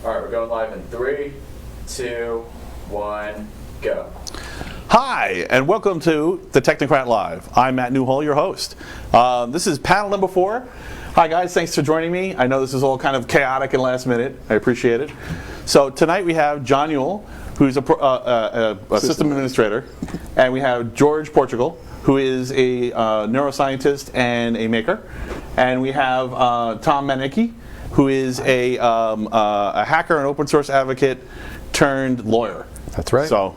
All right, we're going live in 3, 2, 1, go. Hi, and welcome to the Technocrat Live. I'm Matt Newhall, your host. This is panel number 4. Hi guys, thanks for joining me. I know this is all kind of chaotic and last minute. I appreciate it. So tonight we have John Newell, who's a system administrator, and we have George Portugal, who is a neuroscientist and a maker, and we have Tom Mennecke, who is a hacker and open source advocate turned lawyer. That's right. So,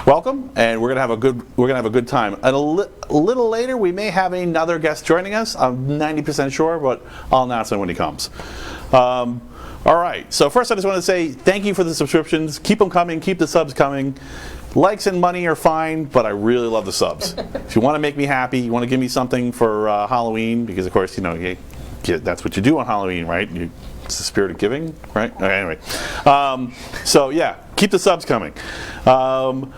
welcome, and we're gonna have a good time. And a little later, we may have another guest joining us. I'm 90% sure, but I'll announce him when he comes. All right. So first, I just want to say thank you for the subscriptions. Keep them coming. Keep the subs coming. Likes and money are fine, but I really love the subs. If you want to make me happy, you want to give me something for Halloween, because of course, you know, that's what you do on Halloween, right? It's the spirit of giving, right? Anyway, so yeah, keep the subs coming. I'm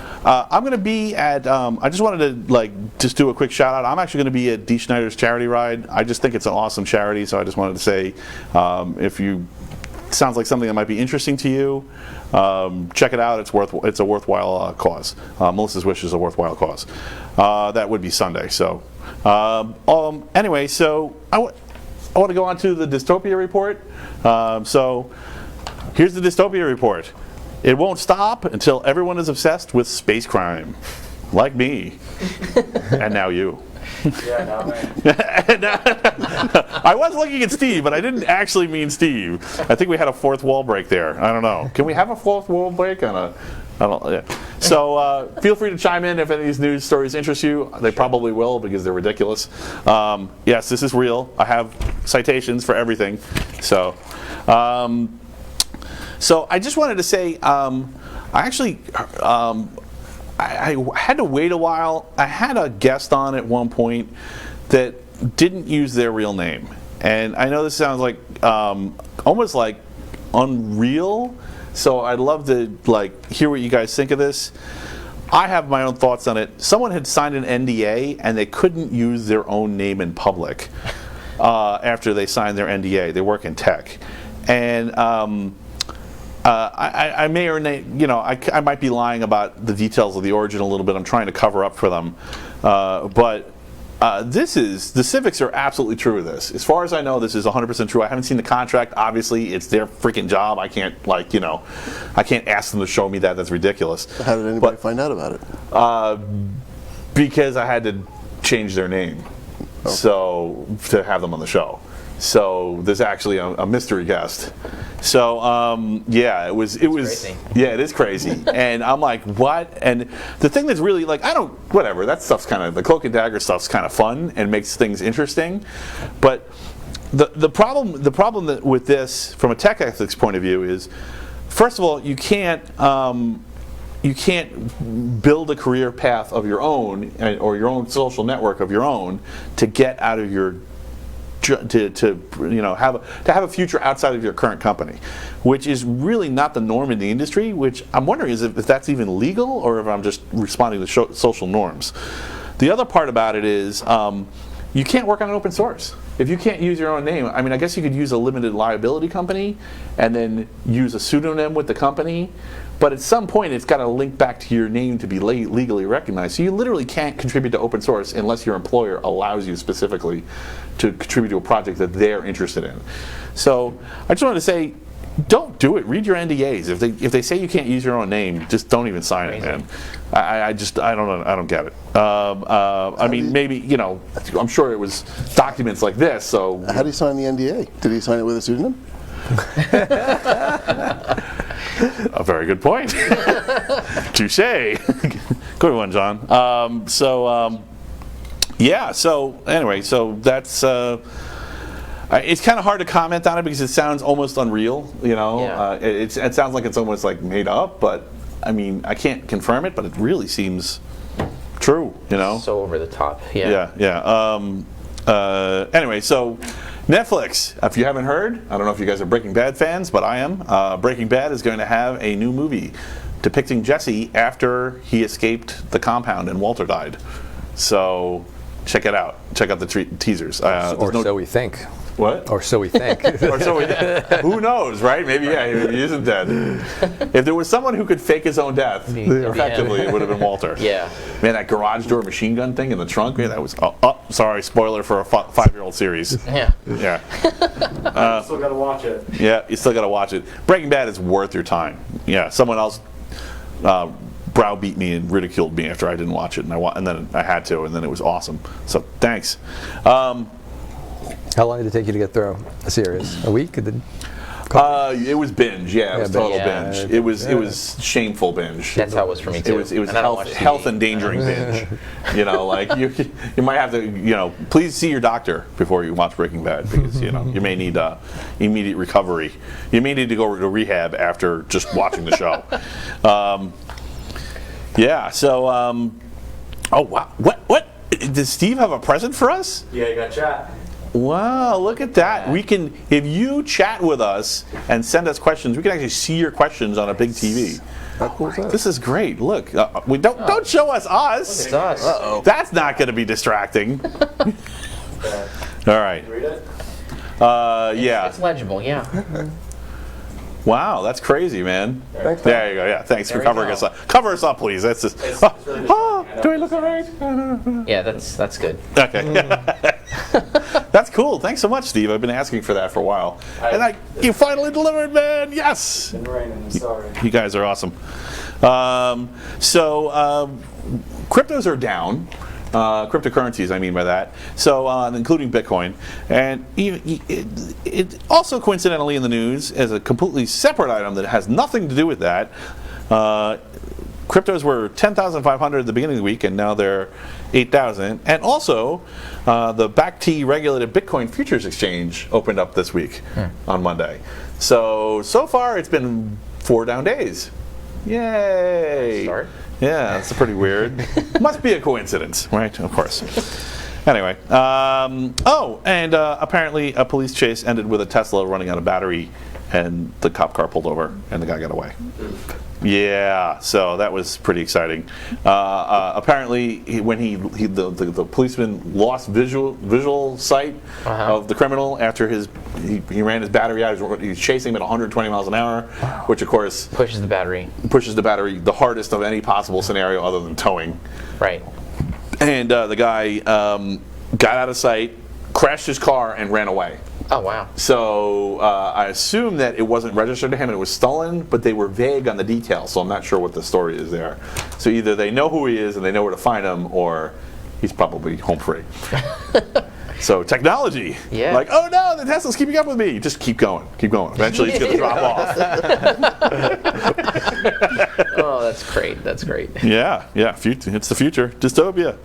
going to be at. I just wanted to just do a quick shout out. I'm actually going to be at Dee Schneider's charity ride. I just think it's an awesome charity, so I just wanted to say, if you sounds like something that might be interesting to you, check it out. It's a worthwhile cause. Melissa's Wish is a worthwhile cause. That would be Sunday. So anyway, so I want to go on to the dystopia report. So here's the dystopia report. It won't stop until everyone is obsessed with space crime, like me, and now you. Yeah, no, man. I was looking at Steve, but I didn't actually mean Steve. I think we had a fourth wall break there. I don't know. Can we have a fourth wall break on a? I don't. Yeah. So feel free to chime in if any of these news stories interest you. They probably will, because they're ridiculous. Yes, this is real. I have citations for everything. So, so I just wanted to say, I actually. I had to wait a while. I had a guest on at one point that didn't use their real name, and I know this sounds like almost like unreal. So I'd love to hear what you guys think of this. I have my own thoughts on it. Someone had signed an NDA and they couldn't use their own name in public after they signed their NDA. They work in tech, and I may or may, I might be lying about the details of the origin a little bit. I'm trying to cover up for them, but the civics are absolutely true of this. As far as I know, this is 100% true. I haven't seen the contract. Obviously, it's their freaking job. I can't I can't ask them to show me that. That's ridiculous. How did anybody find out about it? Because I had to change their name, so to have them on the show. So there's actually a mystery guest. So yeah, it was crazy. Yeah, it is crazy. And I'm like, what? And the thing that's really whatever, that stuff's kind of, the cloak and dagger stuff's kind of fun and makes things interesting. But the problem with this from a tech ethics point of view is, first of all, you can't build a career path of your own or your own social network of your own to get out of your to have a future outside of your current company, which is really not the norm in the industry. Which I'm wondering is if that's even legal, or if I'm just responding to social norms. The other part about it is you can't work on an open source if you can't use your own name. I mean, I guess you could use a limited liability company and then use a pseudonym with the company. But at some point, it's got to link back to your name to be legally recognized. So you literally can't contribute to open source unless your employer allows you specifically to contribute to a project that they're interested in. So I just wanted to say, don't do it. Read your NDAs. If they say you can't use your own name, just don't even sign it, man. I don't know. I don't get it. I mean, maybe I'm sure it was documents like this. So how do you sign the NDA? Did he sign it with a pseudonym? A very good point. Touche. Good one, John. Yeah. So anyway, so that's. It's kind of hard to comment on it because it sounds almost unreal. Yeah. It sounds like it's almost like made up, but I mean, I can't confirm it, but it really seems true. So over the top. Yeah. Yeah. Anyway, so. Netflix, if you haven't heard, I don't know if you guys are Breaking Bad fans, but I am. Breaking Bad is going to have a new movie depicting Jesse after he escaped the compound and Walter died. So check it out. Check out the teasers. Or so we think. What? Or so we think. Or so who knows, right? Maybe, he isn't dead. If there was someone who could fake his own death effectively, it would have been Walter. Yeah. Man, that garage door machine gun thing in the trunk, man, that was, sorry, spoiler for a 5-year-old series. Yeah. Yeah. Still gotta watch it. Yeah, you still got to watch it. Breaking Bad is worth your time. Yeah, someone else browbeat me and ridiculed me after I didn't watch it, and then I had to, and then it was awesome. So thanks. How long did it take you to get through a series? A week? It was binge. Yeah, it was total binge. binge. It was shameful binge. That's how it was for me too. It was health endangering binge. Like you might have to please see your doctor before you watch Breaking Bad, because you may need immediate recovery. You may need to go to rehab after just watching the show. Oh wow, what? Does Steve have a present for us? Yeah, you got chat. Wow, look at that. We can, if you chat with us and send us questions, we can actually see your questions on a big TV. How cool is that? This is great. Look, we don't show us us. It's us. Uh-oh. That's not going to be distracting. All right. Read it? Yeah. It's legible, yeah. Wow, that's crazy, man. Thanks, There you go. Yeah, thanks for There we covering go. us up. Cover us up, please. That's just. It's really Do we look all right? Yeah, that's good. Okay. That's cool. Thanks so much, Steve. I've been asking for that for a while. And you finally delivered, man. Yes. Been raining, I'm sorry. You guys are awesome. Cryptos are down. Cryptocurrencies, I mean by that. So, including Bitcoin. And it also coincidentally in the news as a completely separate item that has nothing to do with that. Cryptos were 10,500 at the beginning of the week, and now they're 8,000. And also, the BACT regulated Bitcoin futures exchange opened up this week on Monday. So far it's been 4 down days. Yay! Start. Yeah, that's pretty weird. Must be a coincidence, right? Of course. Anyway, apparently a police chase ended with a Tesla running out of battery, and the cop car pulled over, and the guy got away. Yeah, so that was pretty exciting. Apparently, when the policeman lost visual sight of the criminal after he ran his battery out. He was chasing him at 120 miles an hour, which of course Pushes the battery. the hardest of any possible scenario other than towing. Right. And the guy got out of sight, crashed his car, and ran away. Oh, wow. So I assume that it wasn't registered to him and it was stolen, but they were vague on the details, so I'm not sure what the story is there. So either they know who he is and they know where to find him, or he's probably home free. So technology. Yeah. Like, oh no, the Tesla's keeping up with me. Just keep going. Eventually it's going to drop off. Oh, that's great. That's great. Yeah. It's the future. Dystopia.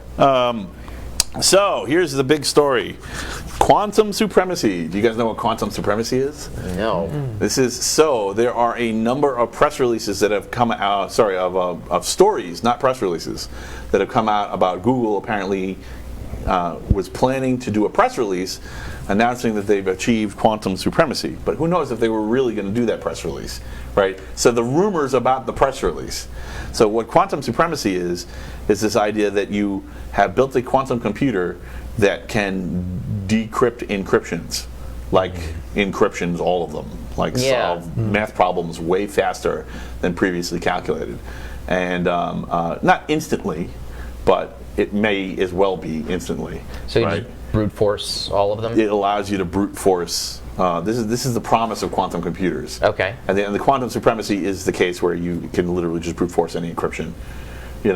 So here's the big story. Quantum supremacy. Do you guys know what quantum supremacy is? No. There are a number of press releases that have come out, of stories, not press releases, that have come out about Google apparently was planning to do a press release announcing that they've achieved quantum supremacy. But who knows if they were really going to do that press release, right? So the rumors about the press release. So what quantum supremacy is this idea that you have built a quantum computer that can decrypt encryptions, like encryptions, all of them, like solve math problems way faster than previously calculated. And not instantly, but it may as well be instantly. So you right? just brute force all of them? It allows you to brute force. This is the promise of quantum computers. Okay. And the quantum supremacy is the case where you can literally just brute force any encryption, in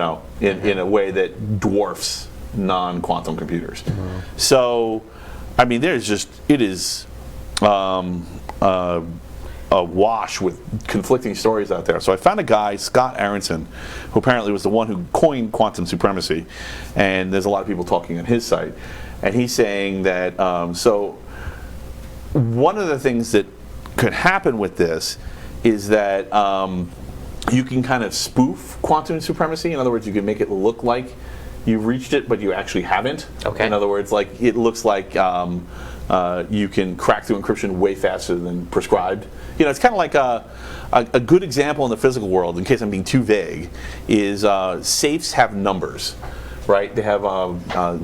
a way that dwarfs non-quantum computers. So, I mean, it is a wash with conflicting stories out there. So I found a guy, Scott Aronson, who apparently was the one who coined quantum supremacy, and there's a lot of people talking on his site, and he's saying that one of the things that could happen with this is that you can kind of spoof quantum supremacy. In other words, you can make it look like you've reached it, but you actually haven't. Okay. In other words, like it looks like you can crack through encryption way faster than prescribed. It's kind of like a good example in the physical world, in case I'm being too vague, is safes have numbers, right? They have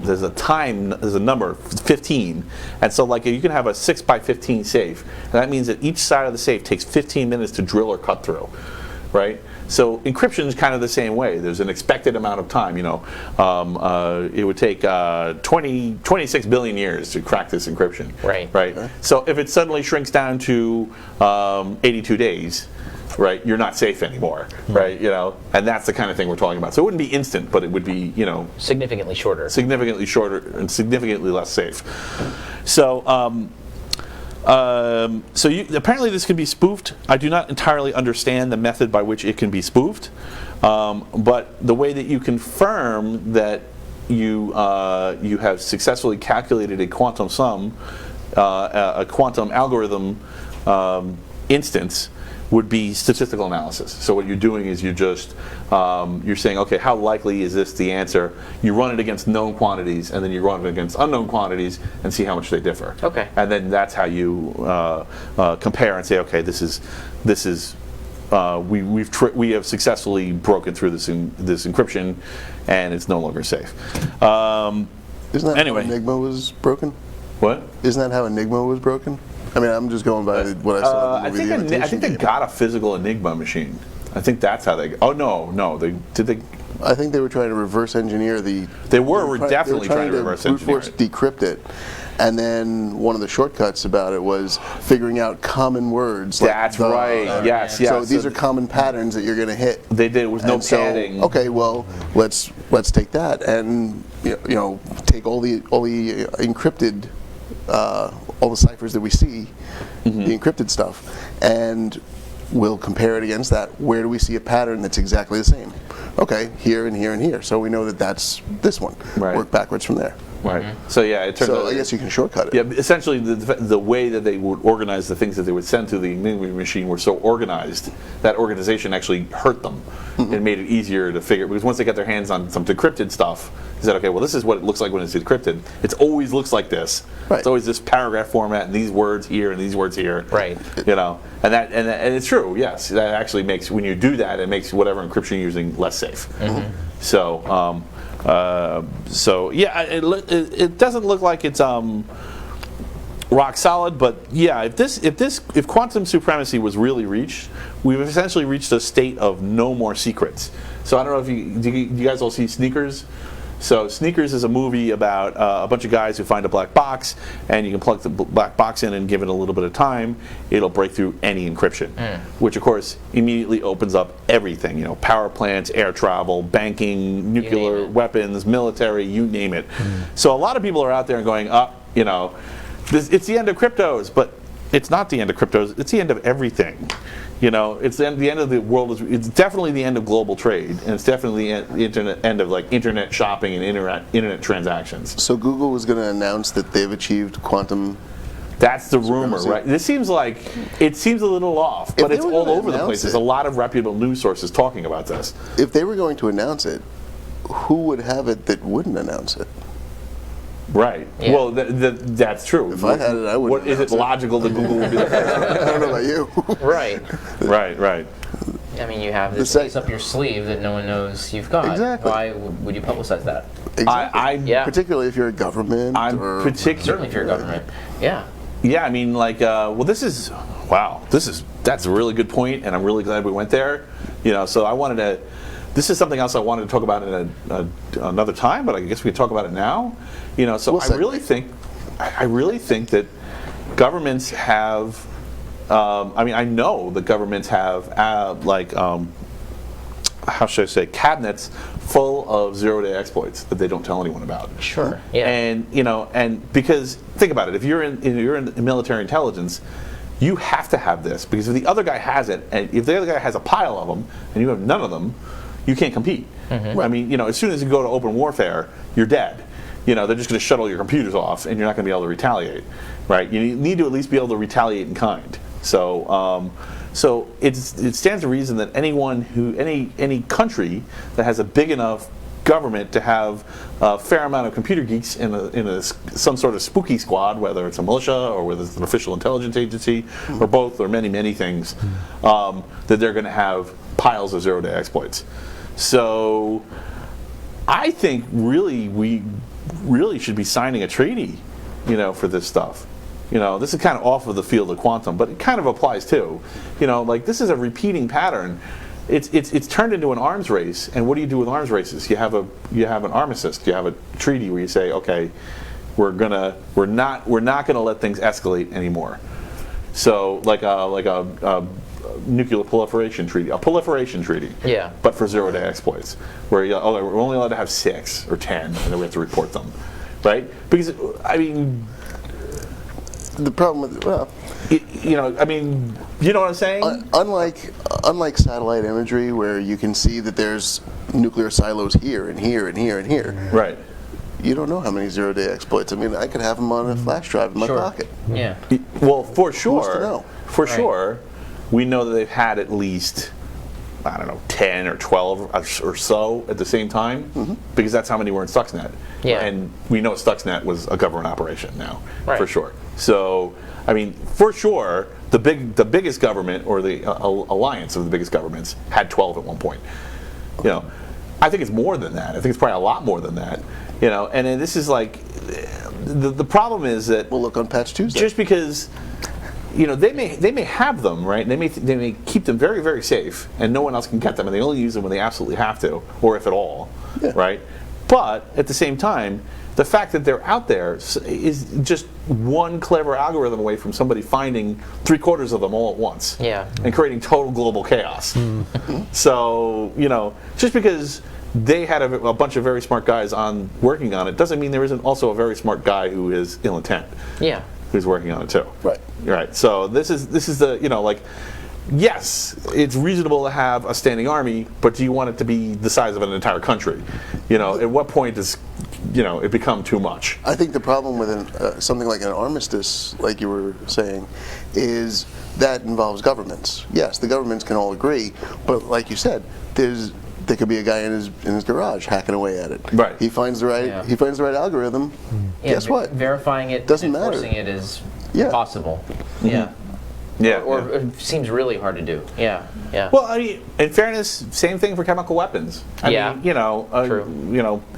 there's a number 15, and so like you can have a 6 by 15 safe, and that means that each side of the safe takes 15 minutes to drill or cut through, right? So encryption is kind of the same way. There's an expected amount of time. It would take 26 billion years to crack this encryption. Right. Right. Okay. So if it suddenly shrinks down to 82 days, right, you're not safe anymore, right? And that's the kind of thing we're talking about. So it wouldn't be instant, but it would be, Significantly shorter. significantly shorter and significantly less safe. So, apparently this can be spoofed. I do not entirely understand the method by which it can be spoofed, but the way that you confirm that you have successfully calculated a quantum sum, a quantum algorithm instance, would be statistical analysis. So what you're doing is you're saying, okay, how likely is this the answer? You run it against known quantities, and then you run it against unknown quantities and see how much they differ. Okay. And then that's how you compare and say, okay, we have successfully broken through this encryption, and it's no longer safe. Isn't that Anyway. how Enigma was broken? What? Isn't that how Enigma was broken? I mean, I'm just going by what I saw I in the movie. The think Imitation they Game. got a physical Enigma machine. I think that's how they. Oh no, did they? I think they were trying to reverse engineer the. They were definitely trying to reverse brute engineer force it. decrypt it, and then one of the shortcuts about it was figuring out common words. That's like the, right. Yes. So these are common patterns that you're going to hit. They did. It was no And so, padding. okay, well, let's take that and take all the encrypted all the ciphers that we see, the encrypted stuff, and we'll compare it against that. Where do we see a pattern that's exactly the same? Okay, here and here and here. So we know that that's this one. Right. Work backwards from there. Right. So yeah, it turns out. So I guess you can shortcut it. Yeah, essentially the way that they would organize the things that they would send to the Enigma machine were so organized that organization actually hurt them. It made it easier to figure, because once they got their hands on some decrypted stuff, they said, okay, well, this is what it looks like when it's decrypted. It always looks like this. Right. It's always this paragraph format and these words here and these words here. Right. And it's true. Yes, that actually makes, when you do that, it makes whatever encryption you're using less safe. So. It doesn't look like it's rock solid, but yeah, if quantum supremacy was really reached, we've essentially reached a state of no more secrets. So I don't know if you guys all see Sneakers. So Sneakers is a movie about a bunch of guys who find a black box, and you can plug the black box in and give it a little bit of time. It'll break through any encryption, which of course immediately opens up everything. Power plants, air travel, banking, nuclear weapons, military, you name it. So a lot of people are out there going, it's the end of cryptos, but it's not the end of cryptos. It's the end of everything. It's the end of the world. It's definitely the end of global trade, and it's definitely the end of like internet shopping and internet transactions. So Google was going to announce that they've achieved quantum. That's the rumor, right? It seems a little off, but they it's were all gonna over the announce place. There's it- a lot of reputable news sources talking about this. If they were going to announce it, who would have it that wouldn't announce it? Right. Yeah. Well, that's true. If I had it, I wouldn't What is it announce it. logical that Google would be the first? I don't know about you. Right. Right. I mean, you have this The sec- ace up your sleeve that no one knows you've got. Exactly. Why would you publicize that? Exactly. Yeah. Particularly if you're a government. I'm or, Certainly if you're a government. Yeah. Yeah, I mean, that's a really good point, and I'm really glad we went there. So this is something else I wanted to talk about in another time, but I guess we can talk about it now. So We'll I really think that governments have. I know that governments have how should I say, cabinets full of zero-day exploits that they don't tell anyone about. Sure. Yeah. And because think about it, if you're in military intelligence, you have to have this, because if the other guy has it, and if the other guy has a pile of them and you have none of them, you can't compete. I mean, as soon as you go to open warfare, you're dead. They're just going to shut all your computers off, and you're not going to be able to retaliate, right? You need to at least be able to retaliate in kind. So it stands to reason that any country that has a big enough government to have a fair amount of computer geeks in some sort of spooky squad, whether it's a militia or whether it's an official intelligence agency or both or many things, that they're going to have piles of zero-day exploits. So I think really we really should be signing a treaty, for this stuff. This is kind of off of the field of quantum, but it kind of applies too. Like this is a repeating pattern. It's turned into an arms race, and what do you do with arms races? You have an armistice. You have a treaty where you say, okay, we're not gonna let things escalate anymore. So like a nuclear proliferation treaty, Yeah. but for zero-day exploits, where we're only allowed to have 6 or 10, and then we have to report them, right? Because The problem with you know what I'm saying? unlike satellite imagery, where you can see that there's nuclear silos here and here and here and here. Right. You don't know how many zero-day exploits. I mean, I could have them on a flash drive in my pocket. Yeah. Well, for sure. to know? For Right. sure, we know that they've had at least, I don't know, 10 or 12 or so at the same time, because that's how many were in Stuxnet. Yeah. And we know Stuxnet was a government operation now, Right. for sure. So, for sure, the biggest government, or the alliance of the biggest governments, had 12 at one point. I think it's more than that. I think it's probably a lot more than that. And then this is like, the problem is that We'll look on Patch Tuesday. just because they may have them, right? They may keep them very, very safe, and no one else can get them, and they only use them when they absolutely have to, or if at all, right? But at the same time, the fact that they're out there is just one clever algorithm away from somebody finding 3/4 of them all at once, and creating total global chaos. So just because they had a bunch of very smart guys working on it doesn't mean there isn't also a very smart guy who is ill intent. Yeah. Who's working on it too. Right. Right. So this is the yes, it's reasonable to have a standing army, but do you want it to be the size of an entire country? At what point does it become too much? I think the problem with something like an armistice, like you were saying, is that involves governments. Yes, the governments can all agree, but like you said, there could be a guy in his garage hacking away at it. Right. He finds the right algorithm. Guess what? Verifying it, Doesn't enforcing matter. it is Yeah. possible. Yeah. Yeah. Or it seems really hard to do. Yeah. Yeah. Well, in fairness, same thing for chemical weapons. True.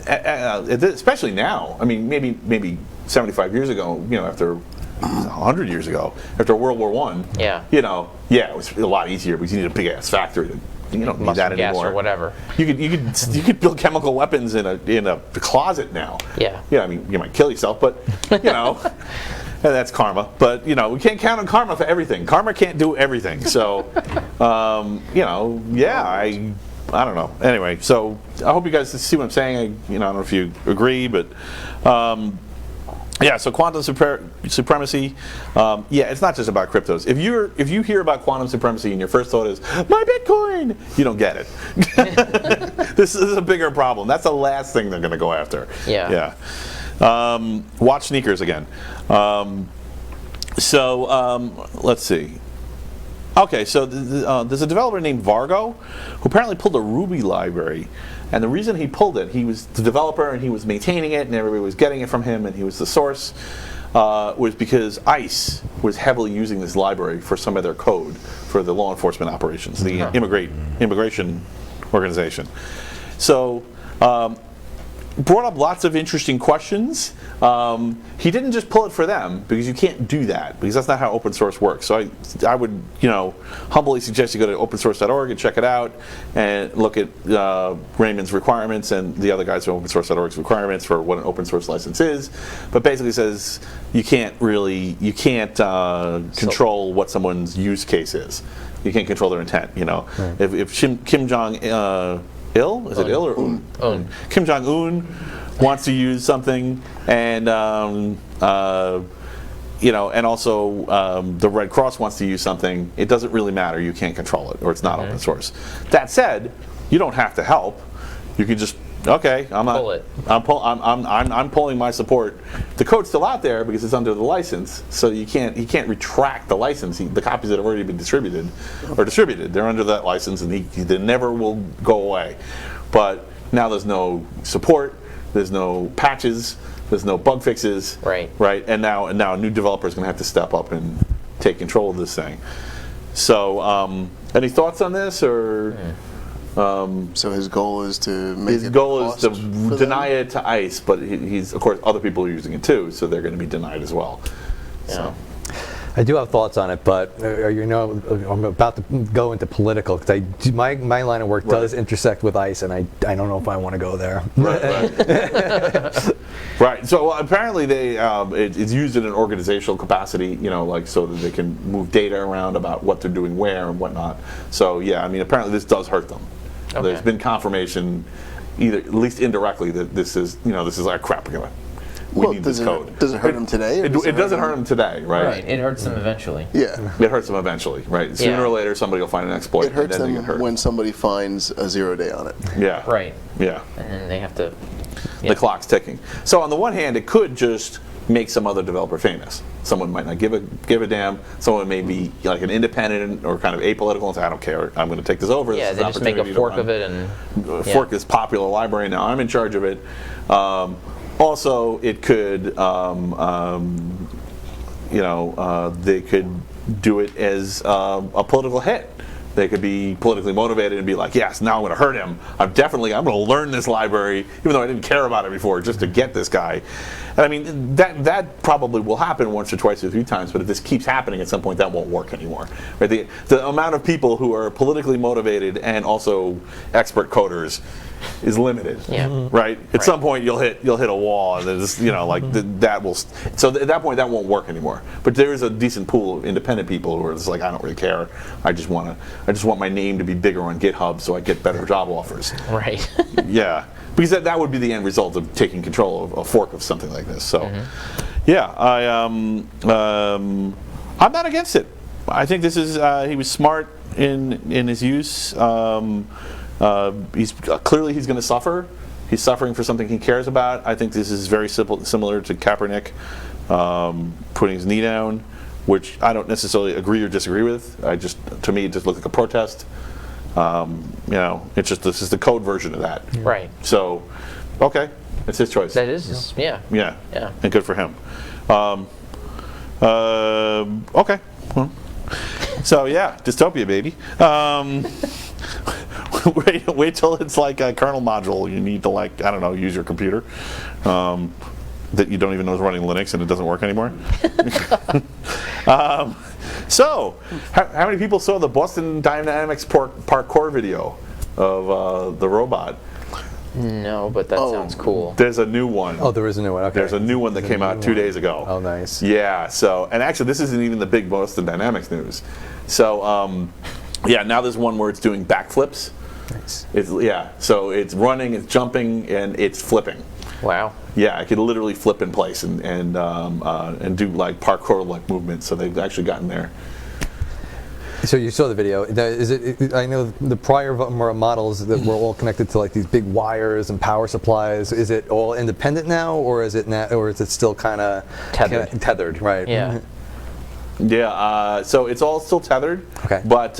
Especially now. Maybe 75 years ago. After 100 years ago, after World War I. Yeah. It was a lot easier because you need a big ass factory. You don't need that Mustard gas anymore. or whatever. You could build chemical weapons in a closet now. Yeah. You might kill yourself, but and that's karma. But we can't count on karma for everything. Karma can't do everything. So, I don't know. Anyway, so I hope you guys see what I'm saying. I don't know if you agree, but. So quantum supremacy, it's not just about cryptos. If you hear about quantum supremacy and your first thought is, my Bitcoin, you don't get it. This is a bigger problem. That's the last thing they're going to go after. Yeah. Watch sneakers again. Let's see. Okay, so there's a developer named Vargo who apparently pulled a Ruby library. And the reason he pulled it, he was the developer and he was maintaining it and everybody was getting it from him and he was the source, was because ICE was heavily using this library for some of their code for the law enforcement operations, the immigration organization. So, brought up lots of interesting questions. He didn't just pull it for them, because you can't do that, because that's not how open source works. So I would humbly suggest you go to opensource.org and check it out and look at Raymond's requirements and the other guys from opensource.org's requirements for what an open source license is. But basically says you can't control what someone's use case is. You can't control their intent. Right. If Kim Jong is it Il or Un? Kim Jong Un wants to use something, and and also the Red Cross wants to use something. It doesn't really matter. You can't control it, or it's not open source. That said, you don't have to help. You can just Pull it. I'm pulling my support. The code's still out there because it's under the license, so he can't retract the license. The copies that have already been distributed are distributed. They're under that license, and they never will go away. But now there's no support, there's no patches, there's no bug fixes. Right. And now a new developer is going to have to step up and take control of this thing. So, any thoughts on this, or? So his goal is to make His it goal is to cost for deny them? it to ICE, but he's of course other people are using it too, so they're going to be denied as well. So. I do have thoughts on it, but I'm about to go into political because my line of work does intersect with ICE, and I don't know if I want to go there. Right. Right. So apparently it's used in an organizational capacity, like so that they can move data around about what they're doing where and whatnot. So yeah, I mean apparently this does hurt them. Okay. There's been confirmation, either at least indirectly, that this is like crap. We need this code. Does it hurt them today? It doesn't hurt them today, right? Right. It hurts them eventually. Yeah. It hurts them eventually, right? Sooner or later, somebody will find an exploit, It hurts and then they them get hurt. when somebody finds a 0 day on it. Yeah. Right. Yeah. And then they have to. The clock's ticking. So on the one hand, it could just make some other developer famous. Someone might not give a damn. Someone may be like an independent or kind of apolitical and say, I don't care. I'm going to take this over. Yeah, this they just make a fork of it and fork this popular library. Now I'm in charge of it. Also, it could, they could do it as a political hit. They could be politically motivated and be like, yes, now I'm going to hurt him. I'm going to learn this library, even though I didn't care about it before, just to get this guy. And I mean, that probably will happen once or twice or 3 times, but if this keeps happening at some point, that won't work anymore. Right? The amount of people who are politically motivated and also expert coders is limited. Yeah. Right? At some point, you'll hit a wall, and there's, that will. So at that point, that won't work anymore. But there is a decent pool of independent people who are just like, I don't really care. I just want my name to be bigger on GitHub so I get better job offers. Right. Yeah, because that would be the end result of taking control of a fork of something like this. So, yeah, I'm not against it. I think this is he was smart in his use. He's clearly he's going to suffer. He's suffering for something he cares about. I think this is very similar to Kaepernick putting his knee down, which I don't necessarily agree or disagree with. To me, it just looked like a protest. It's just this is the code version of that. Right. So, okay, it's his choice. That is, yeah. Yeah. Yeah. And good for him. Okay. Well, so yeah, dystopia, baby. Wait till it's like a kernel module. You need to use your computer that you don't even know is running Linux and it doesn't work anymore. So, how many people saw the Boston Dynamics parkour video of the robot? No, but that sounds cool. There's a new one. Oh, there is a new one. Okay. There's a new one that came out 2 days ago. Oh, nice. Yeah. So, and actually, this isn't even the big Boston Dynamics news. So, now there's one where it's doing backflips. Nice. So it's running, it's jumping, and it's flipping. Wow. Yeah, I could literally flip in place and do like parkour-like movements. So they've actually gotten there. So you saw the video. I know the prior models that were all connected to like these big wires and power supplies. Is it all independent now, or is it still kind of tethered? Right. Yeah. Yeah. So it's all still tethered. Okay. But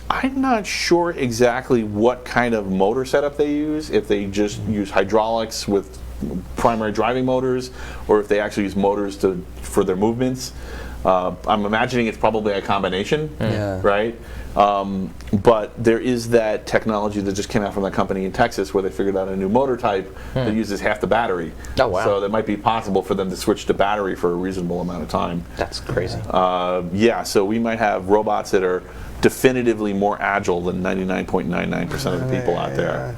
I'm not sure exactly what kind of motor setup they use, if they just use hydraulics with primary driving motors, or if they actually use motors for their movements. I'm imagining it's probably a combination, right? But there is that technology that just came out from that company in Texas where they figured out a new motor type that uses half the battery. Oh, wow. So that might be possible for them to switch to battery for a reasonable amount of time. That's crazy. So we might have robots that are definitively more agile than 99.99% of the people out there.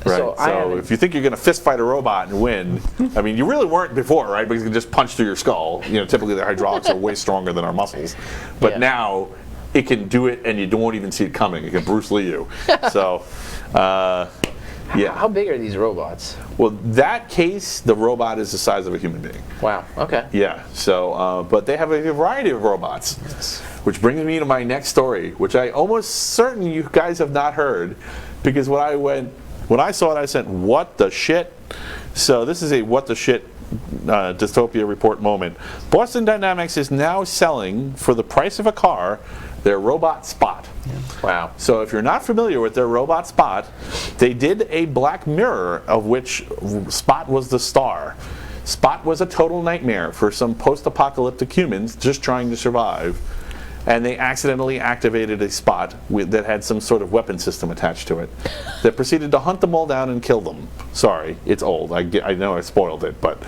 Right. So if you think you're going to fist fight a robot and win, I mean, you really weren't before, right? Because you can just punch through your skull. Typically the hydraulics are way stronger than our muscles, but now it can do it, and you won't even see it coming. It can Bruce Lee you. So, How big are these robots? Well, that case, the robot is the size of a human being. Wow. Okay. Yeah. So, but they have a variety of robots. Yes. Which brings me to my next story, which I almost certain you guys have not heard, because when I saw it, I said, "What the shit?" So this is a what the shit dystopia report moment. Boston Dynamics is now selling for the price of a car their robot Spot. Yeah. Wow. So if you're not familiar with their robot Spot, they did a Black Mirror of which Spot was the star. Spot was a total nightmare for some post-apocalyptic humans just trying to survive. and they accidentally activated a spot that had some sort of weapon system attached to it that proceeded to hunt them all down and kill them. Sorry, it's old. I know I spoiled it, but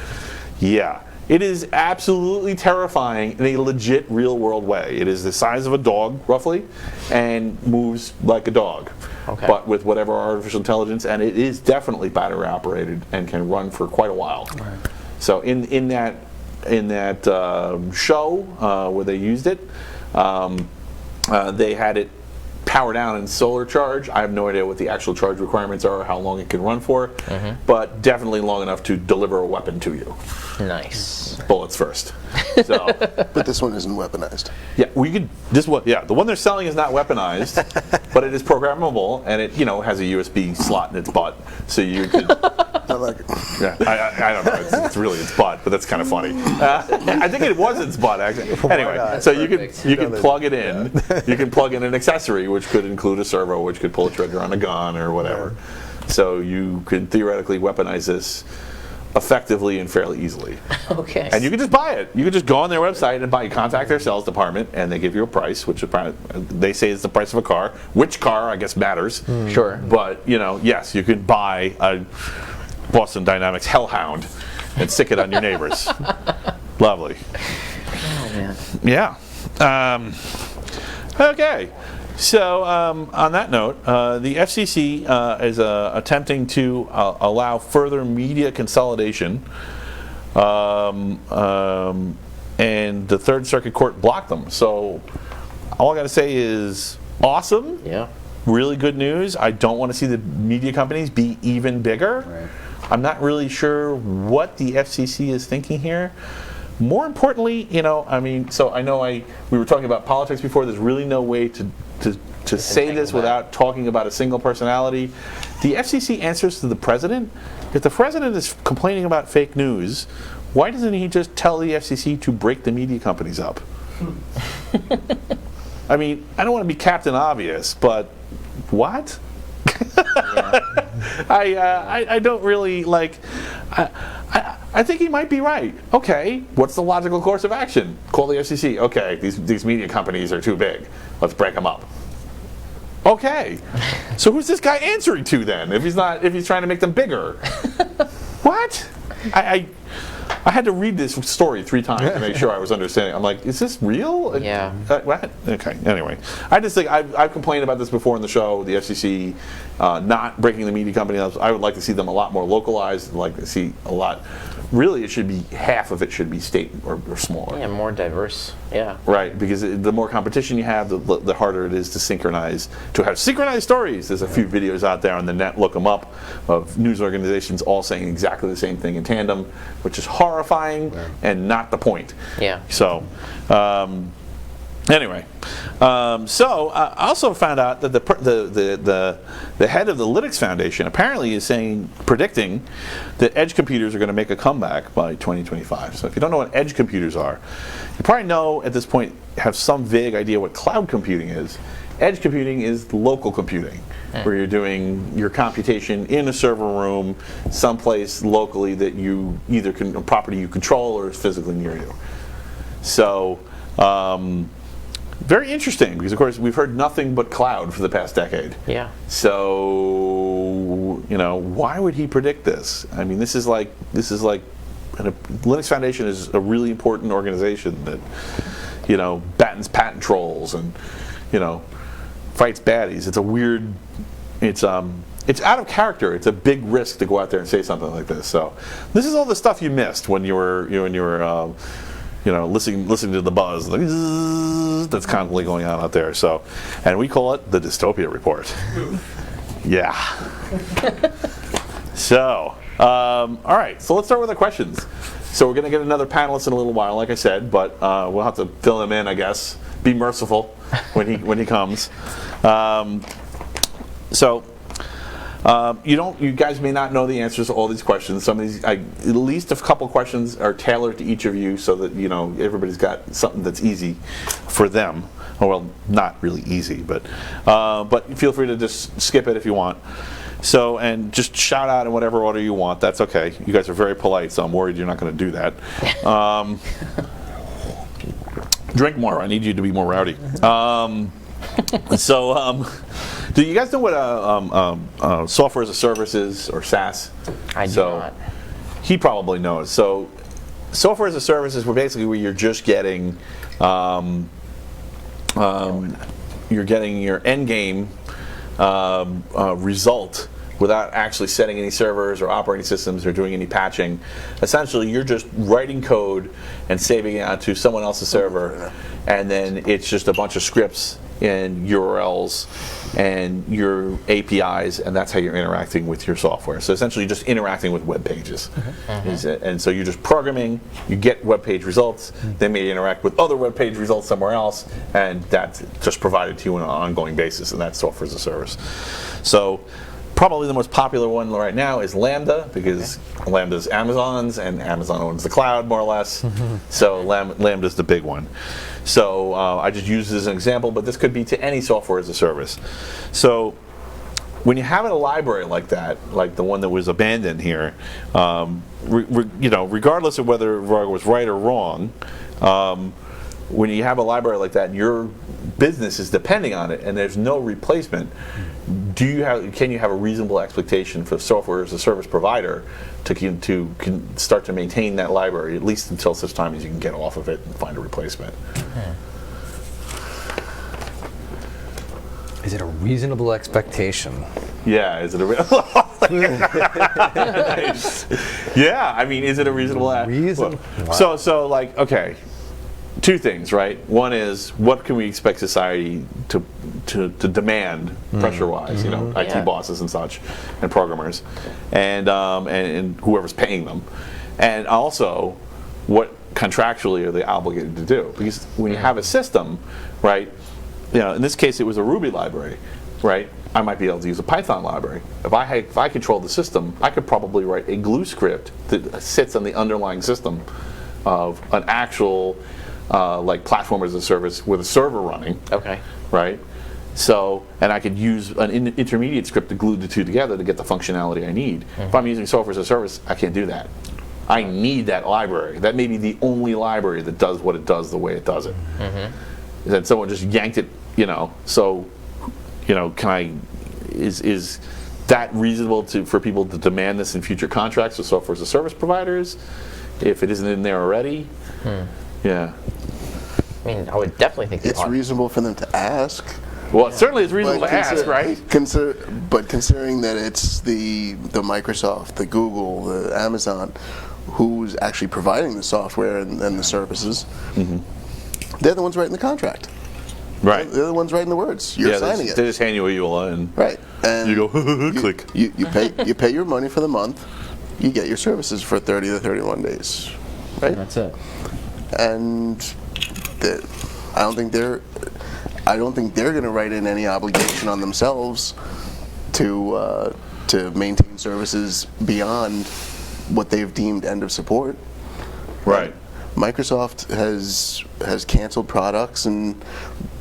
yeah. It is absolutely terrifying in a legit real-world way. It is the size of a dog, roughly, and moves like a dog, but with whatever artificial intelligence, and it is definitely battery-operated and can run for quite a while. Right. So in that show where they used it, they had it power down in solar charge. I have no idea what the actual charge requirements are or how long it can run for, but definitely long enough to deliver a weapon to you. Nice. Bullets first. So, But this one isn't weaponized. yeah, we could. This one, yeah, the one they're selling is not weaponized, but it is programmable, and it has a USB slot in its butt, so you could. I like it. Yeah, I don't know. It's really its butt, but that's kind of funny. I think it was its butt actually. Anyway, God. so you can plug it in. You can plug in an accessory, which could include a servo, which could pull a trigger on a gun or whatever. So you could theoretically weaponize this effectively and fairly easily. Okay. And you can just buy it. You can just go on their website and contact their sales department, and they give you a price, which they say is the price of a car. Which car, I guess, matters. Sure. But yes, you can buy a Boston Dynamics Hellhound and stick it on your neighbors. Lovely. Oh man. Yeah. Okay. So on that note, the FCC is attempting to allow further media consolidation, and the Third Circuit Court blocked them. So all I got to say is awesome. Yeah. Really good news. I don't want to see the media companies be even bigger. Right. I'm not really sure what the FCC is thinking here. More importantly, so I know we were talking about politics before. There's really no way to say this without talking about a single personality. The FCC answers to the president. If the president is complaining about fake news, why doesn't he just tell the FCC to break the media companies up? I mean, I don't want to be Captain Obvious, but what? I don't really like. I think he might be right. Okay, what's the logical course of action? Call the FCC. Okay, these media companies are too big. Let's break them up. Okay, so who's this guy answering to then? If he's trying to make them bigger, what? I had to read this story 3 times to make sure I was understanding. I'm like, is this real? Yeah. What? Okay. Anyway, I just think I've complained about this before in the show. The FCC not breaking the media company up. I would like to see them a lot more localized. I'd like to see a lot. Really, it should be half of it should be state or smaller. Yeah, more diverse. Yeah. Right, because the more competition you have, the harder it is to have synchronized stories. There's a few videos out there on the net, look them up, of news organizations all saying exactly the same thing in tandem, which is horrifying and not the point. Yeah. So, anyway, I also found out that the head of the Linux Foundation apparently is predicting that edge computers are going to make a comeback by 2025. So if you don't know what edge computers are, you probably know at this point, have some vague idea what cloud computing is. Edge computing is local computing, where you're doing your computation in a server room, someplace locally that you either a property you control or is physically near you. So. Very interesting, because of course we've heard nothing but cloud for the past decade. Yeah. So, why would he predict this? I mean, this is like Linux Foundation is a really important organization that, battens patent trolls and, fights baddies. It's a weird, it's out of character. It's a big risk to go out there and say something like this. So, this is all the stuff you missed when you were listening to the buzz that's constantly going on out there. So, and we call it the Dystopia Report. Yeah. So, all right. So let's start with the questions. So we're going to get another panelist in a little while, like I said, but we'll have to fill him in, I guess. Be merciful when he comes. You guys may not know the answers to all these questions. Some of these, at least a couple questions are tailored to each of you, so that everybody's got something that's easy for them. Well, not really easy, but feel free to just skip it if you want. So, and just shout out in whatever order you want. That's okay. You guys are very polite, so I'm worried you're not going to do that. Drink more. I need you to be more rowdy. Do you guys know what software as a service is, or SaaS? I do not. He probably knows. So, software as a service is where you're just getting, you're getting your end game result without actually setting any servers or operating systems or doing any patching. Essentially, you're just writing code and saving it onto someone else's server, and then it's just a bunch of scripts and URLs and your APIs, and that's how you're interacting with your software. So essentially, you're just interacting with web pages. And so you're just programming, you get web page results, they may interact with other web page results somewhere else, and that's just provided to you on an ongoing basis, and that's software as a service. So probably the most popular one right now is Lambda, because Lambda's Amazon's, and Amazon owns the cloud, more or less. So Lambda's the big one. So I just use this as an example, but this could be to any software as a service. So when you have a library like that, like the one that was abandoned here, regardless of whether it was right or wrong, when you have a library like that and your business is depending on it and there's no replacement, can you have a reasonable expectation for the software as a service provider to start to maintain that library, at least until such time as you can get off of it and find a replacement? Is it a reasonable expectation? Yeah, is it a yeah, I mean, is it a reasonable Reasonable? Wow. So like, okay, two things, right? One is, what can we expect society to demand pressure-wise? IT bosses and such, and programmers, and whoever's paying them, and also what contractually are they obligated to do? Because when you have a system, right? In this case, it was a Ruby library, right? I might be able to use a Python library. If I control the system, I could probably write a glue script that sits on the underlying system of an actual like platform as a service with a server running. Okay. Right? So, and I could use an intermediate script to glue the two together to get the functionality I need. If I'm using software as a service, I can't do that. I need that library. That may be the only library that does what it does the way it does it. That someone just yanked it, so, is that reasonable for people to demand this in future contracts with software as a service providers if it isn't in there already? Yeah. I mean, I would definitely think It's reasonable for them to ask. Well, it certainly is reasonable to ask, right? But considering that it's the Microsoft, the Google, the Amazon, who's actually providing the software and the services, they're the ones writing the contract. Right. They're the ones writing the words. You're signing it. They just hand you a EULA and right. And you go, click. You pay your money for the month. You get your services for 30 to 31 days. Right? That's it. And I don't think they're going to write in any obligation on themselves to maintain services beyond what they've deemed end of support. Right. Microsoft has canceled products, and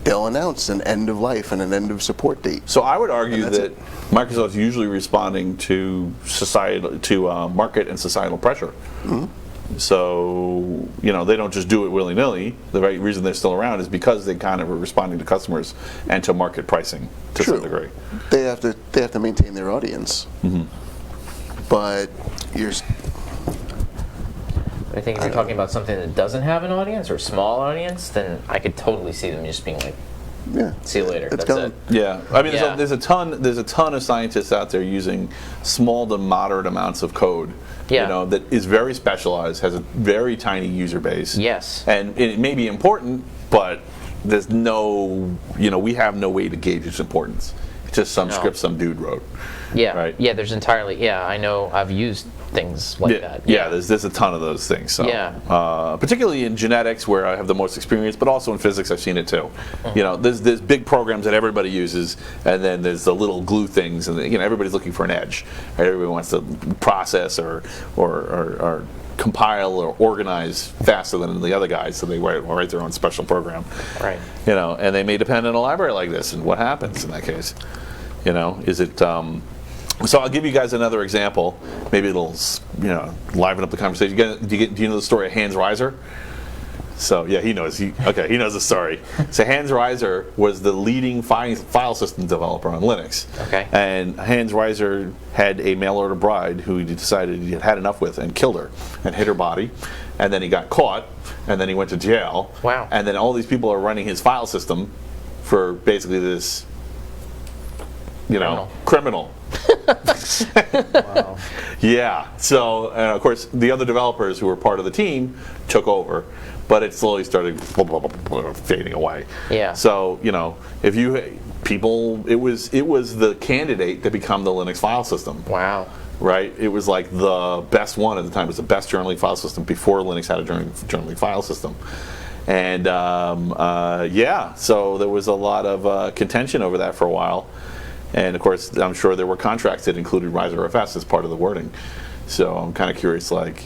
they'll announce an end of life and an end of support date. So I would argue that Microsoft's usually responding to market and societal pressure. So, they don't just do it willy-nilly. The right reason they're still around is because they kind of are responding to customers and to market pricing to some degree. They have to maintain their audience. But I think if you're talking about something that doesn't have an audience or a small audience, then I could totally see them just being like, see you later. That's it. Yeah, I mean, there's a ton of scientists out there using small to moderate amounts of code. That is very specialized, has a very tiny user base. Yes. And it may be important, but there's no, we have no way to gauge its importance. It's just some script some dude wrote. Yeah. Right. Yeah. There's entirely. Yeah. I know. I've used things like that. Yeah. There's a ton of those things. So, particularly in genetics, where I have the most experience, but also in physics, I've seen it too. There's big programs that everybody uses, and then there's the little glue things, and everybody's looking for an edge. Right? Everybody wants to process or compile or organize faster than the other guys, so they write their own special program. Right. And they may depend on a library like this, and what happens in that case? Is it? So I'll give you guys another example. Maybe it'll liven up the conversation. Do you know the story of Hans Reiser? So yeah, he knows. He knows the story. So Hans Reiser was the leading file system developer on Linux. Okay. And Hans Reiser had a mail-order bride who he decided he had had enough with and killed her and hit her body. And then he got caught, and then he went to jail. Wow. And then all these people are running his file system for basically this, criminal. Wow. Yeah. So, and of course, the other developers who were part of the team took over, but it slowly started fading away. Yeah. So, if you it was the candidate to become the Linux file system. Wow. Right? It was like the best one at the time. It was the best journaling file system before Linux had a journaling file system. And so there was a lot of contention over that for a while. And of course, I'm sure there were contracts that included RiserFS as part of the wording. So I'm kind of curious, what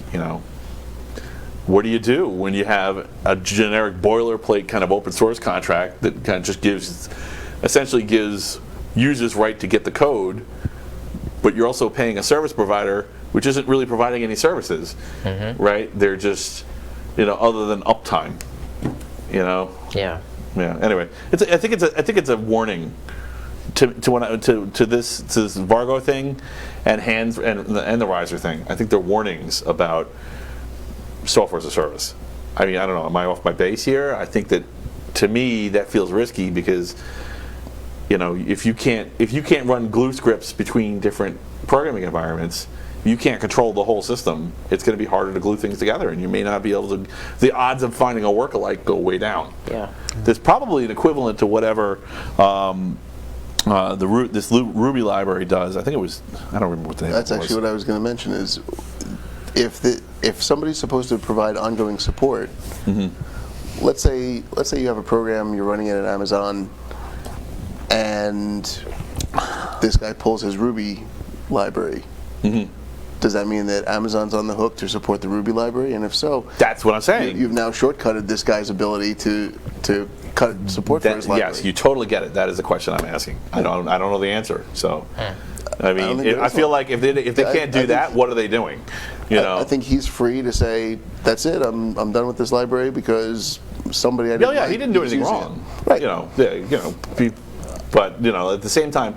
do you do when you have a generic boilerplate kind of open source contract that kind of just essentially gives users right to get the code, but you're also paying a service provider which isn't really providing any services, right? They're just, other than uptime, Yeah. Yeah. Anyway, I think it's a warning to this Vargo thing, and the Riser thing. I think they're warnings about software as a service. I mean, I don't know. Am I off my base here? I think that, to me, that feels risky because, if you can't run glue scripts between different programming environments, you can't control the whole system. It's going to be harder to glue things together, and you may not be able to. The odds of finding a work-alike go way down. Yeah. There's probably an equivalent to whatever this Ruby library does. I think it was. I don't remember what the name. That's actually what I was going to mention. Is if somebody's supposed to provide ongoing support, let's say you have a program, you're running it at Amazon, and this guy pulls his Ruby library. Does that mean that Amazon's on the hook to support the Ruby library? And if so, that's what I'm saying. You've now shortcutted this guy's ability to cut support for his library. Yes, you totally get it. That is the question I'm asking. I don't know the answer. So, I mean, I feel like if they can't do that, what are they doing? I think he's free to say, that's it. I'm done with this library because somebody I didn't like he didn't do anything is using wrong. it. Right. But at the same time,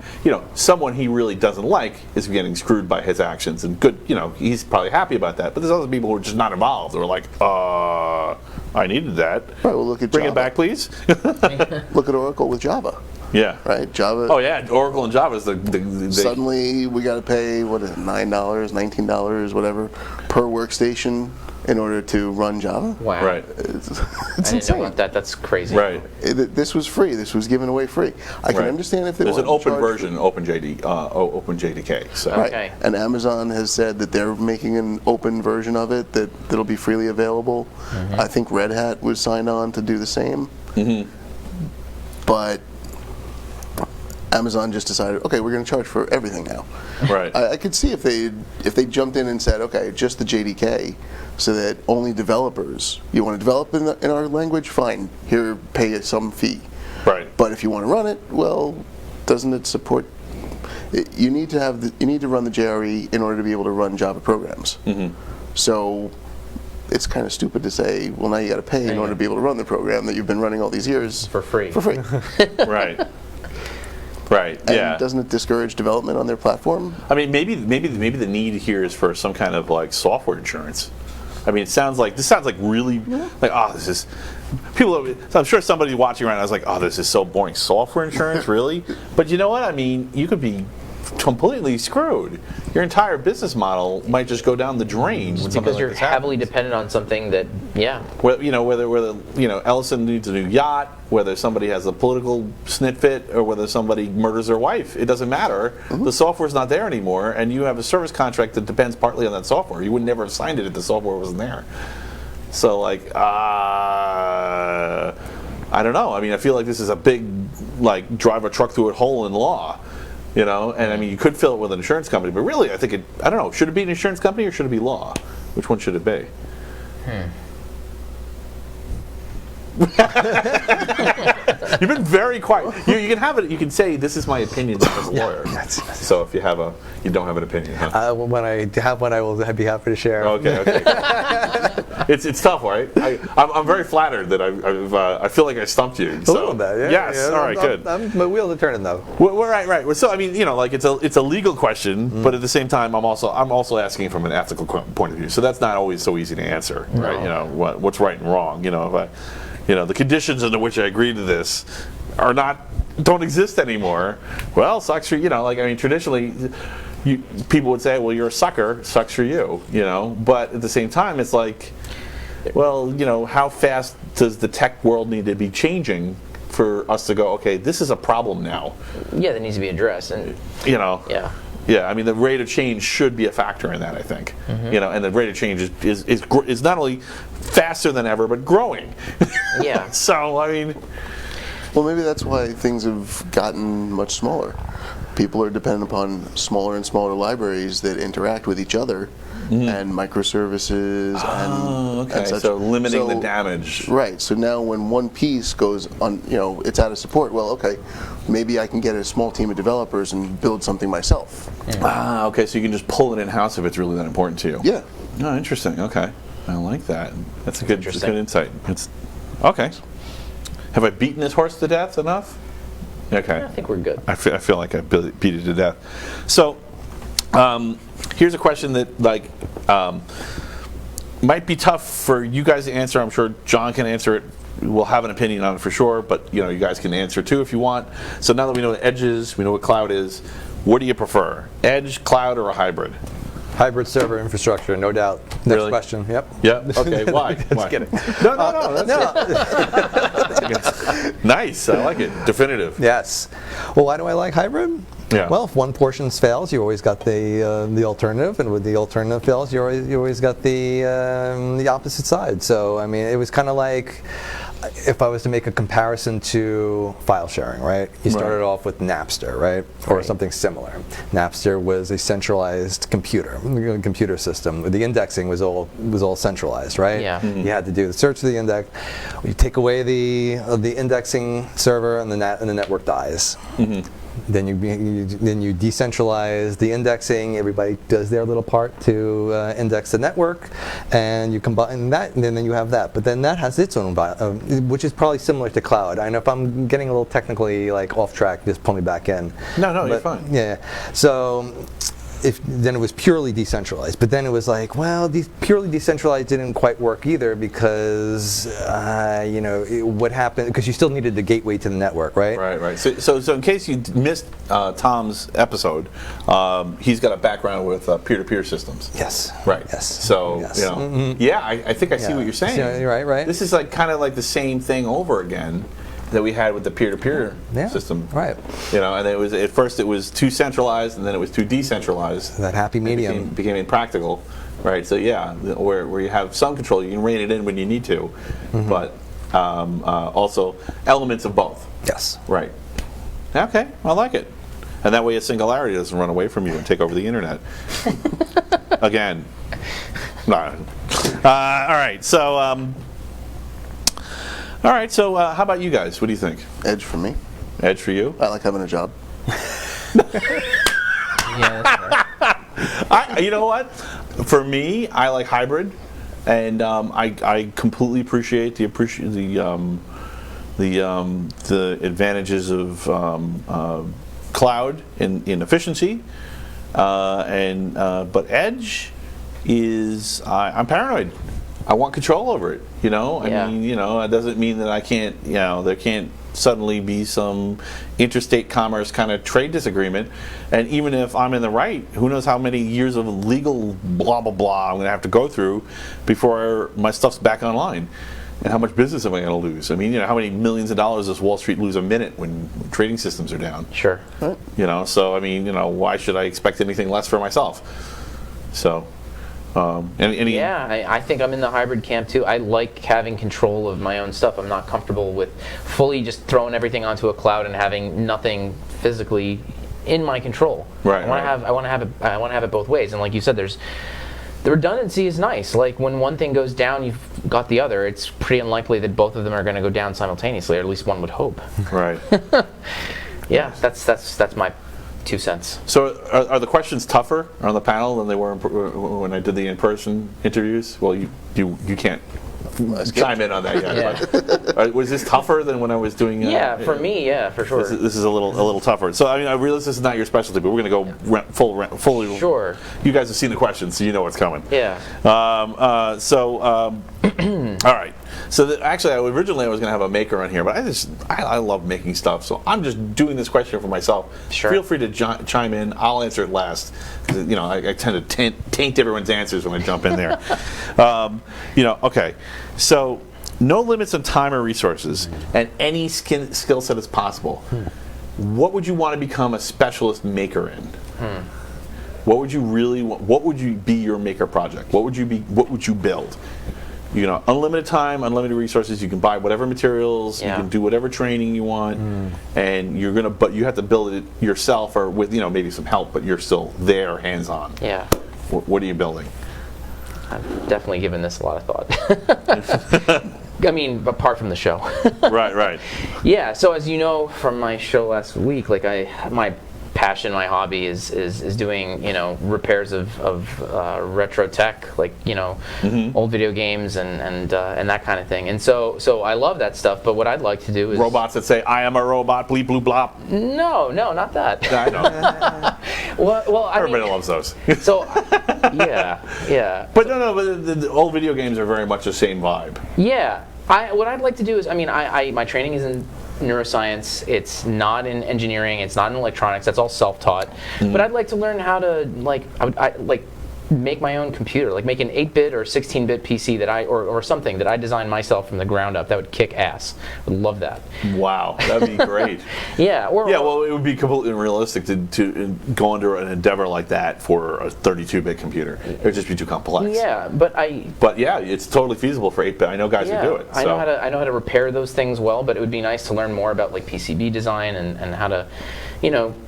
someone he really doesn't like is getting screwed by his actions, and good, he's probably happy about that. But there's other people who are just not involved. They're like, I needed that. Right. Well, look at Bring Java. it back, please. Look at Oracle with Java. Yeah. Right. Java. Oh yeah, Oracle and Java is the suddenly we got to pay what is it, $9, $19, whatever, per workstation in order to run Java. Wow. Right. It's I didn't insane. know about that. That's crazy. Right. This was free. This was given away free. I can understand if they There's an wanted to open charge version, OpenJDK. So. Right. Okay. And Amazon has said that they're making an open version of it that'll be freely available. I think Red Hat was signed on to do the same. But Amazon just decided, okay, we're going to charge for everything now. Right. I could see if they jumped in and said, okay, just the JDK, so that only developers. You want to develop in our language? Fine. Here, pay some fee. Right. But if you want to run it, well, doesn't it support? You need to run the JRE in order to be able to run Java programs. So it's kind of stupid to say, well, now you got to pay in order to be able to run the program that you've been running all these years For free. For free. Right. Right. And Yeah. doesn't it discourage development on their platform? I mean, maybe the need here is for some kind of software insurance. I mean, this sounds like really this is people. I'm sure somebody watching right now is like, oh, this is so boring. Software insurance, really? But you know what? I mean, you could be completely screwed. Your entire business model might just go down the drain. When Because you're heavily dependent on something that, whether Ellison needs a new yacht, whether somebody has a political snit fit, or whether somebody murders their wife, it doesn't matter. The software's not there anymore, and you have a service contract that depends partly on that software. You would never have signed it if the software wasn't there. So, I don't know. I mean, I feel like this is a big, drive a truck through a hole in law. And I mean, you could fill it with an insurance company, but really, I don't know. Should it be an insurance company or should it be law? Which one should it be? You've been very quiet. You can have it. You can say, "This is my opinion as a lawyer." So if you don't have an opinion, huh? When I have one, I will be happy to share. Okay. it's tough, right? I'm very flattered that I feel like I stumped you. A little bit, yeah. Yes, yeah, all right, good. My wheels are turning though. Well, right. So I mean, like it's a legal question, but at the same time, I'm also asking from an ethical point of view. So that's not always so easy to answer, right? What's right and wrong. If the conditions under which I agree to this don't exist anymore. Well, sucks for traditionally. People would say, well, you're a sucker, sucks for you, But at the same time, it's like, well, how fast does the tech world need to be changing for us to go, okay, this is a problem now? Yeah, that needs to be addressed. And Yeah. Yeah, I mean, the rate of change should be a factor in that, I think. And the rate of change is not only faster than ever, but growing. Yeah. So, I mean... Well, maybe that's why things have gotten much smaller. People are dependent upon smaller and smaller libraries that interact with each other and microservices and such. So limiting the damage. Right. So now when one piece goes on, it's out of support, well, okay, maybe I can get a small team of developers and build something myself. Okay, so you can just pull it in-house if it's really that important to you. Yeah. Oh, interesting. Okay. I like that. That's a good insight. Okay. Have I beaten this horse to death enough? Okay. Yeah, I think we're good. I feel like I beat it to death. So, here's a question that might be tough for you guys to answer. I'm sure John can answer it. We'll have an opinion on it for sure, but you guys can answer too if you want. So now that we know what edge is, we know what cloud is. What do you prefer, edge, cloud, or a hybrid? Hybrid server infrastructure, no doubt. Next Really? question. Yep. Yeah. Okay. Why? Just kidding. No. That's nice. I like it. Definitive. Yes. Well, why do I like hybrid? Yeah. Well, if one portion fails, you always got the alternative, and with the alternative fails, you always got the opposite side. So I mean, it was kind of like, if I was to make a comparison to file sharing, right? You started off with Napster, right? Or something similar. Napster was a centralized computer system. The indexing was all centralized, right? Yeah. You had to do the search of the index. You take away the indexing server, and the network dies. Then you decentralize the indexing. Everybody does their little part to index the network, and you combine that, and then you have that. But then that has its own, which is probably similar to cloud. I know if I'm getting a little technically off track, just pull me back in. No, you're fine. Yeah. So. Then it was purely decentralized, but then it was like, well, purely decentralized didn't quite work either because, what happened? Because you still needed the gateway to the network, right? Right. So in case you missed Tom's episode, he's got a background with peer-to-peer systems. Yes. Right. Yes. So yes. I think I see what you're saying. So, right. This is kind of like the same thing over again that we had with the peer-to-peer system. Right. And it was at first it was too centralized, and then it was too decentralized. That happy medium became impractical, right? So where you have some control, you can rein it in when you need to, but also elements of both. Yes. Right. Okay, I like it. And that way, a singularity doesn't run away from you and take over the internet. Again. No. All right. How about you guys? What do you think? Edge for me. Edge for you? I like having a job. Yeah, that's right. You know what? For me, I like hybrid, and I completely appreciate the advantages of cloud in efficiency, but edge is I'm paranoid. I want control over it. I mean, it doesn't mean that I can't. There can't suddenly be some interstate commerce kind of trade disagreement, and even if I'm in the right, who knows how many years of legal blah blah blah I'm going to have to go through before my stuff's back online, and how much business am I going to lose? I mean, how many millions of dollars does Wall Street lose a minute when trading systems are down? Sure. So I mean, why should I expect anything less for myself? So. I think I'm in the hybrid camp too. I like having control of my own stuff. I'm not comfortable with fully just throwing everything onto a cloud and having nothing physically in my control. Right. I want to have it both ways. And like you said, the redundancy is nice. Like when one thing goes down, you've got the other. It's pretty unlikely that both of them are going to go down simultaneously, or at least one would hope. Right. Yeah, that's my 2 cents. So are the questions tougher on the panel than they were when I did the in-person interviews? Well, you can't chime in on that yet. Yeah. But, was this tougher than when I was doing? Yeah, for me, yeah, for sure. This is a little tougher. So I mean, I realize this is not your specialty, but we're going to go fully. Sure. You guys have seen the questions, so you know what's coming. Yeah. All right. So actually, originally I was going to have a maker on here, but I love making stuff, so I'm just doing this question for myself. Sure. Feel free to chime in. I'll answer it last. 'Cause, you know, I tend to taint everyone's answers when I jump in there. Okay. So no limits on time or resources, and any skill set is possible. What would you want to become a specialist maker in? What would you really want? What would you be your maker project? What would you be? What would you build? You know, unlimited time, unlimited resources. You can buy whatever materials. Yeah. You can do whatever training you want, and but you have to build it yourself or with maybe some help. But you're still there, hands on. Yeah. What are you building? I've definitely given this a lot of thought. I mean, apart from the show. Right. Yeah, so as you know from my show last week, like my passion, my hobby is doing repairs of retro tech, like old video games and that kind of thing. And so I love that stuff. But what I'd like to do is robots that say "I am a robot," bleep bloop blop. No, not that. I know. well, Everybody loves those. So yeah. But no. But the old video games are very much the same vibe. Yeah. What I'd like to do is, my training is in neuroscience. It's not in engineering. It's not in electronics. That's all self-taught. But I'd like to learn how to make my own computer, like make an 8-bit or 16-bit PC that or something that I designed myself from the ground up. That would kick ass. Would love that. Wow, that'd be great. Yeah. Well, it would be completely unrealistic to go under an endeavor like that for a 32-bit computer. It would just be too complex. Yeah, but yeah, it's totally feasible for 8-bit. I know guys who do it. I know how to repair those things well, but it would be nice to learn more about like PCB design and how to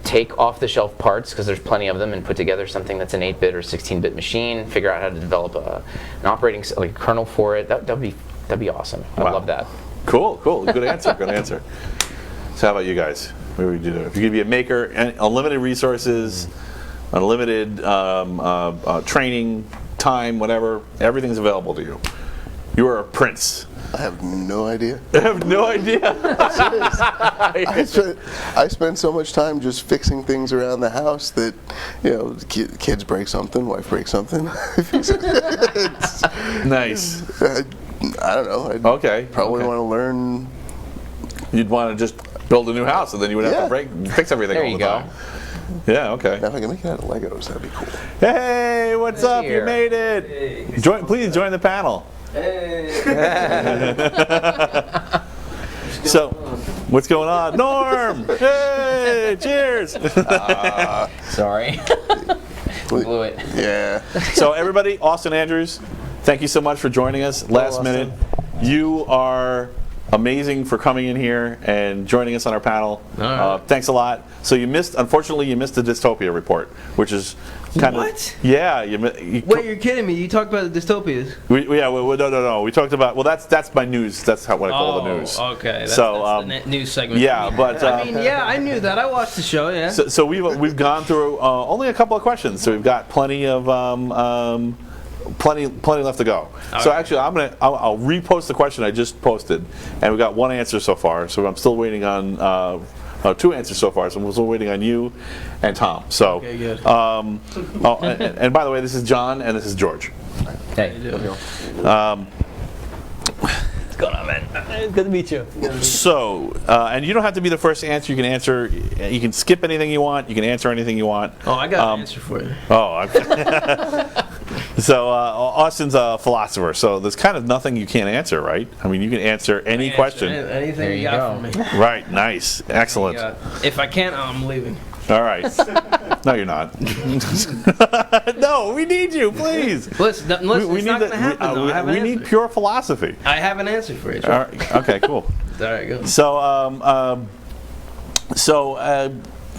take off-the-shelf parts, because there's plenty of them, and put together something that's an 8-bit or 16-bit machine. Figure out how to develop an operating kernel for it. That'd be awesome. I love that. Cool. Good answer. So how about you guys? What would you do if you could be a maker? Unlimited resources, unlimited training, time, whatever. Everything's available to you. You are a prince. I have no idea. I have no idea. I spend so much time just fixing things around the house that, kids break something, wife breaks something. Nice. I don't know. I'd probably want to learn. You'd want to just build a new house, and then you would have to fix everything There all you the go. time. Yeah, okay. Now if I can make it out of Legos, that'd be cool. Hey, what's up? Here. You made it. Please join the panel. So, what's going on? Norm! Hey, cheers! Sorry. Blew it. Yeah. So everybody, Austin Andrews, thank you so much for joining us last minute. You are amazing for coming in here and joining us on our panel. Thanks a lot. So unfortunately you missed the dystopia report, which is kind of... What? Yeah. Wait, you're kidding me. You talked about the dystopias. No. We talked about... Well, that's my news. That's what I call the news. Okay. That's the news segment. Yeah, but... I knew that. I watched the show, yeah. So we've gone through only a couple of questions. So we've got plenty of... Plenty left to go. So actually, I'll repost the question I just posted, and we got one answer so far. So I'm still waiting on 2 answers so far. So I'm still waiting on you and Tom. So Okay, good. And by the way, this is John and this is George. Hey. What's going on, man? It's good to meet you. So and you don't have to be the first to answer. You can answer. You can skip anything you want. You can answer anything you want. Oh, I got an answer for you. So Austin's a philosopher, so there's kind of nothing you can't answer, right? I mean, you can answer any question. Anything There you you got go. for me. Right, nice, excellent. If I can't, I'm leaving. All right. No, you're not. No, we need you, please. Listen, it's not going to happen, though. I have an we need answer. pure philosophy. I have an answer for you. All right, okay, cool. All right, go. So,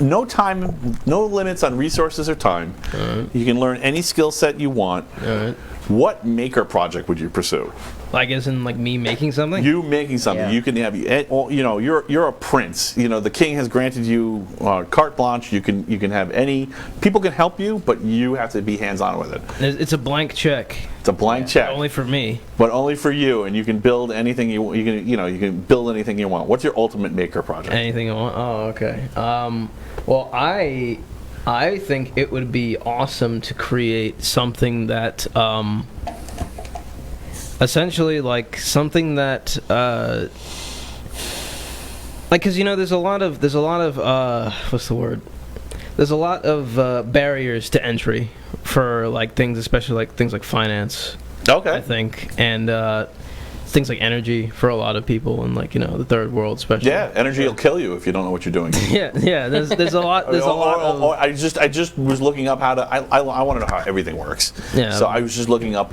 no time, no limits on resources or time. All right. You can learn any skill set you want. All right. What maker project would you pursue? Like as in like me making something? You making something. Yeah. You can have you're a prince. You know, the king has granted you carte blanche. You can have any. People can help you, but you have to be hands-on with it. It's a blank check. It's a blank check, Only for me. but only for you. And you can build anything you can build anything you want. What's your ultimate maker project? Anything I want. Oh, okay. Well, I think it would be awesome to create something that essentially like something that like, because there's a lot of what's the word? There's a lot of barriers to entry for like things, especially like things like finance. Okay. I think, and things like energy for a lot of people, and like the third world, especially. Yeah, energy will kill you if you don't know what you're doing. Yeah. There's a lot. There's a lot of. I just was looking up how to. I want to know how everything works. Yeah. So I was just looking up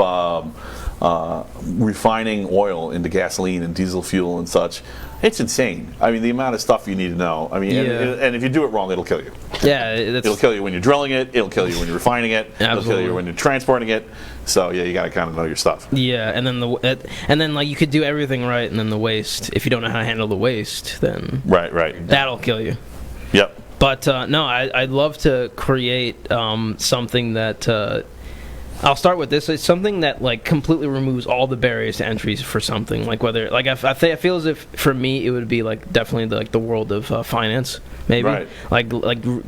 refining oil into gasoline and diesel fuel and such. It's insane. I mean, the amount of stuff you need to know. I mean, and if you do it wrong, it'll kill you. Yeah, It'll kill you when you're drilling it. It'll kill you when you're refining it. It'll kill Absolutely. you when you're transporting it. So yeah, you got to kind of know your stuff. Yeah, and then like you could do everything right, and then the waste. If you don't know how to handle the waste, then Right. that'll kill you. Yep. But no, I'd love to create something that. I'll start with this. It's something that like completely removes all the barriers to entries for something. Like whether like I feel as if for me it would be like definitely the world of finance, maybe. Right. Like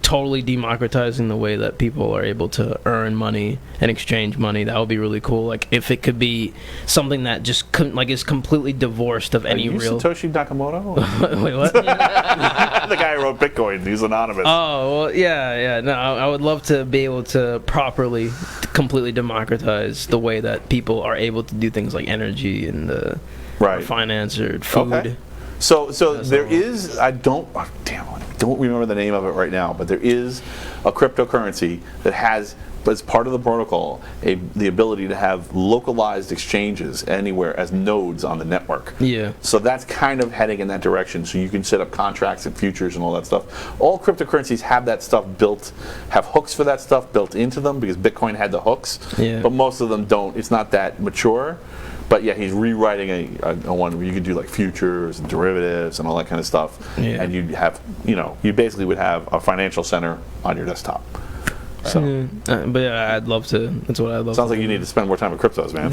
totally democratizing the way that people are able to earn money and exchange money. That would be really cool. Like if it could be something that just is completely divorced of any Are you real. Satoshi Nakamoto? Wait, what? The guy who wrote Bitcoin. He's anonymous. Oh, well, yeah. No, I would love to be able to properly, completely democratize the way that people are able to do things like energy and Right. finance or food. Okay. So there is, I don't remember the name of it right now, but there is a cryptocurrency that has, as part of the protocol, the ability to have localized exchanges anywhere as nodes on the network. Yeah. So that's kind of heading in that direction. So you can set up contracts and futures and all that stuff. All cryptocurrencies have that stuff have hooks for that stuff built into them because Bitcoin had the hooks. Yeah. But most of them don't. It's not that mature. But yeah, he's rewriting a one where you could do like futures and derivatives and all that kind of stuff. Yeah. And you'd have, you basically would have a financial center on your desktop. So But yeah, I'd love to. That's what I'd love. sounds like you need to spend more time with cryptos, man.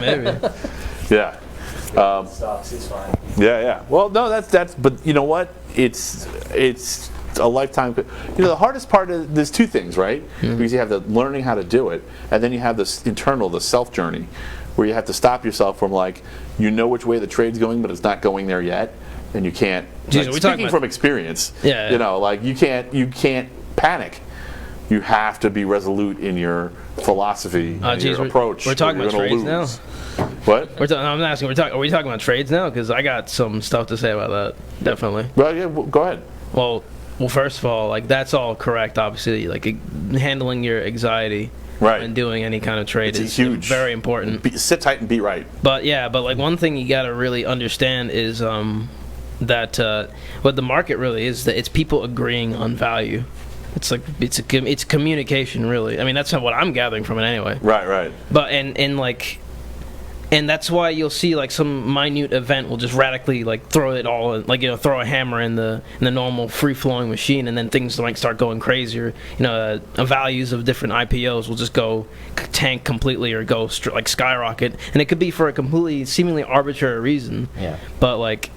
Maybe. Yeah. Stocks is fine. Yeah. Well, no, that's. But you know what? It's a lifetime. The hardest part is there's two things, right? Because you have the learning how to do it, and then you have this internal, the self journey, where you have to stop yourself from like which way the trade's going, but it's not going there yet, and you can't. Jeez, like, are we talking speaking about- from experience, Yeah. like you can't panic. You have to be resolute in your philosophy, and Geez, your approach. we're talking or about you're gonna trades now. lose. What? I'm asking. Are we talking about trades now? Because I got some stuff to say about that. Definitely. Well, yeah. Go ahead. Well, first of all, like that's all correct. Obviously, like handling your anxiety Right. when doing any kind of trade It's is huge. very important. Sit tight and be right. But like one thing you got to really understand is that what the market really is, that it's people agreeing on value. It's like it's communication, really. I mean, that's what I'm gathering from it anyway. Right. But and that's why you'll see like some minute event will just radically like throw it all, like throw a hammer in the normal free flowing machine, and then things like start going crazier. Values of different IPOs will just go tank completely or go like skyrocket, and it could be for a completely seemingly arbitrary reason. Yeah. But like.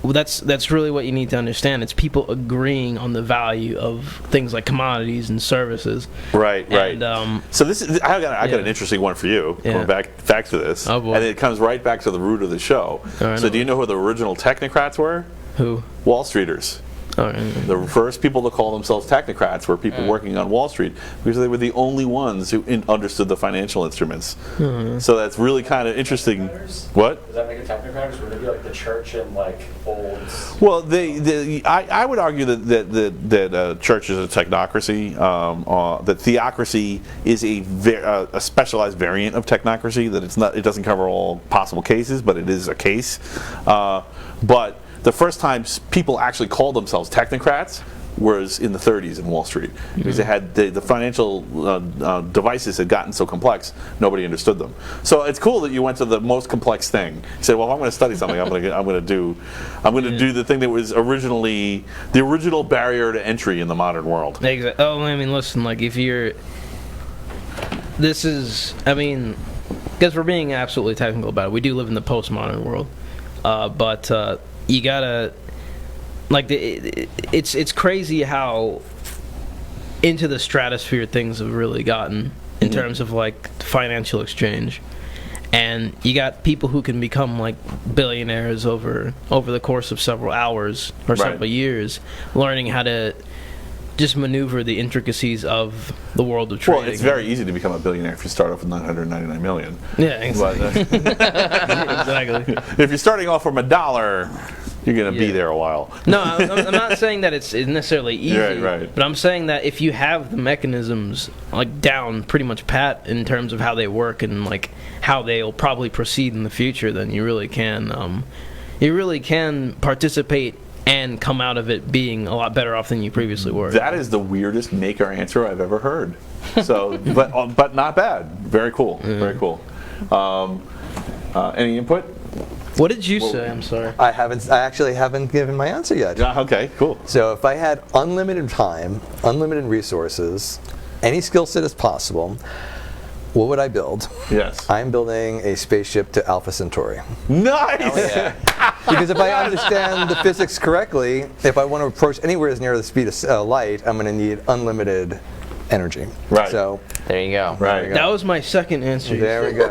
Well, that's really what you need to understand. It's people agreeing on the value of things like commodities and services. Right. And, So this is I got yeah. an interesting one for you. Yeah. Going back to this, Oh, boy. and it comes right back to the root of the show. All right, So do you know who the original technocrats were? Who? Wall Streeters. All right. The first people to call themselves technocrats were people working on Wall Street because they were the only ones who understood the financial instruments. So that's really kind of interesting. What? Does that make a technocrat? Or would it be like the church and like old? Well, I would argue that church is a technocracy. That theocracy is a specialized variant of technocracy. That it doesn't cover all possible cases, but it is a case. But the first time people actually called themselves technocrats was in the 30s in Wall Street, because they had the financial devices had gotten so complex, nobody understood them. So it's cool that you went to the most complex thing. You said, well, if I'm going to study something, I'm going to do the thing that was originally the original barrier to entry in the modern world. Exactly. Oh, I mean, listen, like if you're, this is, I mean, because we're being absolutely technical about it. We do live in the postmodern world, but you gotta, like, it's crazy how into the stratosphere things have really gotten in terms of like financial exchange, and you got people who can become like billionaires over the course of several hours or several years, learning how to just maneuver the intricacies of the world of trading. Well, it's very easy to become a billionaire if you start off with 999 million. Yeah, exactly. Exactly. If you're starting off from $1, you're going to be there a while. No, I'm not saying that it's necessarily easy. Right. But I'm saying that if you have the mechanisms like down pretty much pat in terms of how they work and like how they'll probably proceed in the future, then you really can participate and come out of it being a lot better off than you previously were. That is the weirdest maker answer I've ever heard. So, but not bad. Very cool. Very cool. Any input? What did you say? I'm sorry. I actually haven't given my answer yet. Yeah. Okay. Cool. So if I had unlimited time, unlimited resources, any skill set as possible, what would I build? Yes. I'm building a spaceship to Alpha Centauri. Nice. Because if I understand the physics correctly, if I want to approach anywhere as near the speed of light, I'm going to need unlimited energy. Right. So There you go. Right. That was my second answer. there we go.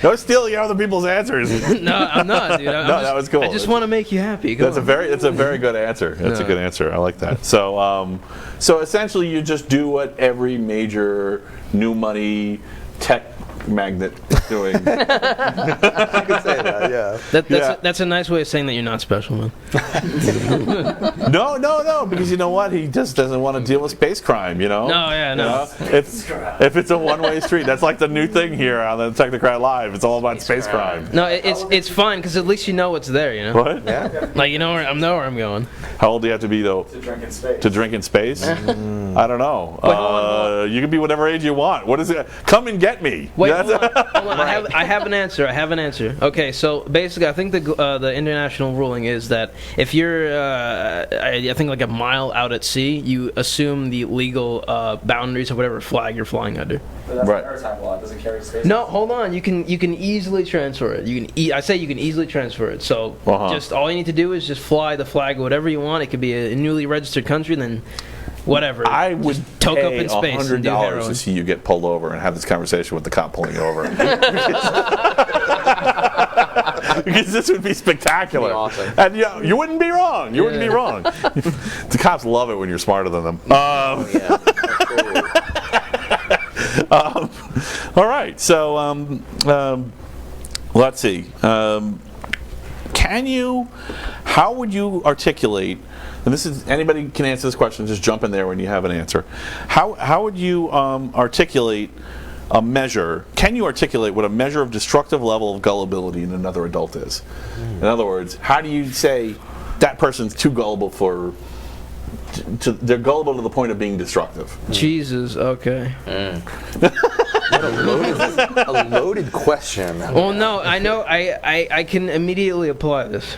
Don't steal other people's answers. No, I'm not, dude. That was cool. I just want to make you happy. It's a very good answer. That's a good answer. I like that. So so essentially you just do what every major new money tech magnet is doing. I could say that, yeah. That's a nice way of saying that you're not special, man. No, because you know what? He just doesn't want to deal with space crime, you know? No, yeah, no. You know? If it's a one-way street, that's like the new thing here on the Technocrat Live. It's all about space crime. No, it's fine because at least you know what's there, you know. What? Yeah. Like you know where I'm going. How old do you have to be, though? To drink in space. To drink in space? I don't know. You can be whatever age you want. What is it? Come and get me. Wait, hold on. I have an answer. Okay, so basically, I think the international ruling is that if you're, I think like a mile out at sea, you assume the legal boundaries of whatever flag you're flying under. But that's Right. the maritime law. It doesn't carry space. No, hold on. You can easily transfer it. I say you can easily transfer it. So just all you need to do is just fly the flag, whatever you want. It could be a newly registered country, then whatever. I would toke up pay in space and do $100 heroin. to see you get pulled over and have this conversation with the cop pulling you over. Because this would be spectacular. That'd be awesome. And yeah, you wouldn't be wrong. You wouldn't be wrong. The cops love it when you're smarter than them. All right. So let's see. How would you articulate? And this is anybody can answer this question. Just jump in there when you have an answer. How would you articulate a measure? Can you articulate what a measure of destructive level of gullibility in another adult is? In other words, how do you say that person's too gullible for? They're gullible to the point of being destructive. Jesus. Okay. A loaded question. Well, no, I know. I can immediately apply this.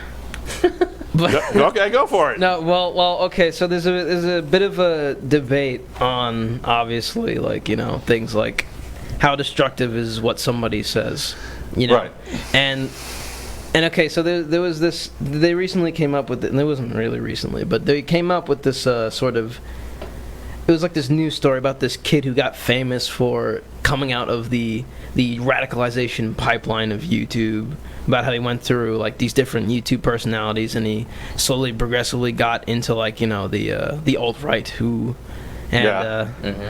But Okay, go for it. no, well, okay. So there's a bit of a debate on obviously like things like how destructive is what somebody says, Right. and okay. So there was this. They recently came up with it, and it wasn't really recently, but they came up with this sort of. It was like this news story about this kid who got famous for coming out of the radicalization pipeline of YouTube, about how he went through like these different YouTube personalities, and he slowly, progressively got into like the alt-right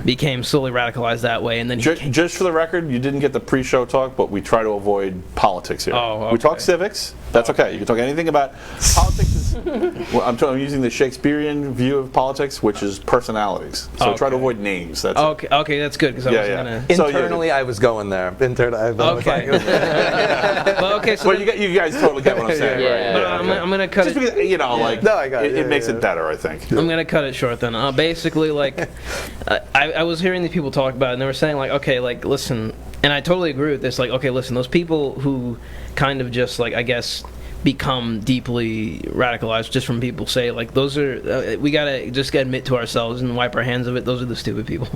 became slowly radicalized that way, and then Just for the record, you didn't get the pre-show talk, but we try to avoid politics here. Oh, We talk okay. civics. That's okay. You can talk anything about politics and is, well, I'm using the Shakespearean view of politics, which is personalities. So try to avoid names. That's Okay, that's good because I wasn't gonna. So, Internally, I was going there. Okay. Well, okay, so Well, you guys totally get what I'm saying, Yeah. right? But I'm gonna cut Just it. because, you know, like, No, I got it. it Yeah, makes yeah. it better, I think. I'm gonna cut it short then. Basically, like, I was hearing these people talk about it, and they were saying like, okay, like, listen, and I totally agree with this. Like, okay, listen, those people who kind of just like, I guess, become deeply radicalized just from people say like those are we gotta just admit to ourselves and wipe our hands of it. Those are the stupid people.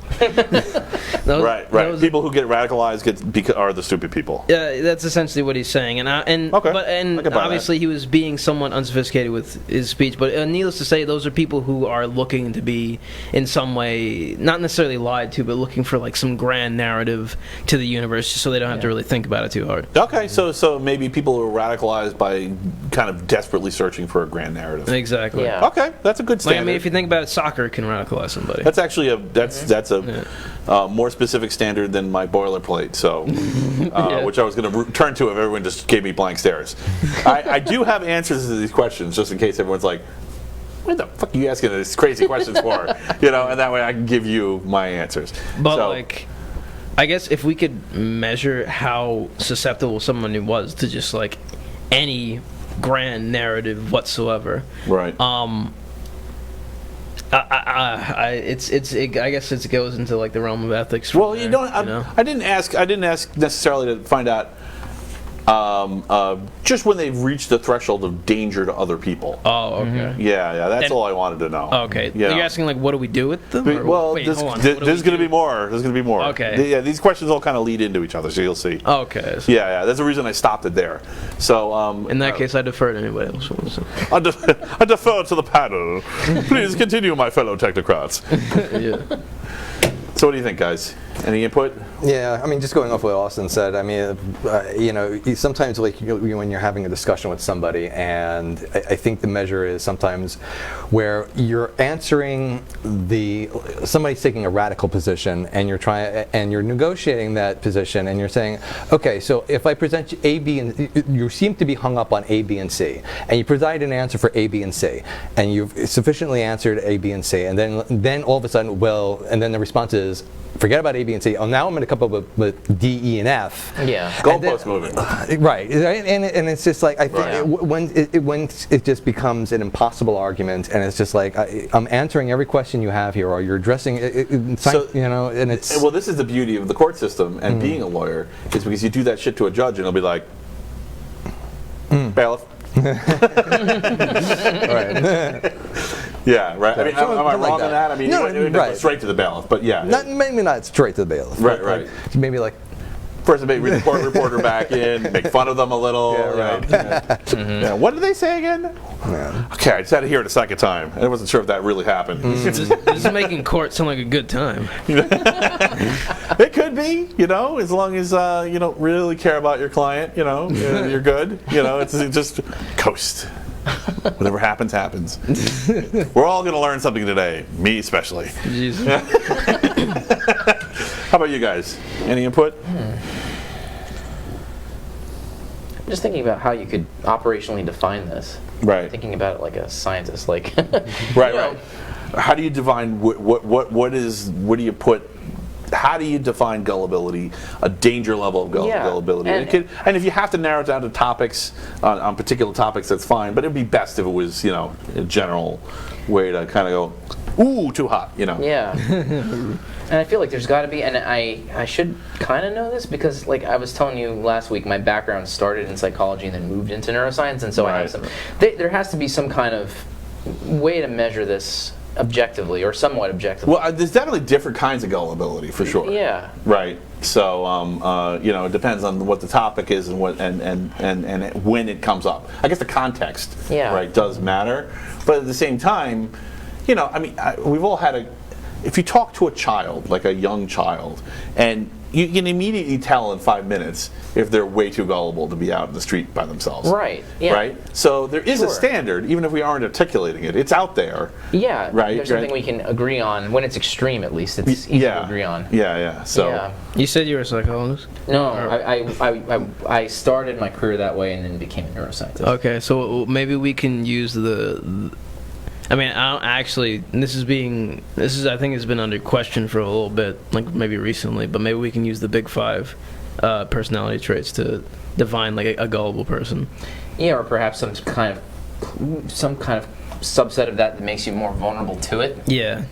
Right. People who get radicalized are the stupid people. That's essentially what he's saying, and Okay. I can buy that. obviously he was being somewhat unsophisticated with his speech. But needless to say, those are people who are looking to be in some way not necessarily lied to, but looking for like some grand narrative to the universe, just so they don't have to really think about it too hard. Okay, so maybe people who are radicalized by kind of desperately searching for a grand narrative. Exactly. Yeah. Okay, that's a good Like, standard. I mean, if you think about it, soccer can radicalize somebody. That's actually a more specific standard than my boilerplate. So, which I was going to turn to if everyone just gave me blank stares. I do have answers to these questions, just in case everyone's like, "What the fuck are you asking these crazy questions for?" You know, and that way I can give you my answers. But So- like, I guess if we could measure how susceptible someone was to just like any grand narrative whatsoever, right. I guess it goes into like the realm of ethics. from Well, there, you know, I didn't ask necessarily to find out just when they've reached the threshold of danger to other people. Oh, okay. Yeah, that's Then- all I wanted to know. Okay. You know. You're asking like, what do we do with them? Or- Well, wait, there's hold on. going What do we to be do? more. There's going to be more. Okay. Yeah, these questions all kind of lead into each other, so you'll see. Okay. So Yeah, that's the reason I stopped it there. So, in that case, I defer to anybody else. So. I defer to the panel. Please continue, my fellow technocrats. Yeah. So, what do you think, guys? Any input? Yeah, I mean, just going off what Austin said, I mean, you know, sometimes like when you're having a discussion with somebody, and I think the measure is sometimes where you're answering somebody's taking a radical position, and you're negotiating that position, and you're saying, okay, so if I present you A, B, and you seem to be hung up on A, B, and C, and you provide an answer for A, B, and C, and you've sufficiently answered A, B, and C, and then all of a sudden, and then the response is, forget about A, B, and C. Oh, now I'm going to come up with D, E, and F. Yeah. Goalpost moving. Right, and it's just like I think Right. when it just becomes an impossible argument, and it's just like I'm answering every question you have here, or you're addressing So- you know, and it's Well, this is the beauty of the court system and being a lawyer, is because you do that shit to a judge, and he'll be like, bailiff. right. Yeah, right. I mean, am I Something like wrong on that? I mean, No, it would right. go straight to the bailiff, but yeah. Maybe not straight to the bailiff. Right, but, right. like, maybe like First, maybe read the court reporter back in, make fun of them a little. Yeah, right. Yeah. What did they say again? Yeah. Okay, I just had to hear it a second time. I wasn't sure if that really happened. This is making court sound like a good time. It could be, you know, as long as you don't really care about your client, you know, you're good. You know, it's just coast. Whatever happens, happens. We're all going to learn something today, me especially. Jesus. How about you guys? Any input? I'm just thinking about how you could operationally define this. Right. Thinking about it like a scientist, like Right, you know, right. How do you define what do you put? How do you define gullibility? A danger level of gullibility. And if you have to narrow it down to topics, on particular topics, that's fine. But it'd be best if it was, you know, a general way to kind of go, ooh, too hot, you know. Yeah. And I feel like there's got to be, and I should kind of know this because, like I was telling you last week, my background started in psychology and then moved into neuroscience, and so I have some. There has to be some kind of way to measure this objectively or somewhat objectively. Well, there's definitely different kinds of gullibility for sure. Yeah. Right. So you know, it depends on what the topic is and what and when it comes up. I guess the context, Yeah. right, does matter. But at the same time, you know, I mean, we've all had if you talk to a child, like a young child, and you can immediately tell in 5 minutes if they're way too gullible to be out in the street by themselves. Right. Yeah. Right? So there is a Sure. standard, even if we aren't articulating it. It's out there. Yeah. Right. There's something we can agree on when it's extreme. At least it's easy to agree on. Yeah. So. Yeah. You said you were a psychologist? No, I started my career that way and then became a neuroscientist. Okay, so maybe we can use I mean, I don't actually. This is I think it's been under question for a little bit, like maybe recently. But maybe we can use the big 5 personality traits to define like a gullible person. Yeah, or perhaps some kind of subset of that makes you more vulnerable to it. Yeah,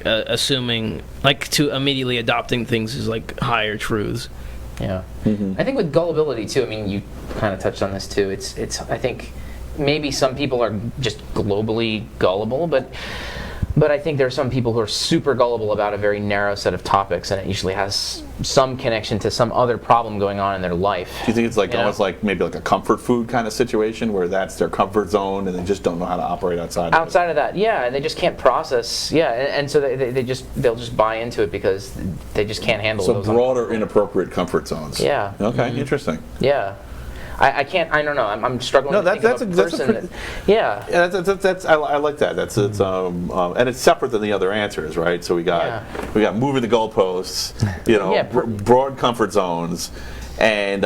assuming, like, to immediately adopting things as like higher truths. Yeah. I think with gullibility too. I mean, you kind of touched on this too. It's. I think maybe some people are just globally gullible, but I think there are some people who are super gullible about a very narrow set of topics, and it usually has some connection to some other problem going on in their life. Do you think it's like almost like maybe like a comfort food kind of situation where that's their comfort zone and they just don't know how to operate outside of it? Outside of that, yeah, and they just can't process, and so they'll just buy into it because they just can't handle So those. broader, inappropriate comfort zones. Yeah. Okay, interesting. Yeah. I can't. I don't know. I'm struggling. No, to think of a person. Yeah, that's I like that. It's and it's separate than the other answers, right? So we got moving the goalposts, broad comfort zones, and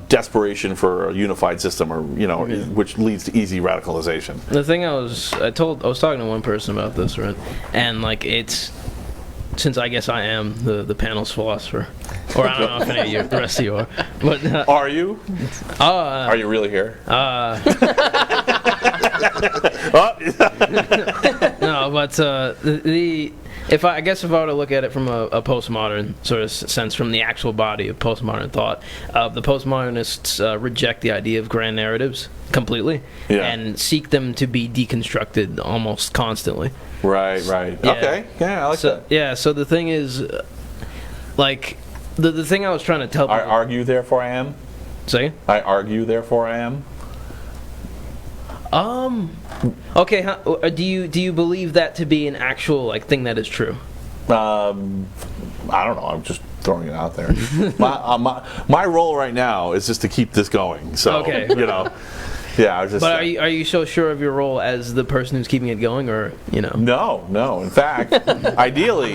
desperation for a unified system, or which leads to easy radicalization. The thing I was talking to one person about this, right, and like since I guess I am the panel's philosopher, or I don't know if any of you, the rest of you are, but are you? Are you really here? No, but if I were to look at it from a postmodern sort of sense, from the actual body of postmodern thought, the postmodernists reject the idea of grand narratives completely and seek them to be deconstructed almost constantly. Right. Yeah. Okay. Yeah, I like that. Yeah. So the thing is, like, the thing I was trying to tell people. I argue, therefore I am. Say? I argue, therefore I am. Okay. Do you believe that to be an actual like thing that is true? I don't know. I'm just throwing it out there. my role right now is just to keep this going. So okay. Yeah, I was just. But are you so sure of your role as the person who's keeping it going, or No. In fact, ideally,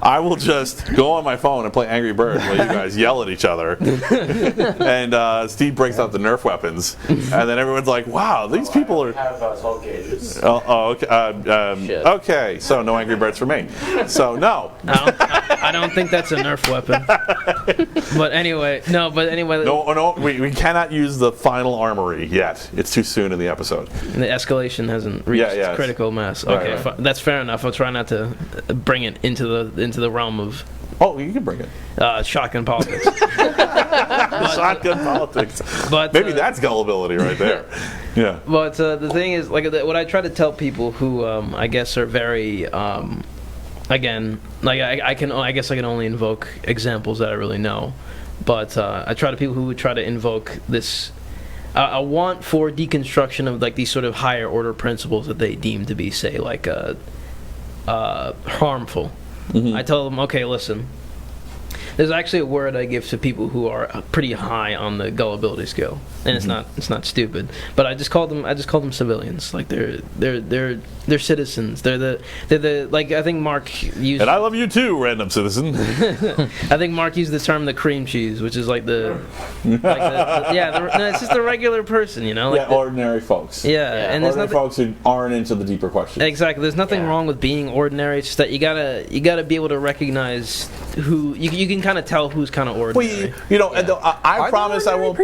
I will just go on my phone and play Angry Birds while you guys yell at each other, and Steve breaks out the Nerf weapons, and then everyone's like, "Wow, these people are." Have salt cages. Okay. Okay. So no Angry Birds for me. So no. I don't think that's a Nerf weapon. But anyway. No. We cannot use the final armory yet. It's too soon in the episode. The escalation hasn't reached critical mass. Okay, right. That's fair enough. I'll try not to bring it into the realm of. Oh, you can bring it. Shotgun politics. Shotgun politics. But maybe that's gullibility right there. Yeah. But the thing is, like, what I try to tell people who I guess are very again, like I guess I can only invoke examples that I really know. But I try to people who would try to invoke this. A want for deconstruction of like these sort of higher order principles that they deem to be, say, like harmful. Mm-hmm. I tell them, okay, listen. There's actually a word I give to people who are pretty high on the gullibility scale, and it's not stupid. But I just call them civilians. Like they're citizens. They're the like I think Mark used. And I love you too, random citizen. I think Mark used the term the cream cheese, which is like it's just the regular person, like ordinary folks. Yeah, and there's ordinary folks who aren't into the deeper questions. Exactly. There's nothing wrong with being ordinary. It's just that you gotta be able to recognize who you can kind of tell who's kind of ordinary. Well, I promise I won't.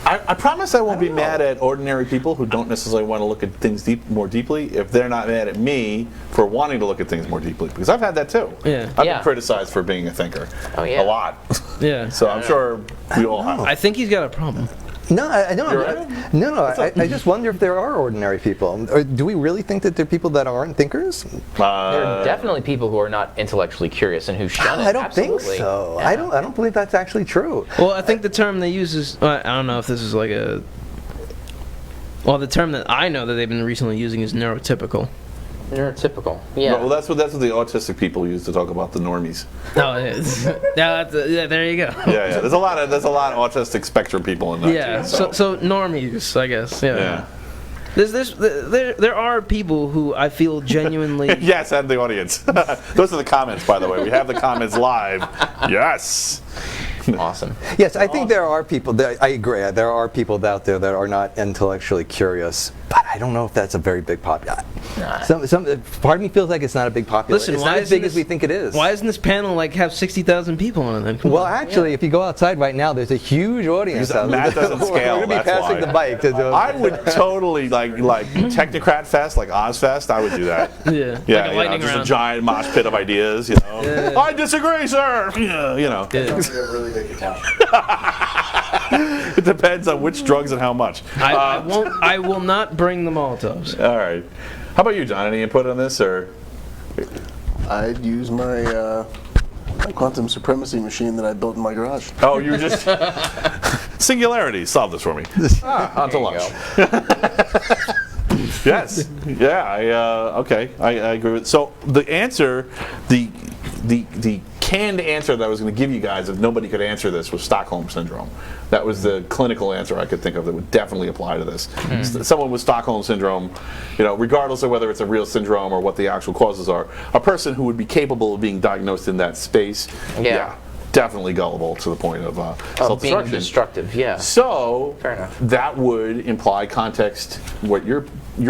I promise I won't be mad at ordinary people who don't necessarily want to look at things more deeply if they're not mad at me for wanting to look at things more deeply, because I've had that too. Yeah. I've been criticized for being a thinker. Oh yeah. A lot. Yeah. So I'm sure we all have. I think he's got a problem. No, I don't. Right? No. I just wonder if there are ordinary people. Or do we really think that there are people that aren't thinkers? There are definitely people who are not intellectually curious and who shun it. I don't Absolutely. think so. Yeah. I don't believe that's actually true. Well, I think the term they use is I don't know if this is like a. Well, the term that I know that they've been recently using is neurotypical. Neurotypical. Yeah. Well, that's what the autistic people use to talk about the normies. Oh, yeah, there you go. Yeah. There's a lot of autistic spectrum people in that. Yeah, too, so normies, I guess. Yeah. Yeah. There are people who I feel genuinely. Yes, and the audience. Those are the comments, by the way. We have the comments live. Yes. Awesome. Yes, I think there are people. I agree. There are people out there that are not intellectually curious, but I don't know if that's a very big population. Nah. Some part of me feels like it's not a big population. Listen, it's why not as isn't big as this- we think it is. Why doesn't this panel have 60,000 people on it then? Come Well, on. actually, if you go outside right now, there's a huge audience. Because out there. Matt doesn't scale, We're going to be that's passing why. the bike. To do I would totally like Technocrat Fest, like Ozfest. I would do that. Yeah. Yeah, Like a lightning just round. a giant mosh pit of ideas. You know, I disagree, sir. Yeah, you know, Yeah. We have really big account. it depends on which drugs and how much. I won't. I will not bring the Molotovs. All right. How about you, John? Any input on this, or? I'd use my quantum supremacy machine that I built in my garage. Oh, you're just singularity. Solve this for me. On to lunch. Yes. Yeah. Okay. I agree with. So the answer, the canned answer that I was going to give you guys, if nobody could answer this, was Stockholm syndrome. That was the clinical answer I could think of that would definitely apply to this. Someone with Stockholm syndrome, regardless of whether it's a real syndrome or what the actual causes are, a person who would be capable of being diagnosed in that space, Yeah. definitely gullible to the point of Being self-destruction. destructive. Yeah. So Fair enough. that would imply context. What your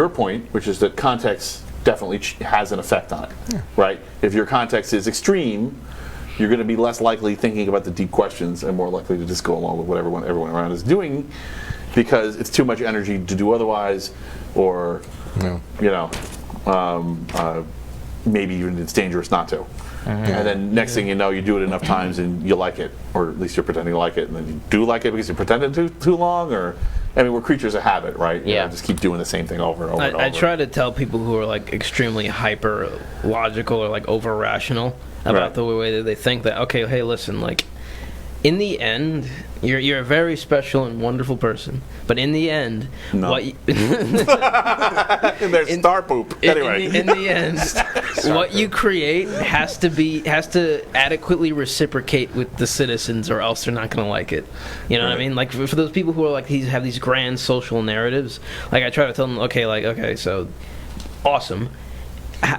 point, which is that context definitely has an effect on it, right? If your context is extreme, you're going to be less likely thinking about the deep questions and more likely to just go along with what everyone around is doing, because it's too much energy to do otherwise, or maybe even it's dangerous not to. And then next thing you know, you do it enough times and you like it, or at least you're pretending to like it, and then you do like it because you pretended too long, or we're creatures of habit, right? Yeah. Just keep doing the same thing over and over and over. I try to tell people who are like extremely hyper logical or like over rational about Right. the way that they think that, okay, hey, listen, like in the end, you're a very special and wonderful person, but in the end, No. what you, There's star poop. Anyway. in the end, what you create has to adequately reciprocate with the citizens, or else they're not going to like it. You know what I mean? Like for those people who are like have these grand social narratives, like I try to tell them, okay, so awesome.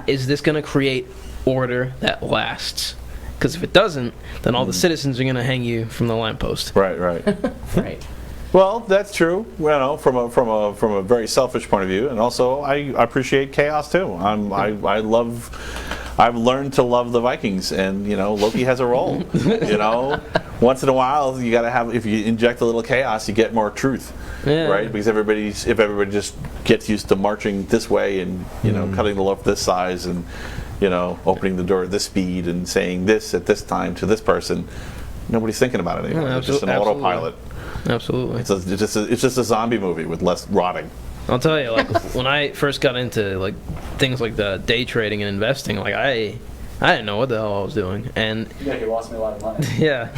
Is this going to create order that lasts? Because if it doesn't, then all the citizens are going to hang you from the lamppost. Right. Right. Well, that's true. From a very selfish point of view, and also I appreciate chaos too. I've learned to love the Vikings, and Loki has a role. Once in a while you got to have. If you inject a little chaos, you get more truth, Yeah. right? Because if everybody just gets used to marching this way and cutting the loaf this size and opening the door at this speed and saying this at this time to this person, nobody's thinking about it anymore. Yeah, It's just an absolutely. autopilot. Absolutely. It's just a zombie movie with less rotting. I'll tell you, like when I first got into like things like the day trading and investing, like I didn't know what the hell I was doing, and Yeah, he lost me a lot of money. yeah,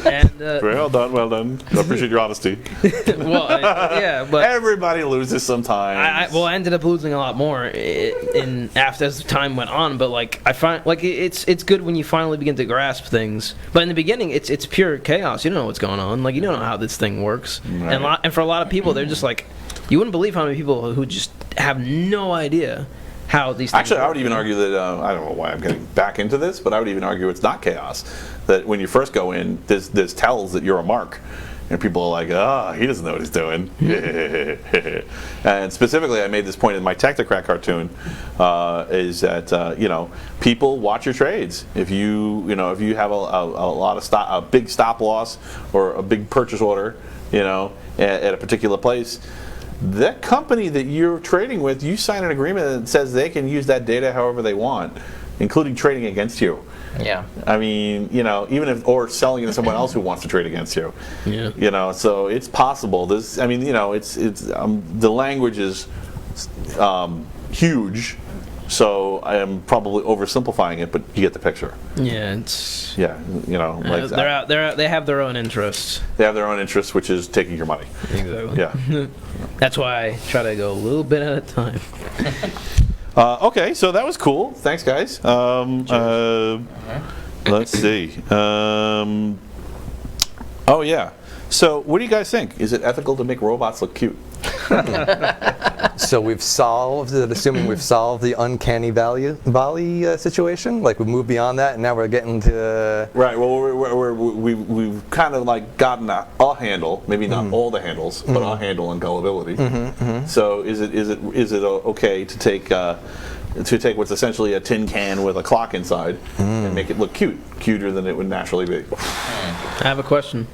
and Well done. I appreciate your honesty. but Everybody loses sometimes. I ended up losing a lot more as time went on. But like I find like it's good when you finally begin to grasp things. But in the beginning, it's pure chaos. You don't know what's going on. Like you don't know how this thing works. Right. And for a lot of people, they're just like, you wouldn't believe how many people who just have no idea how these things Actually, I work. would even argue that, I don't know why I'm getting back into this, but I would even argue it's not chaos. That when you first go in, there's tells that you're a mark. And people are like, he doesn't know what he's doing. And specifically, I made this point in my Technocrat cartoon, is that, people watch your trades. If you have a big stop loss or a big purchase order, at a particular place, that company that you're trading with, you sign an agreement that says they can use that data however they want, including trading against you. Yeah. I mean, or selling it to someone else who wants to trade against you. Yeah. So it's possible. The language is huge, so I am probably oversimplifying it, but you get the picture. Yeah, it's Yeah, they have their own interests. they have their own interests, which is taking your money. Exactly. Yeah. That's why I try to go a little bit at a time. Okay, so that was cool. Thanks, guys. Let's see. Oh yeah. So, what do you guys think? Is it ethical to make robots look cute? So we've solved it, assuming we've solved the uncanny valley situation. Like we've moved beyond that, and now we're getting to. Right. Well, we've kind of like gotten a handle, maybe not all the handles, but a handle on gullibility. So is it okay to take what's essentially a tin can with a clock inside and make it look cuter than it would naturally be? I have a question.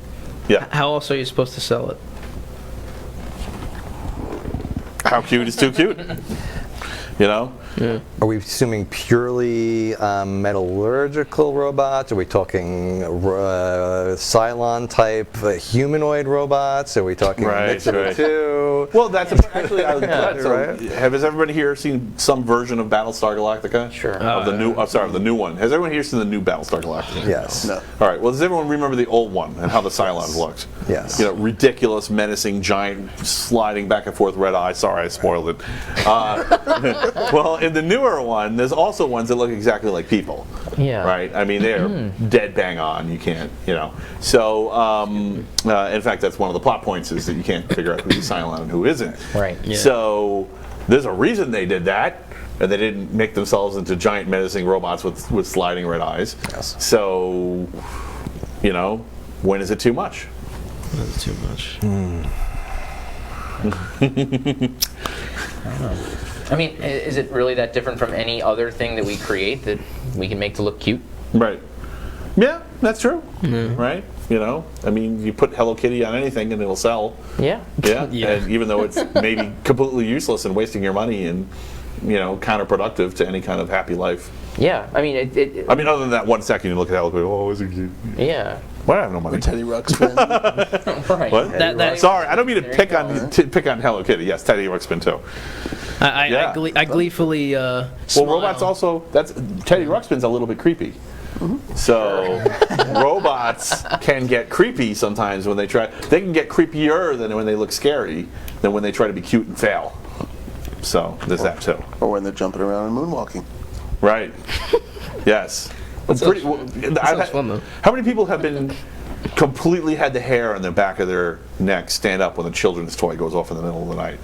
Yeah. How else are you supposed to sell it? How cute is too cute? You know? Yeah. Are we assuming purely metallurgical robots? Are we talking Cylon type humanoid robots? Are we talking mix of the two? Well, that's actually has everybody here seen some version of Battlestar Galactica? Sure. Of the new one. Has everyone here seen the new Battlestar Galactica? Yes. No. All right. Well, does everyone remember the old one and how the Cylons looked? Yes. You know, ridiculous, menacing, giant, sliding back and forth red eye. Sorry, I spoiled it. Well, in the newer one, there's also ones that look exactly like people. Yeah. Right? I mean, they're dead bang on. You can't, So, in fact, that's one of the plot points is that you can't figure out who's Cylon and who isn't. Right. Yeah. So, there's a reason they did that. And they didn't make themselves into giant menacing robots with sliding red eyes. Yes. So, when is it too much? That's too much. I mean, is it really that different from any other thing that we create that we can make to look cute? Right. Yeah, that's true. Right? I mean, you put Hello Kitty on anything and it'll sell. Yeah. Yeah. Yeah. And even though it's maybe completely useless and wasting your money and, counterproductive to any kind of happy life. Yeah. I mean, other than that 1 second you look at Hello Kitty, oh, is it cute? yeah. Well, I have no money. Teddy Ruxpin. Right. What? That- Sorry, I don't mean to There you pick go. on Hello Kitty. Yes, Teddy Ruxpin too. I gleefully Well, smile. robots also. Teddy Ruxpin's a little bit creepy. So robots can get creepy sometimes when they try. They can get creepier than when they look scary than when they try to be cute and fail. So there's that too. Or when they're jumping around and moonwalking. Right. Yes. sounds fun, though. How many people have been completely had the hair on the back of their neck stand up when a children's toy goes off in the middle of the night?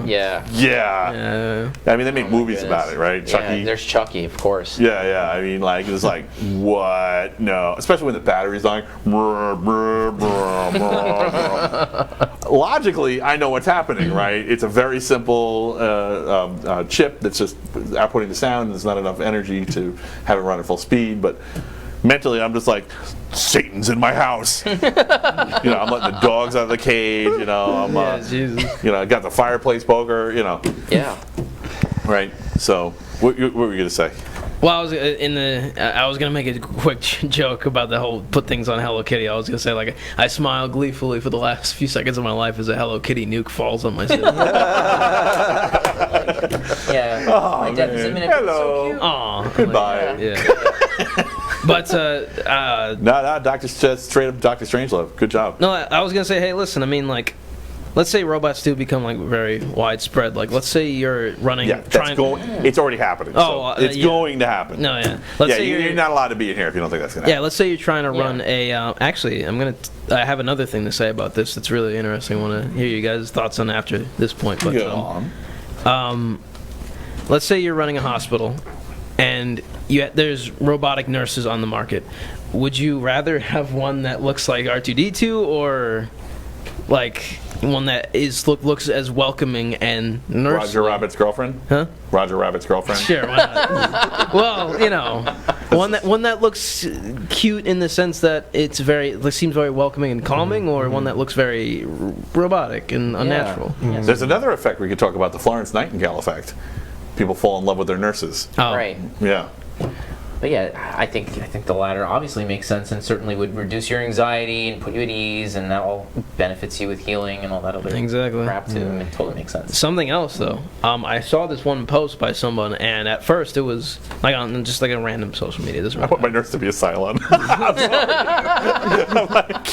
Yeah. Yeah. I mean, they make movies goodness. about it, right? Yeah, Chucky. there's Chucky, of course. Yeah. I mean, like, it's like, what? No. Especially when the battery's dying. Logically, I know what's happening, right? It's a very simple chip that's just outputting the sound, and there's not enough energy to have it run at full speed, but mentally, I'm just like, Satan's in my house. I'm letting the dogs out of the cage. I'm, Jesus. I got the fireplace poker. Yeah. Right. So, what were you gonna say? Well, I was gonna make a quick joke about the whole put things on Hello Kitty. I was gonna say like I smiled gleefully for the last few seconds of my life as a Hello Kitty nuke falls on my ceiling. Yeah. Oh, My dad was man. a minute. Hello. So cute. Aw. Goodbye. Yeah. But No, straight up Dr. Strangelove. Good job. no, I was gonna say, hey, listen. I mean, like, let's say robots do become like very widespread. Like, let's say you're running. Yeah, it's already happening. Oh, so it's yeah. going to happen. No, yeah. Let's say you're not allowed to be in here if you don't think that's going to Yeah, happen. let's say you're trying to run Yeah. a. Actually, I have another thing to say about this. That's really interesting. I want to hear you guys' thoughts on after this point. But Go on. let's say you're running a hospital, and there's robotic nurses on the market. Would you rather have one that looks like R2-D2 or like one that looks as welcoming and nurse? Roger Rabbit's girlfriend? Huh? Roger Rabbit's girlfriend? Sure, why not? Well, one that looks cute in the sense that it seems very welcoming and calming, or one that looks very robotic and unnatural. Yeah. There's another effect we could talk about, the Florence Nightingale effect. People fall in love with their nurses. Oh, Right. Yeah. But yeah, I think the latter obviously makes sense and certainly would reduce your anxiety and put you at ease, and that all benefits you with healing and all that other Exactly. crap too. It totally makes sense. Something else though, I saw this one post by someone, and at first it was like on just like a random social media. I want my nurse to be a Cylon. I'm like,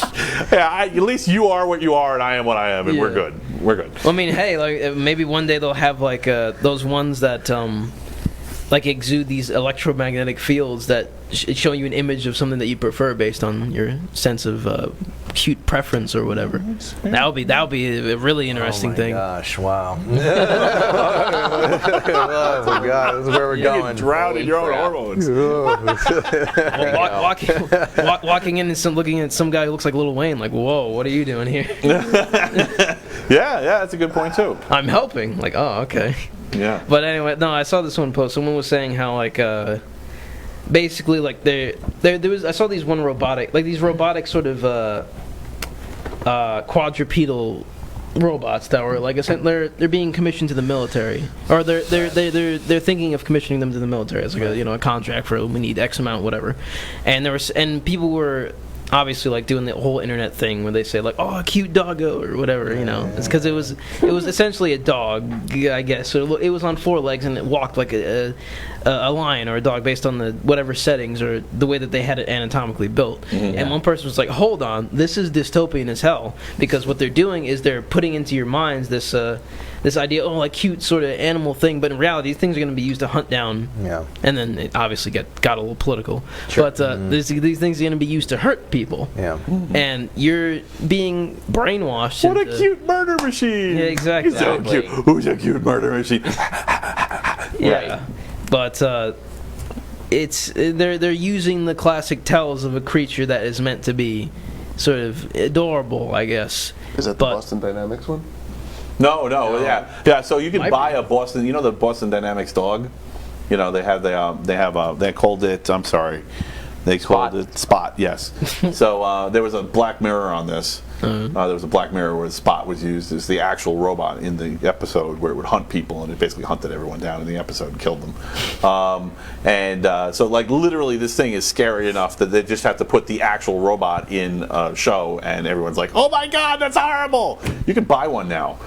yeah, at least you are what you are, and I am what I am, and we're good. We're good. Well, I mean, hey, like maybe one day they'll have like those ones that like exude these electromagnetic fields that show you an image of something that you prefer based on your sense of cute preference or whatever. That would be a really interesting thing. Oh my gosh! Wow. Oh my God! This is where we're going. Drowned in your own hormones. Walking in and looking at some guy who looks like Lil Wayne, like, whoa, what are you doing here? Yeah, that's a good point too. I'm helping. Like, oh, okay. Yeah. But anyway, no, I saw this one post. Someone was saying how like basically like there was, I saw these robotic sort of quadrupedal robots that were like they're being commissioned to the military, or they're thinking of commissioning them to the military as like a contract for we need X amount, whatever. And people were obviously like doing the whole internet thing where they say like, oh, a cute doggo or whatever, it's because it was essentially a dog, I guess. So it was on 4 legs and it walked like a lion or a dog based on the whatever settings or the way that they had it anatomically built. And one person was like, hold on, this is dystopian as hell, because what they're doing is they're putting into your minds this idea, like cute sort of animal thing, but in reality these things are going to be used to hunt down, and then it obviously got a little political, but these things are going to be used to hurt people, and you're being brainwashed. What a cute murder machine! Yeah, exactly. He's so cute. Who's a cute murder machine? Yeah, but it's they're using the classic tells of a creature that is meant to be sort of adorable, I guess. Is that the Boston Dynamics one? No, yeah. So you can buy a Boston. You know the Boston Dynamics dog. They called it. I'm sorry. They called it Spot. Yes. So there was a Black Mirror on this. There was a Black Mirror where Spot was used as the actual robot in the episode where it would hunt people, and it basically hunted everyone down in the episode and killed them. So like literally this thing is scary enough that they just have to put the actual robot in a show, and everyone's like, oh my God, that's horrible. You can buy one now.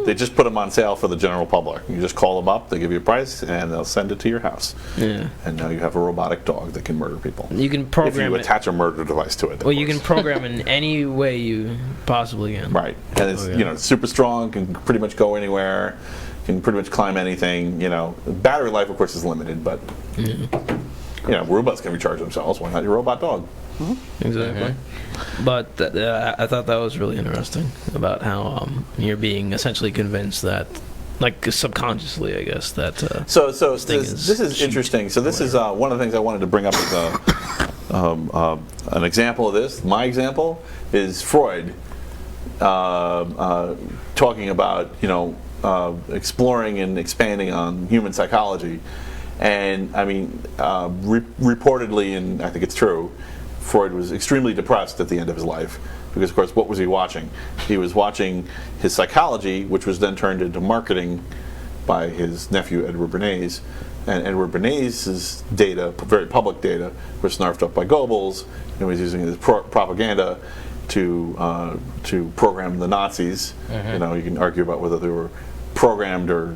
They just put them on sale for the general public. You just call them up, they give you a price, and they'll send it to your house. Yeah. And now you have a robotic dog that can murder people. You can program if you attach a murder device to it. Well, you can program in any way you possibly can. Right. And it's it's super strong, can pretty much go anywhere, can pretty much climb anything. Battery life, of course, is limited, but robots can recharge themselves. Why not your robot dog? Exactly. But I thought that was really interesting about how you're being essentially convinced that, like subconsciously, I guess, that. So this is interesting. So this is one of the things I wanted to bring up as an example of this. My example is Freud talking about exploring and expanding on human psychology, and I mean reportedly, and I think it's true, Freud was extremely depressed at the end of his life because, of course, what was he watching? He was watching his psychology, which was then turned into marketing by his nephew Edward Bernays, and Edward Bernays' data, very public data, was snarfed up by Goebbels, and he was using his propaganda to program the Nazis. You can argue about whether they were programmed or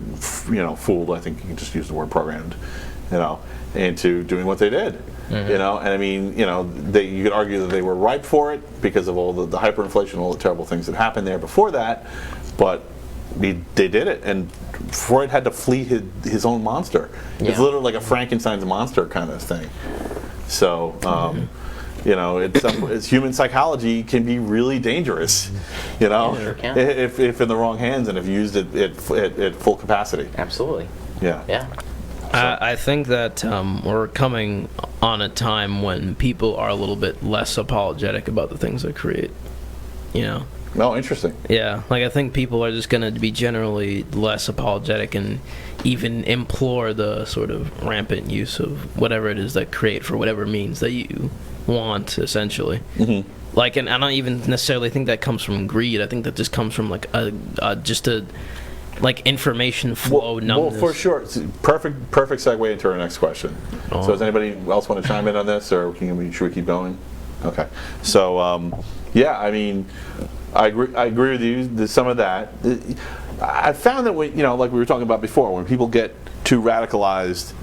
fooled. I think you can just use the word programmed, into doing what they did. And I mean, you could argue that they were ripe for it because of all the hyperinflation, all the terrible things that happened there before that, but they did it, and Freud had to flee his own monster. It's literally like a Frankenstein's monster kind of thing. So, it's human psychology can be really dangerous, if in the wrong hands and if used at full capacity. Absolutely. Yeah. I think that we're coming on a time when people are a little bit less apologetic about the things they create. Oh, interesting. Yeah, like I think people are just going to be generally less apologetic and even implore the sort of rampant use of whatever it is that create for whatever means that you want, essentially. Like, and I don't even necessarily think that comes from greed. I think that just comes from like like information flow numbness. Well, for sure. It's perfect segue into our next question. So does anybody else want to chime in on this, or should we keep going? Okay. So, yeah, I mean, I agree with you. There's some of that. I found that when, like we were talking about before, when people get too radicalized,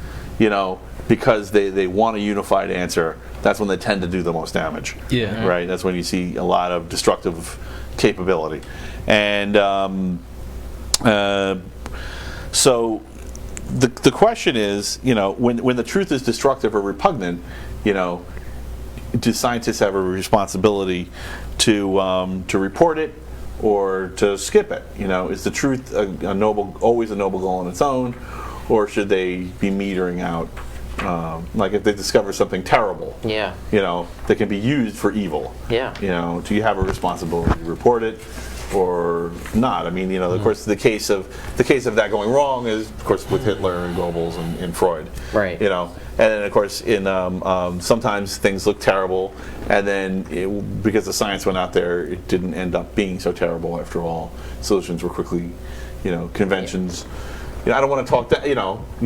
because they want a unified answer, that's when they tend to do the most damage. Yeah. Right? That's when you see a lot of destructive capability. And so the question is, when the truth is destructive or repugnant, do scientists have a responsibility to report it or to skip it? Is the truth always a noble goal on its own, or should they be metering out? Like if they discover something terrible, that can be used for evil. Do you have a responsibility to report it or not? I mean, of course, the case of that going wrong is, of course, with Hitler and Goebbels and Freud. Right. And then, of course, in sometimes things look terrible, and then because the science went out there, it didn't end up being so terrible after all. Solutions were quickly, conventions. I don't want to talk down. You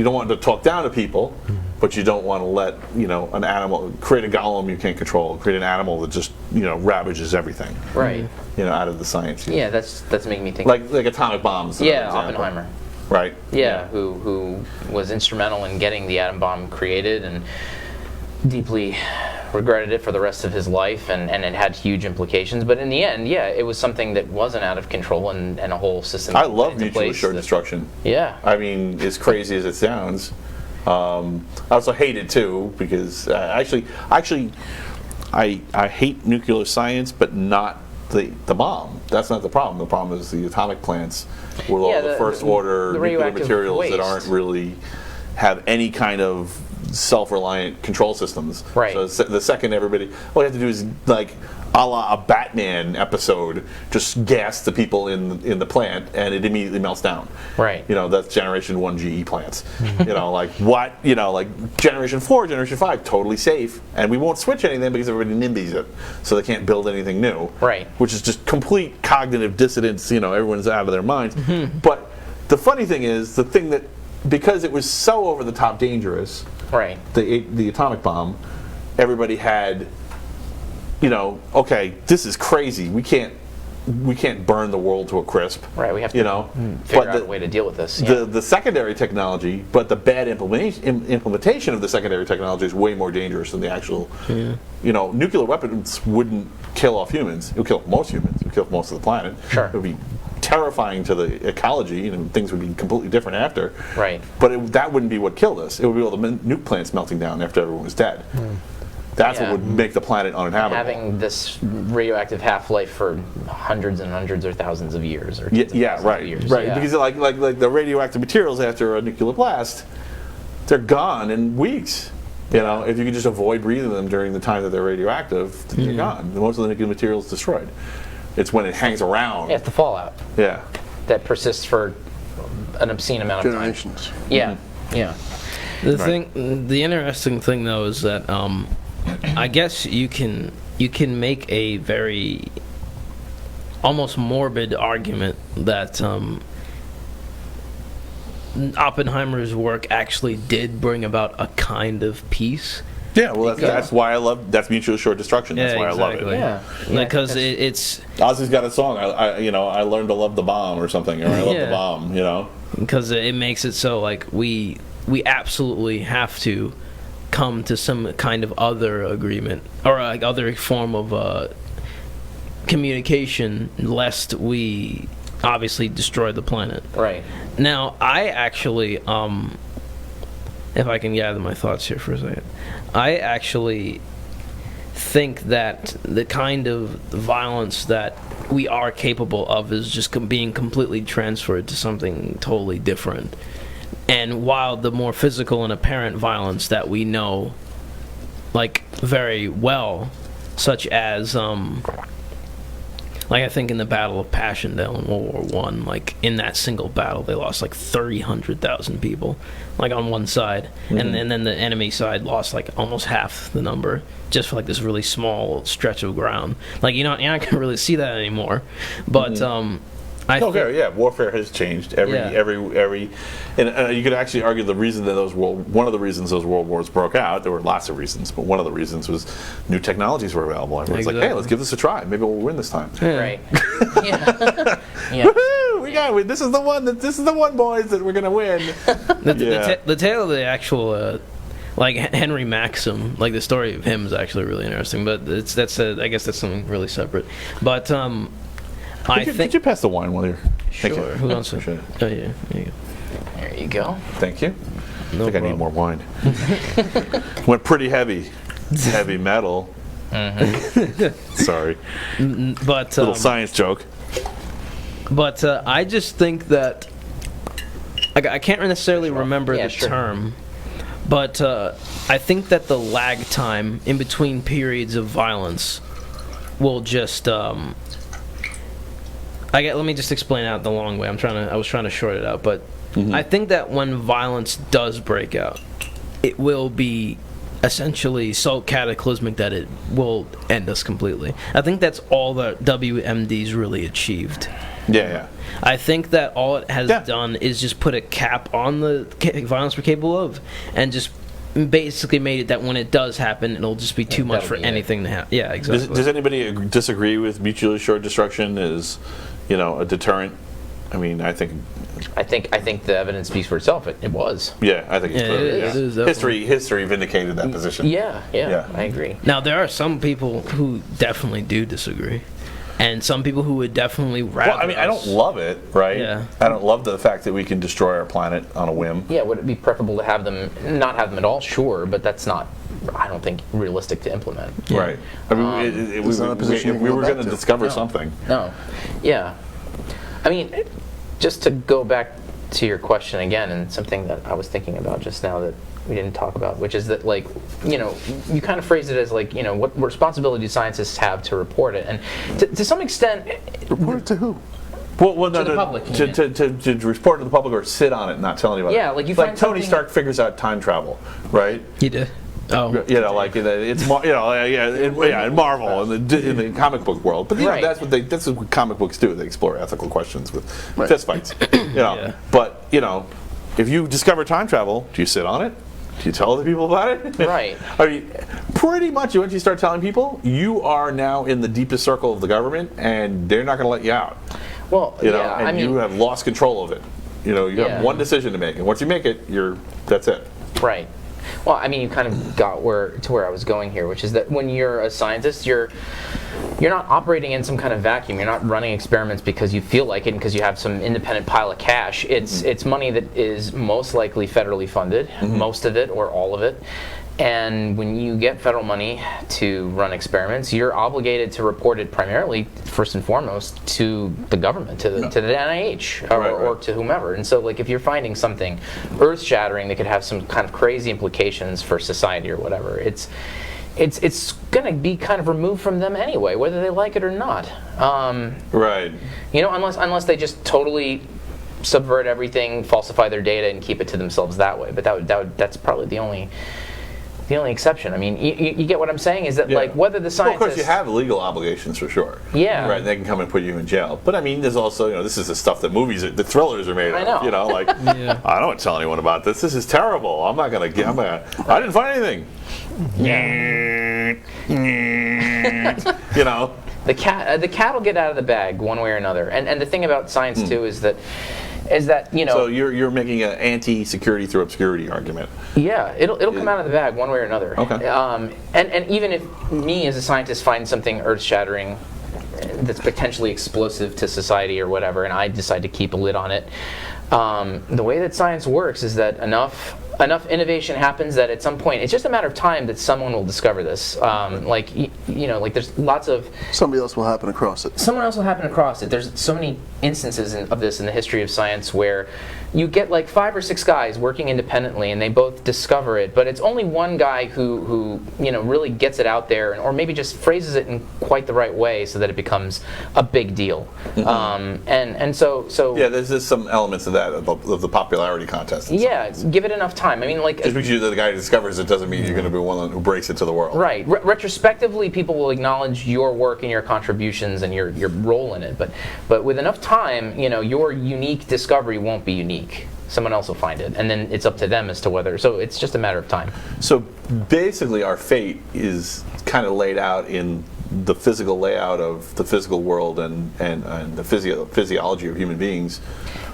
don't want to talk down to people, but you don't want to let an animal create a golem you can't control, create an animal that just ravages everything. Right. Out of the science. Yeah, that's making me think. Like atomic bombs. Yeah, Oppenheimer. Right. Yeah, who was instrumental in getting the atom bomb created and deeply regretted it for the rest of his life, and it had huge implications. But in the end, it was something that wasn't out of control, and a whole system. I love mutually assured destruction. Yeah. I mean, as crazy as it sounds, I also hate it too, because I hate nuclear science, but not the bomb. That's not the problem. The problem is the atomic plants with all the first order nuclear materials waste that aren't really have any kind of self-reliant control systems. Right. So the second all you have to do is, like, a la a Batman episode, just gas the people in the plant, and it immediately melts down. Right. That's Generation 1 GE plants. Like what? Like Generation 4, Generation 5, totally safe, and we won't switch anything because everybody NIMBYs it, so they can't build anything new. Right. Which is just complete cognitive dissonance. Everyone's out of their minds. But the funny thing is, the thing that, because it was so over the top dangerous, right, the atomic bomb, everybody had, okay, this is crazy. We can't burn the world to a crisp. Right, we have to figure out a way to deal with this. The secondary technology, but the bad implementation of the secondary technology is way more dangerous than the actual. Nuclear weapons wouldn't kill off humans. It would kill most humans. It would kill most of the planet. Sure. It would be terrifying to the ecology, things would be completely different after. Right. But that wouldn't be what killed us. It would be all the nuke plants melting down after everyone was dead. That's what would make the planet uninhabitable. Having this radioactive half-life for hundreds and hundreds or thousands of years. Or right. Years. Right. Yeah. Because like the radioactive materials after a nuclear blast, they're gone in weeks. If you could just avoid breathing them during the time that they're radioactive, they're gone. Most of the nuclear material is destroyed. It's when it hangs around. Yeah, it's the fallout. Yeah. That persists for an obscene amount of generations. Time. Yeah. Yeah. The interesting thing though is that I guess you can make a very almost morbid argument that Oppenheimer's work actually did bring about a kind of peace. Yeah, well, that's why that's mutually assured destruction. That's why I love it. Yeah, because it's Ozzy's got a song. I learned to love the bomb or something, or I love the bomb. Because it makes it so like we absolutely have to come to some kind of other agreement or like other form of communication, lest we obviously destroy the planet. Right. Now, I actually, if I can gather my thoughts here for a second, I actually think that the kind of violence that we are capable of is just being completely transferred to something totally different. And while the more physical and apparent violence that we know, like, very well, such as, like I think in the Battle of Passchendaele in World War I, like in that single battle, they lost like 300,000 people, like on one side, and then the enemy side lost like almost half the number, just for like this really small stretch of ground. Like you're not gonna really see that anymore, but Okay, yeah, warfare has changed. And you could actually argue the reason that one of the reasons those world wars broke out, there were lots of reasons, but one of the reasons was new technologies were available. Everyone's like, hey, let's give this a try. Maybe we'll win this time. Right. Yeah. Yeah. Woohoo! This is the one, boys, that we're gonna win. The tale of the actual. Like Henry Maxim, like the story of him is actually really interesting, but I guess that's something really separate. But could you pass the wine while you're? Sure. Who wants to? Sure. Oh yeah. There you go. There you go. Thank you. No I think I need more wine. Went pretty heavy metal. Sorry. But little science joke. But I just think that I can't necessarily remember the term. But I think that the lag time in between periods of violence will just. Let me just explain out the long way. I was trying to short it out, but I think that when violence does break out, it will be essentially so cataclysmic that it will end us completely. I think that's all that WMD's really achieved. Yeah. I think that all it has done is just put a cap on the violence we're capable of, and just basically made it that when it does happen, it'll just be too much for anything to happen. Yeah, exactly. Does anybody disagree with mutually assured destruction as, a deterrent? I mean, I think the evidence speaks for itself. It was. Yeah, I think it's clear. It is history vindicated that position. Yeah, I agree. Now there are some people who definitely do disagree. And some people who would definitely rather. Well, I mean, I don't love it, right? Yeah. I don't love the fact that we can destroy our planet on a whim. Yeah, would it be preferable to not have them at all? Sure, but that's not, I don't think, realistic to implement. Yeah. Right. I mean, we were going to discover something. No. Yeah. I mean, just to go back to your question again, and something that I was thinking about just now that we didn't talk about, which is that, you kind of phrased it as what responsibility do scientists have to report it, and to some extent, report it to who? Well, to the public. To report to the public or sit on it and not tell anybody. Yeah, like you find Tony Stark figures out time travel, right? He did. Oh. It's in Marvel in the comic book world, but that's what comic books do. They explore ethical questions with fist fights. Yeah. But if you discover time travel, do you sit on it? Do you tell other people about it? Right. I mean, pretty much once you start telling people, you are now in the deepest circle of the government, and they're not going to let you out. Well, you have lost control of it. You have one decision to make, and once you make it, that's it. Right. Well, I mean, you kind of got to where I was going here, which is that when you're a scientist, you're not operating in some kind of vacuum. You're not running experiments because you feel like it and because you have some independent pile of cash. It's money that is most likely federally funded, most of it or all of it. And when you get federal money to run experiments, you're obligated to report it primarily, first and foremost, to the government, to the NIH or to whomever. And so, if you're finding something earth-shattering that could have some kind of crazy implications for society or whatever, it's going to be kind of removed from them anyway, whether they like it or not. Right. Unless they just totally subvert everything, falsify their data, and keep it to themselves that way. But that's probably the only exception. I mean, you get what I'm saying? Is that whether the scientists... Well, of course, you have legal obligations for sure. Yeah. Right, they can come and put you in jail. But I mean, there's also, this is the stuff that the thrillers are made of. I know. I don't tell anyone about this. This is terrible. I didn't find anything. The cat will get out of the bag one way or another. And the thing about science too is that So you're making an anti-security through obscurity argument. Yeah, it'll come out of the bag one way or another. Okay. And even if me as a scientist find something earth-shattering that's potentially explosive to society or whatever, and I decide to keep a lid on it, the way that science works is that enough innovation happens that at some point it's just a matter of time that someone will discover this. There's lots of somebody else will happen across it. Someone else will happen across it. There's so many instances of this in the history of science where you get 5 or 6 guys working independently and they both discover it, but it's only one guy who really gets it out there, or maybe just phrases it in quite the right way so that it becomes a big deal. So there's some elements of that of the popularity contest. Yeah, give it enough time. time. I mean, like, Just because you're the guy who discovers it doesn't mean you're going to be one who breaks it to the world. right. Retrospectively, people will acknowledge your work and your contributions and your role in it. But with enough time, your unique discovery won't be unique. Someone else will find it, and then it's up to them as to whether. So it's just a matter of time. So basically, our fate is kind of laid out in the physical layout of the physical world and the physiology of human beings.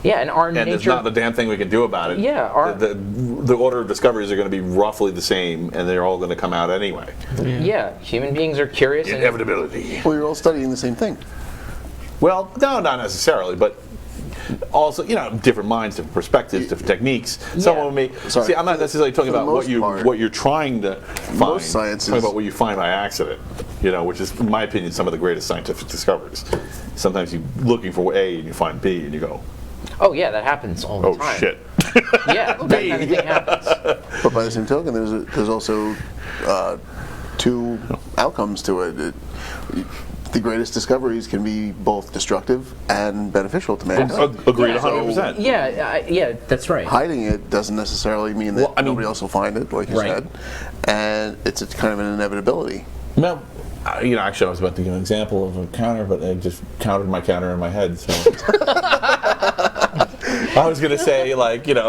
Yeah, and our And nature. there's not a damn thing we can do about it. Yeah, the order of discoveries are going to be roughly the same, and they're all going to come out anyway. Yeah, human beings are curious. And, Inevitability. Well, you're all studying the same thing. Well, no, not necessarily, but also, different minds, different perspectives, different techniques. Someone may Sorry. see. I'm not necessarily talking For the about most part, what you're trying to find. most science I'm talking is- about what you find by accident. Which is, in my opinion, some of the greatest scientific discoveries. Sometimes you're looking for A and you find B, and you go, oh yeah, that happens all the "Oh time. shit!" Yeah, that kind of thing happens. But by the same token, there's also two outcomes to it. The greatest discoveries can be both destructive and beneficial to mankind. Agreed, Yeah. 100%. Yeah, that's right. Hiding it doesn't necessarily mean that Well, I mean- nobody else will find it, like you Right. said, and it's kind of an inevitability. Well, actually, I was about to give an example of a counter, but I just countered my counter in my head. So I was going to say,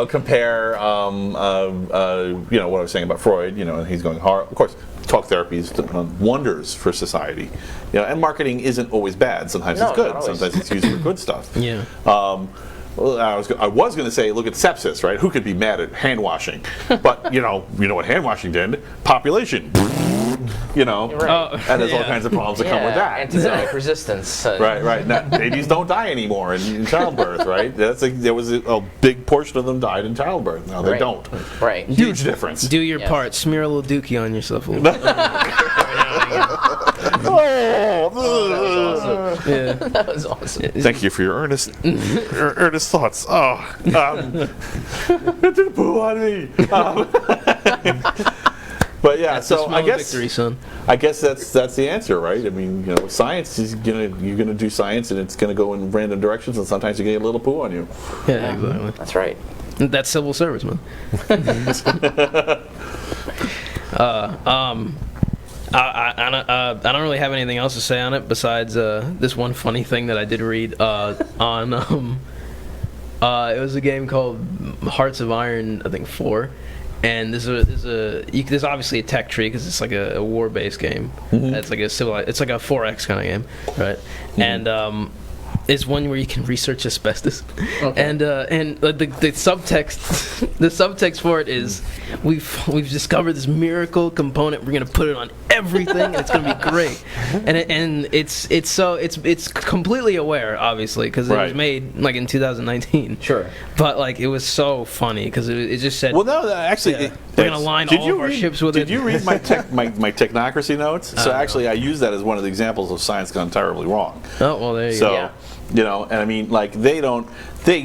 compare, what I was saying about Freud. And he's going hard. Of course, talk therapy is done wonders for society. And marketing isn't always bad. Sometimes No, it's good. not always. Sometimes it's used for good stuff. Yeah. Well, I was going to say, look at sepsis, right? Who could be mad at hand washing? But you know what hand washing did? Population. Right. And there's all kinds of problems that come with that. Antibiotic resistance. Right. Now, babies don't die anymore in childbirth, right? There was a big portion of them died in childbirth. Now they Right. don't. Right. Huge difference. Do your Yes. part. Smear a little dookie on yourself a little bit. Yeah. That was awesome. Thank you for your earnest thoughts. Oh, it did poo on me. But yeah, That's the so smell I of guess victory, son. that's the answer, right? I mean, science is you're gonna do science, and it's gonna go in random directions, and sometimes you get a little poo on you. Yeah, exactly. That's right. That's civil service, man. I don't really have anything else to say on it besides this one funny thing that I did read on. It was a game called Hearts of Iron, I think 4, and there's obviously a tech tree because it's like a war-based game. It's like it's like a 4X kind of game, right? And it's one where you can research asbestos, and the subtext for it is we've discovered this miracle component. We're gonna put it on everything, and it's gonna be great. And it's completely aware, obviously, because it was made like in 2019. Sure. But like it was so funny because it just said, Well, no, actually, we're gonna line all of our ships with it. Did you read my technocracy notes? So actually, I use that as one of the examples of science gone terribly wrong. Oh well, there you So, go. Yeah. and I mean, like they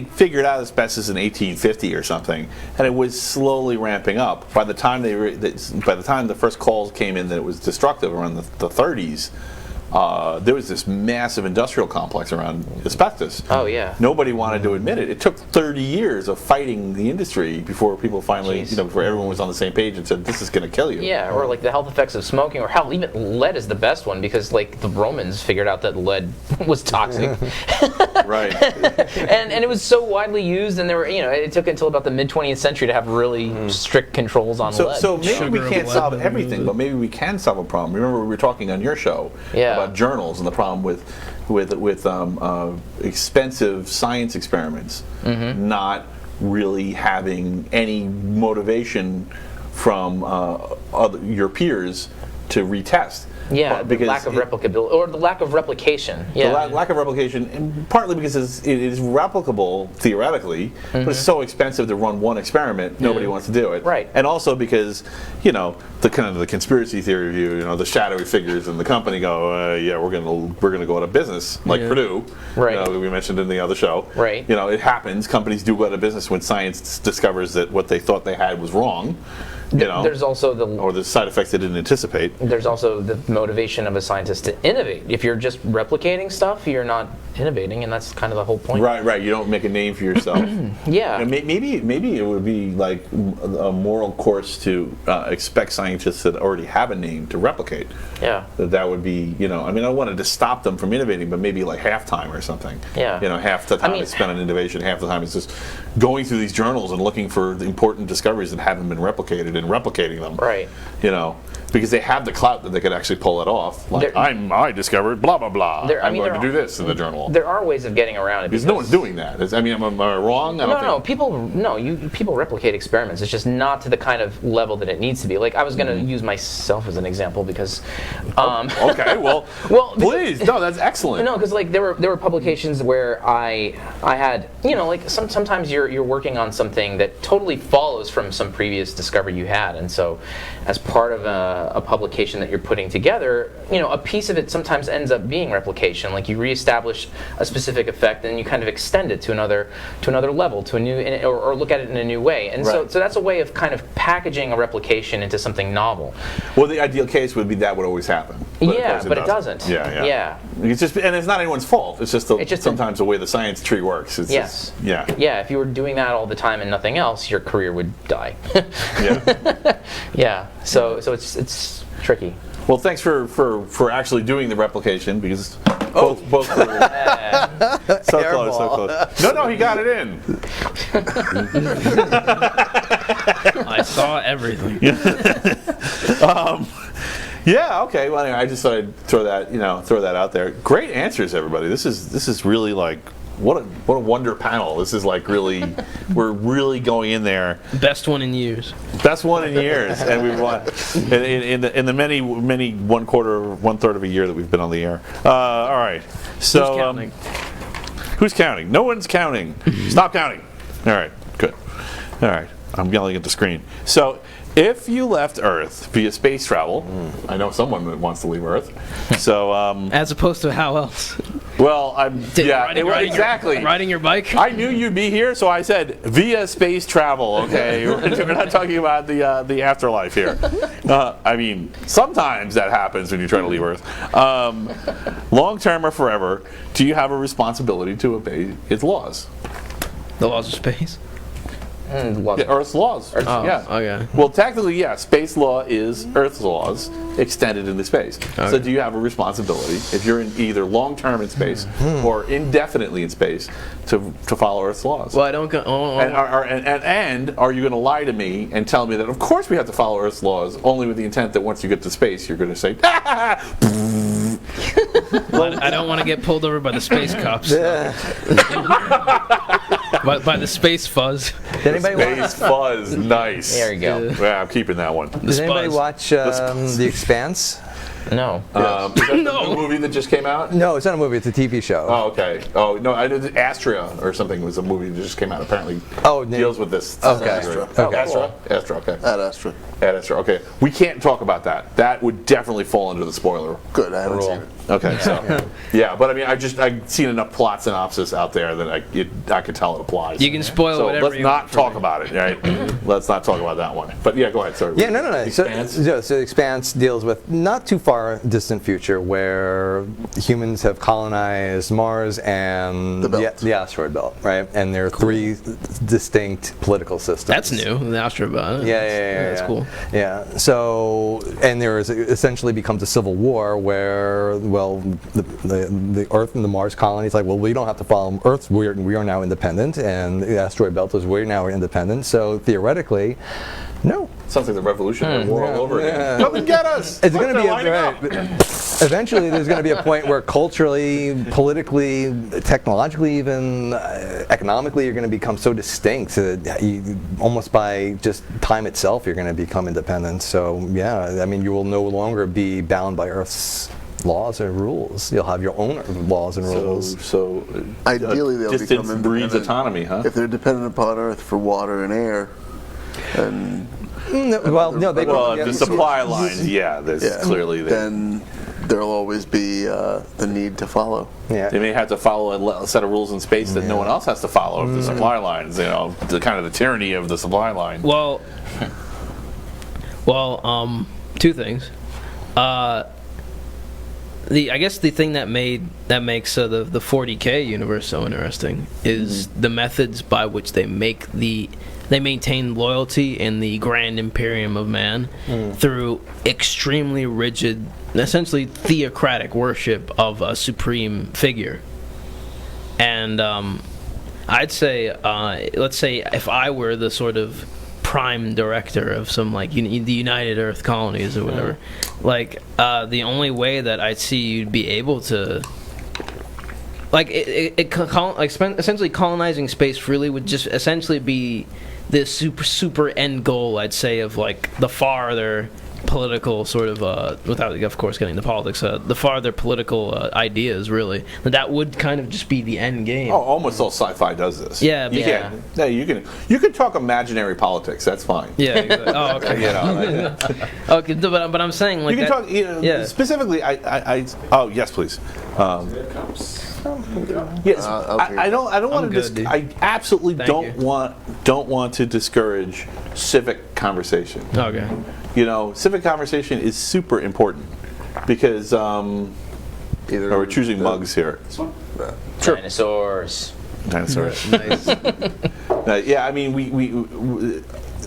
figured out asbestos in 1850 or something, and it was slowly ramping up. By the time the first calls came in that it was destructive around the 30s, there was this massive industrial complex around asbestos. Oh, yeah. Nobody wanted to admit it. It took 30 years of fighting the industry before people finally, Jeez. before everyone was on the same page and said, this is going to kill you. Yeah, or like the health effects of smoking, or hell, even lead is the best one because like the Romans figured out that lead was toxic, Right. and it was so widely used, and there were it took until about the mid 20th century to have really strict controls on lead. So maybe Sugar we of can't lead. solve everything, but maybe we can solve a problem. Remember we were talking on your show Yeah. about journals and the problem with expensive science experiments not really having any motivation from your peers to retest. yeah, the because lack of replicability or the lack of replication. Yeah, the lack of replication, and partly because it is replicable theoretically, but it's so expensive to run one experiment, nobody wants to do it. Right. And also because the kind of the conspiracy theory view, the shadowy figures in the company go, yeah, we're gonna go out of business, like Yeah. Purdue, Right. we mentioned in the other show. Right. It happens. Companies do go out of business when science discovers that what they thought they had was wrong. There's also or the side effects they didn't anticipate. There's also the motivation of a scientist to innovate. If you're just replicating stuff, you're not innovating, and that's kind of the whole point. Right. You don't make a name for yourself. Yeah. And maybe it would be like a moral course to expect scientists that already have a name to replicate. Yeah. That would be, I mean, I wanted to stop them from innovating, but maybe like half time or something. Yeah. Half the time is spent on innovation, half the time is just going through these journals and looking for the important discoveries that haven't been replicated and replicating them. Right. Because they have the clout that they could actually pull it off. Like, I discovered blah, blah, blah. I'm going to do this in the journal. There are ways of getting around it. Because no one's doing that. Am I wrong? No. People replicate experiments. It's just not to the kind of level that it needs to be. Like, I was going to use myself as an example because... okay, well, please. No, that's excellent. No, because like there were publications where I had, like sometimes you're working on something that totally follows from some previous discovery you had, and so as part of a publication that you're putting together, a piece of it sometimes ends up being replication. Like you reestablish a specific effect and you kind of extend it to another level, to a new, or look at it in a new way. And so that's a way of kind of packaging a replication into something novel. Well, the ideal case would be that would always happen. But it doesn't. Yeah. It's just, and it's not anyone's fault. It's just sometimes the way the science tree works. It's yes. Yeah. If you were doing that all the time and nothing else, your career would die. Yeah. Yeah. So it's tricky. Well, thanks for actually doing the replication, because both were so close. No, he got it in. I saw everything. Yeah. Okay. Well, anyway, I just thought I'd throw that out there. Great answers, everybody. This is really like what a wonder panel. This is like really, we're really going in there. Best one in years. Best one in years, and we've won in the many 1/4, 1/3 of a year that we've been on the air. All right. So who's counting? Who's counting? No one's counting. Stop counting. All right. Good. All right. I'm yelling at the screen. So, if you left Earth via space travel, I know someone that wants to leave Earth. So, as opposed to how else? Well, exactly. Riding your bike. I knew you'd be here, so I said via space travel. Okay, we're not talking about the afterlife here. I mean, sometimes that happens when you try to leave Earth. Long term or forever, do you have a responsibility to obey its laws? The laws of space. Earth's laws. Yeah. Okay. Well, technically, yeah. Space law is Earth's laws extended into space. Okay. So, do you have a responsibility, if you're in either long term in space or indefinitely in space, to follow Earth's laws? Well, I don't go. And are you going to lie to me and tell me that of course we have to follow Earth's laws, only with the intent that once you get to space, you're going to say, I don't want to get pulled over by the space cops. by the space fuzz. Space fuzz, nice. There you go. Yeah, I'm keeping that one. Did anybody watch The Expanse? No. Is that the new movie that just came out? No, it's not a movie. It's a TV show. Oh, okay. Oh, no, I did Astria or something was a movie that just came out. Apparently deals with this. Okay. Astra. Okay. Astra, okay. At Astra. Ad Astra, okay. We can't talk about that. That would definitely fall under the spoiler Good, I haven't rule. seen it. Okay, so yeah, but I mean, I've seen enough plot synopsis out there that I could tell it applies. You can spoil so whatever let's you not want for talk me. about it, right? Let's not talk about that one. But yeah, go ahead, sorry. Yeah, no. Expanse? So The Expanse deals with not too far distant future where humans have colonized Mars and The belt. the asteroid belt, right? And there are three distinct political systems. That's new. The Astrobot. Yeah. That's cool. Yeah. So, and there is essentially becomes a civil war where, well, the Earth and the Mars colonies like, well, we don't have to follow Earth. We are now independent, and the asteroid belt is we're now independent. So theoretically, no. Sounds like the Revolutionary War all over again. Come and get us! It's going to be Lining up. eventually. There's going to be a point where culturally, politically, technologically, even economically, you're going to become so distinct that you, almost by just time itself, you're going to become independent. So yeah, I mean, you will no longer be bound by Earth's laws or rules. You'll have your own laws and rules. So Ideally, they'll distance become breeds independent. autonomy, huh? If they're dependent upon Earth for water and air, and The supply lines, there's clearly there. then there'll always be the need to follow. Yeah. They may have to follow a set of rules in space that no one else has to follow. The supply lines, the kind of the tyranny of the supply line. Well, Well, two things. I guess the thing that makes the 40K universe so interesting is the methods by which they maintain loyalty in the grand imperium of man through extremely rigid, essentially theocratic worship of a supreme figure. And I'd say, let's say, if I were the sort of prime director of some like the United Earth colonies or whatever, like the only way that I'd see you'd be able to like essentially colonizing space freely would just essentially be this super end goal, I'd say, of like the farther political sort of without of course getting into politics, the farther political ideas, really, that would kind of just be the end game. Oh, almost all sci-fi does this. Yeah, you can talk imaginary politics. That's fine. Yeah. Exactly. Oh, okay. You know, okay, but I'm saying like you can talk. Specifically, I. Oh, yes, please. Yes, I don't want to. I absolutely don't want to discourage civic conversation. Okay. You know, civic conversation is super important because we're choosing mugs here. Sure. Dinosaurs. Nice. Yeah, I mean, we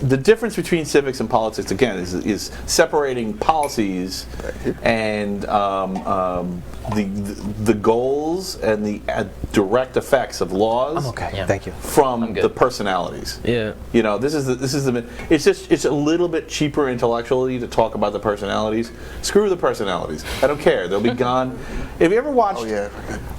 the difference between civics and politics again is separating policies and the goals and the direct effects of laws. Thank you. From the personalities. Yeah. You know, this is the it's a little bit cheaper intellectually to talk about the personalities. Screw the personalities. I don't care. They'll be gone. Have you ever watched? Oh yeah.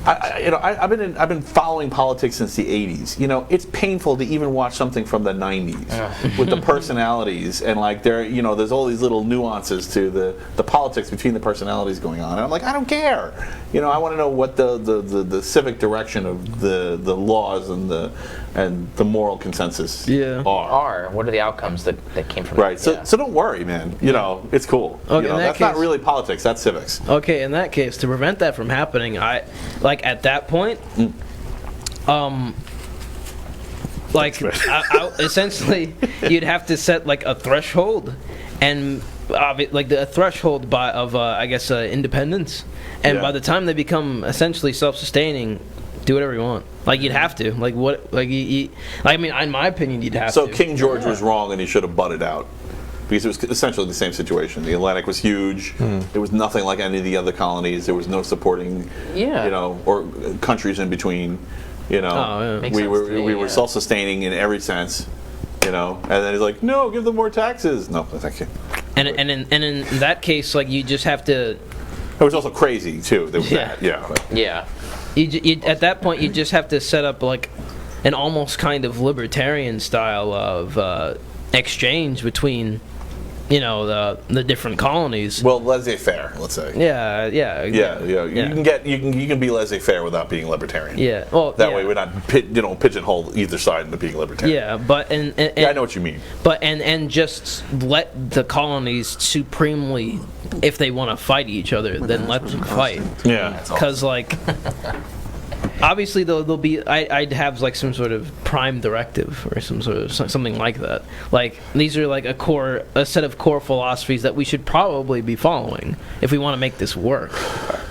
I've been following politics since the 80s. You know, it's painful to even watch something from the 90s with the personalities and like there's all these little nuances to the politics between the personalities going on. And I'm like, I don't care. You know, I want to know what the civic direction of the laws and the moral consensus are. What are the outcomes that came from right. that? So don't worry, man. You know, it's cool. Okay, you know, that's not really politics. That's civics. Okay, in that case, to prevent that from happening, at that point, essentially, you'd have to set like a threshold, and a threshold of independence, and by the time they become essentially self-sustaining, do whatever you want. Like you'd have to. In my opinion, you'd have to. So King George was wrong, and he should have butted out. Because it was essentially the same situation. The Atlantic was huge. It was nothing like any of the other colonies. There was no supporting, or countries in between. You know, we were self-sustaining in every sense. You know, and then he's like, "No, give them more taxes." No, thank you. And in that case, like you just have to. It was also crazy too. There was that. Yeah. You at that point, you just have to set up like an almost kind of libertarian style of exchange between. The different colonies. Well, laissez-faire, let's say. Yeah. You can be laissez-faire without being libertarian. Yeah. Well, that way we're not pigeonhole either side into being libertarian. Yeah, but and I know what you mean. But and just let the colonies supremely, if they want to fight each other, then let them fight. Yeah. Because obviously there'll be I'd have like some sort of prime directive or some sort of something like that. Like these are like a set of core philosophies that we should probably be following if we want to make this work.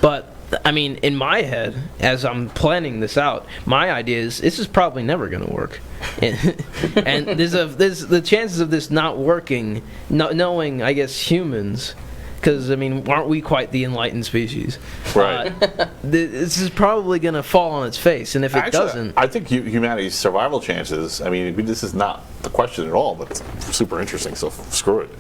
But I mean, in my head, as I'm planning this out, my idea is this is probably never going to work, and there's the chances of this not working, knowing I guess humans. Because, I mean, aren't we quite the enlightened species? Right. This is probably going to fall on its face, and if it doesn't... I think humanity's survival chances, I mean, this is not the question at all, but it's super interesting, so screw it.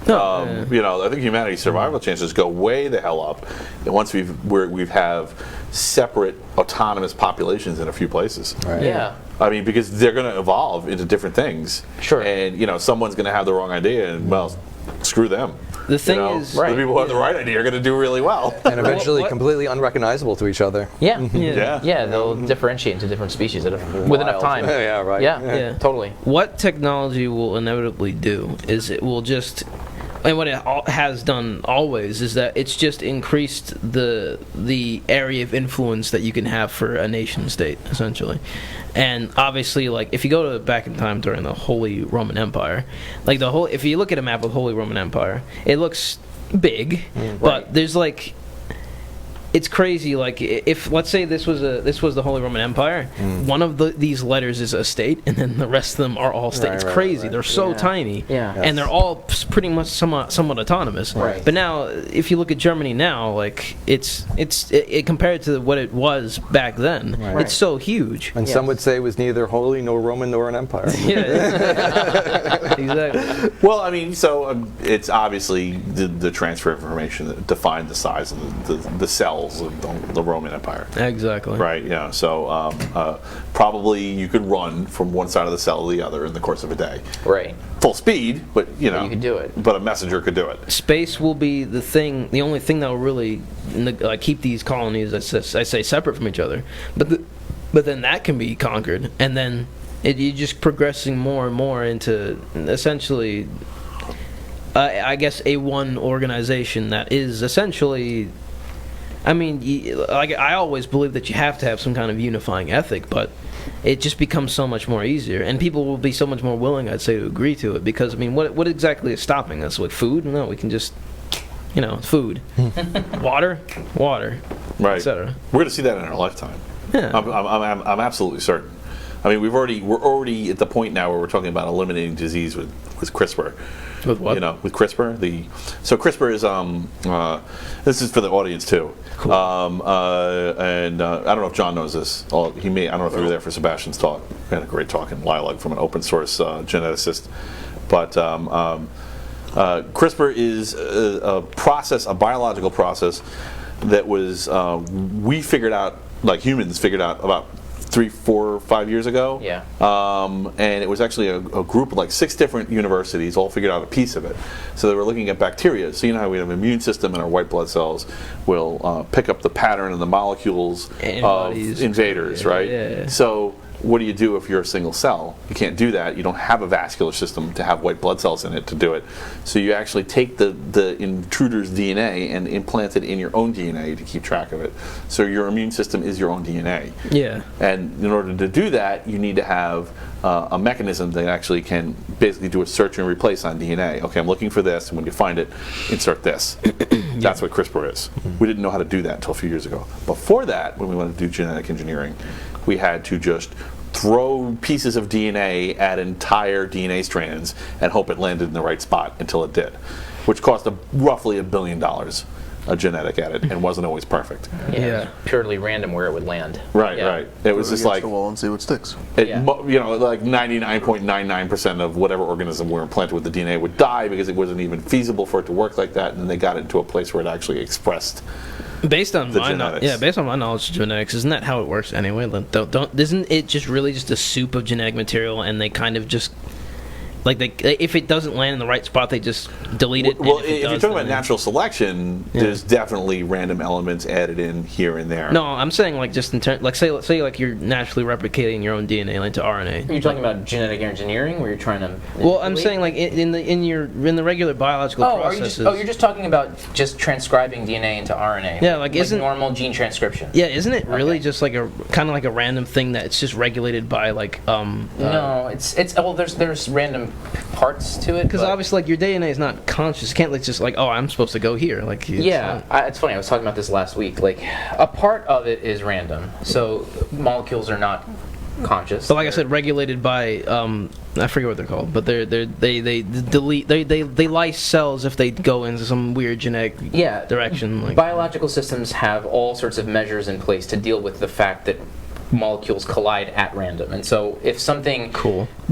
I think humanity's survival chances go way the hell up once we have separate autonomous populations in a few places. Right. Yeah. I mean, because they're going to evolve into different things. Sure. And, someone's going to have the wrong idea, and, well, screw them. The thing is, the people who have the right idea are going to do really well, and eventually completely unrecognizable to each other. Yeah, yeah. They'll differentiate into different species with enough time. Yeah, right. Yeah, totally. What technology will inevitably do is it will just and what it has done always is that it's just increased the area of influence that you can have for a nation state, essentially. And obviously, like, if you go back in time during the Holy Roman Empire, like if you look at a map of the Holy Roman Empire, it looks big, but there's like, it's crazy. Like, if let's say this was the Holy Roman Empire, one of these letters is a state, and then the rest of them are all states. It's crazy. They're so tiny, and they're all pretty much somewhat autonomous. Right. But now, if you look at Germany now, like it's compared to what it was back then, it's so huge. And some would say it was neither holy nor Roman nor an empire. Yeah, exactly. Well, I mean, so it's obviously the transfer of information that defined the size of the cells of the Roman Empire. Exactly. Right, yeah. So probably you could run from one side of the cell to the other in the course of a day. Right. Full speed, but you know. You could do it. But a messenger could do it. Space will be the only thing that will really keep these colonies, I say, separate from each other. But then that can be conquered, and then you're just progressing more and more into essentially, I guess, a one organization that is essentially. I mean, like, I always believe that you have to have some kind of unifying ethic, but it just becomes so much more easier, and people will be so much more willing, I'd say, to agree to it. Because I mean, what exactly is stopping us? Like food? No, we can just, food, water, Right. etc. We're going to see that in our lifetime. Yeah. I'm absolutely certain. I mean, we're already at the point now where we're talking about eliminating disease with CRISPR. With what? With CRISPR. So CRISPR is this is for the audience too. Cool. And I don't know if John knows this. I don't know if you were there for Sebastian's talk. We had a great talk in Lilac from an open source geneticist. But CRISPR is a biological process that was we figured out, like humans figured out about 3, 4, 5 years ago. Yeah. And it was actually a group of like 6 different universities all figured out a piece of it. So they were looking at bacteria. So you know how we have an immune system and our white blood cells will pick up the pattern and the molecules Antibodies. of invaders, right? Yeah. So what do you do if you're a single cell? You can't do that. You don't have a vascular system to have white blood cells in it to do it. So you actually take the intruder's DNA and implant it in your own DNA to keep track of it. So your immune system is your own DNA. Yeah. And in order to do that, you need to have a mechanism that actually can basically do a search and replace on DNA. Okay, I'm looking for this, and when you find it, insert this. That's what CRISPR is. We didn't know how to do that until a few years ago. Before that, when we wanted to do genetic engineering, we had to just throw pieces of DNA at entire DNA strands and hope it landed in the right spot until it did, which cost roughly $1 billion a genetic edit and wasn't always perfect. Yeah. Purely random where it would land. Right, Yeah. right. It was Put it just against like, the wall and see what sticks. like 99.99% of whatever organism were implanted with the DNA would die because it wasn't even feasible for it to work like that, and then they got it into a place where it actually expressed. Based on The my genetics. based on my knowledge of genetics, isn't that how it works anyway? Like, isn't it just really just a soup of genetic material, and they kind of just if it doesn't land in the right spot, they just delete it. Well, and if you're talking about natural selection, there's definitely random elements added in here and there. No, I'm saying like just in terms, like say like you're naturally replicating your own DNA into RNA. Are you talking about genetic engineering, where you're trying to? Well, I'm saying like in the regular biological processes. You're just talking about just transcribing DNA into RNA. Yeah, like isn't normal gene transcription. Yeah, isn't it really Okay. just like a kind of like a random thing that it's just regulated by like No, it's well, there's random parts to it. because but- obviously like your DNA is not conscious. It can't like just like, oh, I'm supposed to go here. Like it's Yeah, not- it's funny. I was talking about this last week. Like, a part of it is random, so molecules are not conscious. But like I said, regulated by I forget what they're called, but they delete they lyse cells if they go into some weird genetic direction. Like Biological systems have all sorts of measures in place to deal with the fact that molecules collide at random. And so if something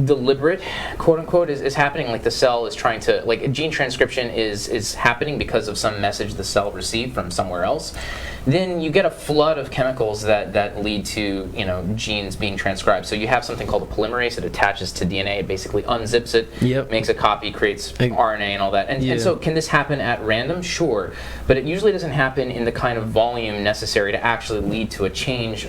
deliberate, quote unquote, is happening, like the cell is trying to, like gene transcription is happening because of some message the cell received from somewhere else, then you get a flood of chemicals that lead to, genes being transcribed. So you have something called a polymerase that attaches to DNA, it basically unzips it, makes a copy, creates RNA and all that. And so can this happen at random? Sure. But it usually doesn't happen in the kind of volume necessary to actually lead to a change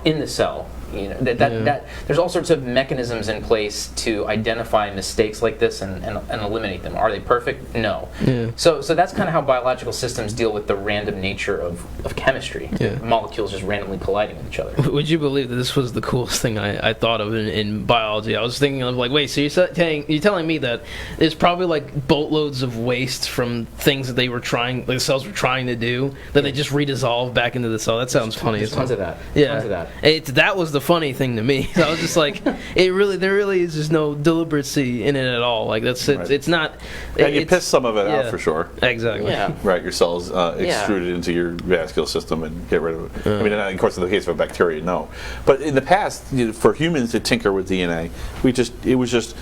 in the cell that there's all sorts of mechanisms in place to identify mistakes like this and eliminate them. Are they perfect? No. Yeah. So that's kind of how biological systems deal with the random nature of chemistry. Yeah. Molecules just randomly colliding with each other. Would you believe that this was the coolest thing I thought of in biology? I was thinking of like, wait, so you're telling me that there's probably like boatloads of waste from things that the cells were trying to do that they just redissolve back into the cell. That sounds funny. There's tons of that. Yeah, Tons of that. That was the funny thing to me. So I was just like, there really is just no deliberacy in it at all. Like that's Right. it's not. And you piss some of it out yeah. for sure. Exactly. Yeah. Right, your cells extrude it into your vascular system and get rid of it. I mean, of course, in the case of a bacteria, no. But in the past, for humans to tinker with DNA, it was just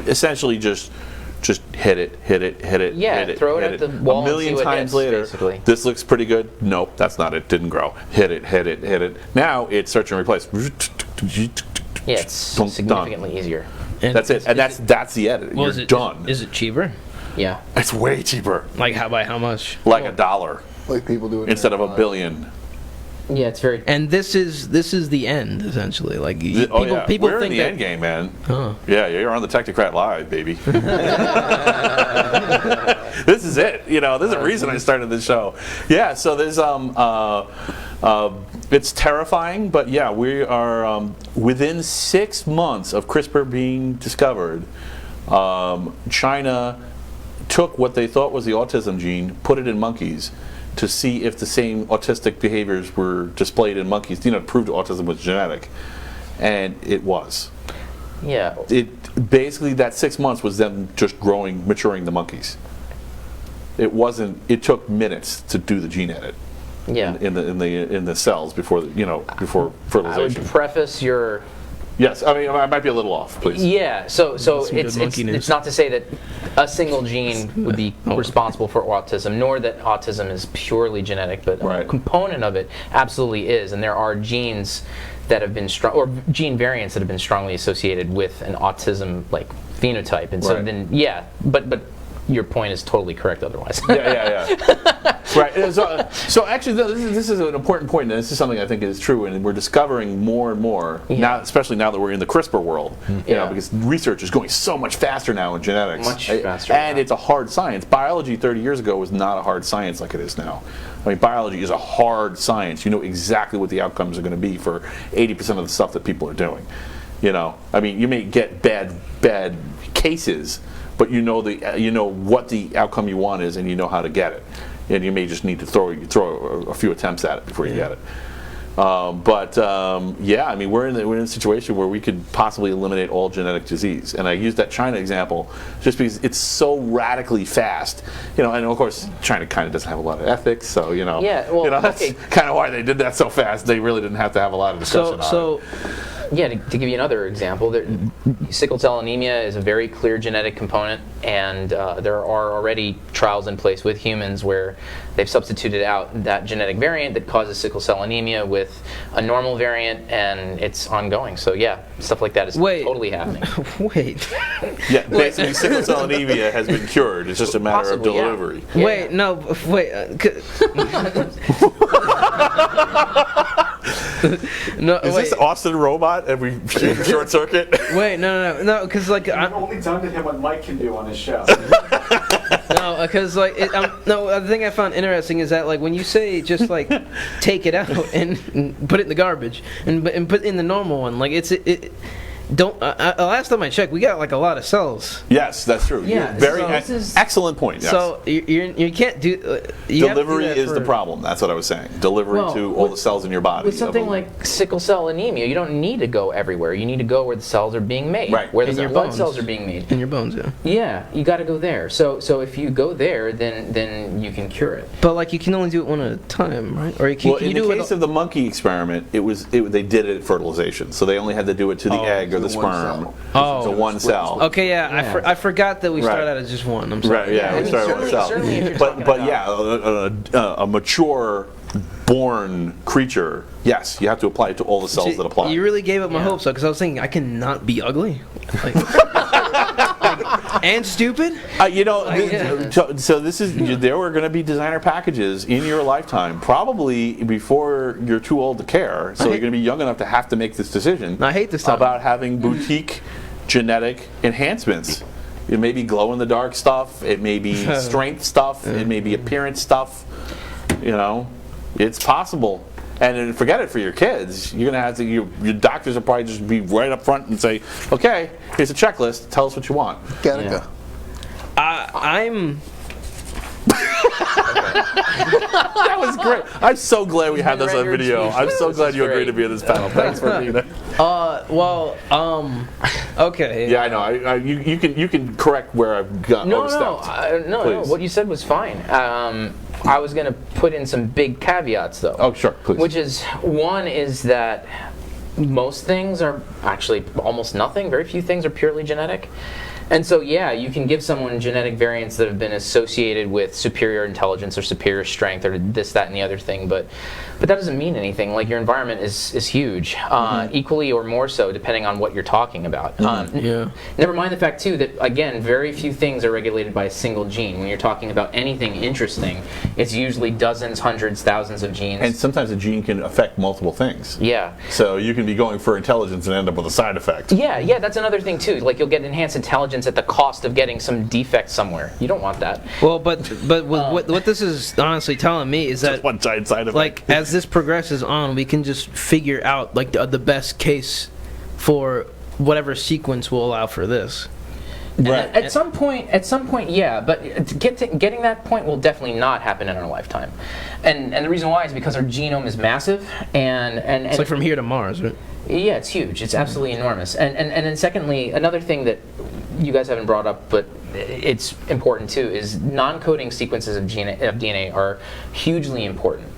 essentially just hit it, Yeah, hit it, throw it hit at the wall A million and see what times hits, later, basically. this looks pretty good. Nope, that's not it. Didn't grow. Hit it. Now it's search and replace. Yeah, it's Done. significantly easier. And That's it, and that's the edit. Well, You're done. Is it cheaper? Yeah. It's way cheaper, Like by how much? like $1 Like people do it instead of now. $1 billion. Yeah, it's very. And this is the end essentially. Like Oh yeah, people we're think in the that. end game, man. Huh. Yeah, you're on the Technocrat live, baby. This is it. There's a reason I started this show. Yeah, so there's it's terrifying, but yeah, we are within 6 months of CRISPR being discovered. China took what they thought was the autism gene, put it in monkeys, to see if the same autistic behaviors were displayed in monkeys. Proved autism was genetic, and it was. Yeah. It basically that 6 months was them just maturing the monkeys. It wasn't. It took minutes to do the gene edit. Yeah. In the cells before I fertilization. would preface your. Yes, I mean I might be a little off, please. Yeah, so some good it's monkey news. it's not to say that a single gene would be responsible for autism, nor that autism is purely genetic, but Right. a component of it absolutely is, and there are genes that have been strong, or gene variants that have been strongly associated with an autism like phenotype, and so Right. then but your point is totally correct otherwise. Yeah. Right. So actually, this is an important point, and this is something I think is true, and we're discovering more and more now, especially now that we're in the CRISPR world. Yeah. Because research is going so much faster now in genetics. Much faster, and yeah. it's a hard science. Biology 30 years ago was not a hard science like it is now. I mean, biology is a hard science. You know exactly what the outcomes are going to be for 80% of the stuff that people are doing. I mean, you may get bad cases, but you know what the outcome you want is, and you know how to get it. And you may just need to throw a few attempts at it before you get it. Yeah, I mean, we're in a situation where we could possibly eliminate all genetic disease. And I used that China example just because it's so radically fast. And of course, China kind of doesn't have a lot of ethics, so Yeah, well, that's okay. kind of why they did that so fast. They really didn't have to have a lot of discussion on it. Yeah, to give you another example, sickle cell anemia is a very clear genetic component, and there are already trials in place with humans where they've substituted out that genetic variant that causes sickle cell anemia with a normal variant, and it's ongoing. So yeah, stuff like that is totally happening. Wait. Yeah, basically sickle cell anemia has been cured. It's just a matter Possibly, of yeah. delivery. Yeah. Wait, no, wait. No, Is wait. this Austin Robot every short circuit? Wait, no, because like I've only done to him what Mike can do on his show. because like the thing I found interesting is that like when you say just like take it out and put it in the garbage and put in the normal one, like last time I checked, we got like a lot of cells. Yes, that's true. Yeah, Very so this is- excellent point. Yes. So you can't do you have to do Delivery that is the for- problem. That's what I was saying. Delivery Well, to all the cells in your body. With something like sickle cell anemia, you don't need to go everywhere. You need to go where the cells are being made, Right. where the In your blood bones. cells are being made. in your bones, yeah. Yeah, you got to go there. So if you go there, then you can cure it. But like you can only do it one at a time, right? Or you can, well, in you the do case it. of the monkey experiment, they did it at fertilization, so they only had to do it to the egg or the to one sperm. cell. Oh. To one cell. Okay, yeah, Yeah. I forgot that we Right. started out as just one. I'm sorry. Right. Yeah. I we mean, started with certainly if cell. you're But talking yeah, a mature born creature. Yes, you have to apply it to all the cells that apply. You really gave up my Yeah. hopes, though, because I was thinking I cannot be ugly. Like, And stupid? So this is there are going to be designer packages in your lifetime, probably before you're too old to care. So you're going to be young enough to have to make this decision. I hate this time. About having boutique genetic enhancements. It may be glow in the dark stuff. It may be strength stuff. It may be appearance stuff. It's possible. And then forget it for your kids. You're gonna have to. Your doctors will probably just be right up front and say, "Okay, here's a checklist. Tell us what you want." Gattaca. I'm. That was great. I'm so glad we had this on video. I'm so glad you agreed to be on this panel. Thanks for being there. Okay. Yeah, I know. You can correct where I've got overstepped. No. What you said was fine. I was going to put in some big caveats, though. Oh, sure, please. Which is, one is that most things are actually almost nothing. Very few things are purely genetic. And so, yeah, you can give someone genetic variants that have been associated with superior intelligence or superior strength or this, that, and the other thing, but that doesn't mean anything. Like, your environment is huge, equally or more so, depending on what you're talking about. Never mind the fact, too, that, again, very few things are regulated by a single gene. When you're talking about anything interesting, it's usually dozens, hundreds, thousands of genes. And sometimes a gene can affect multiple things. Yeah. So you can be going for intelligence and end up with a side effect. Yeah, that's another thing, too. Like, you'll get enhanced intelligence at the cost of getting some defect somewhere. You don't want that. Well, but what this is honestly telling me is that Just one giant side effect. like as this progresses on, we can just figure out like the best case for whatever sequence will allow for this. Right. At some point, yeah. But getting that point will definitely not happen in our lifetime. And the reason why is because our genome is massive, and It's like from here to Mars, right? yeah, it's huge. It's absolutely enormous. And then secondly, another thing that you guys haven't brought up, but it's important too, is non-coding sequences of DNA are hugely important.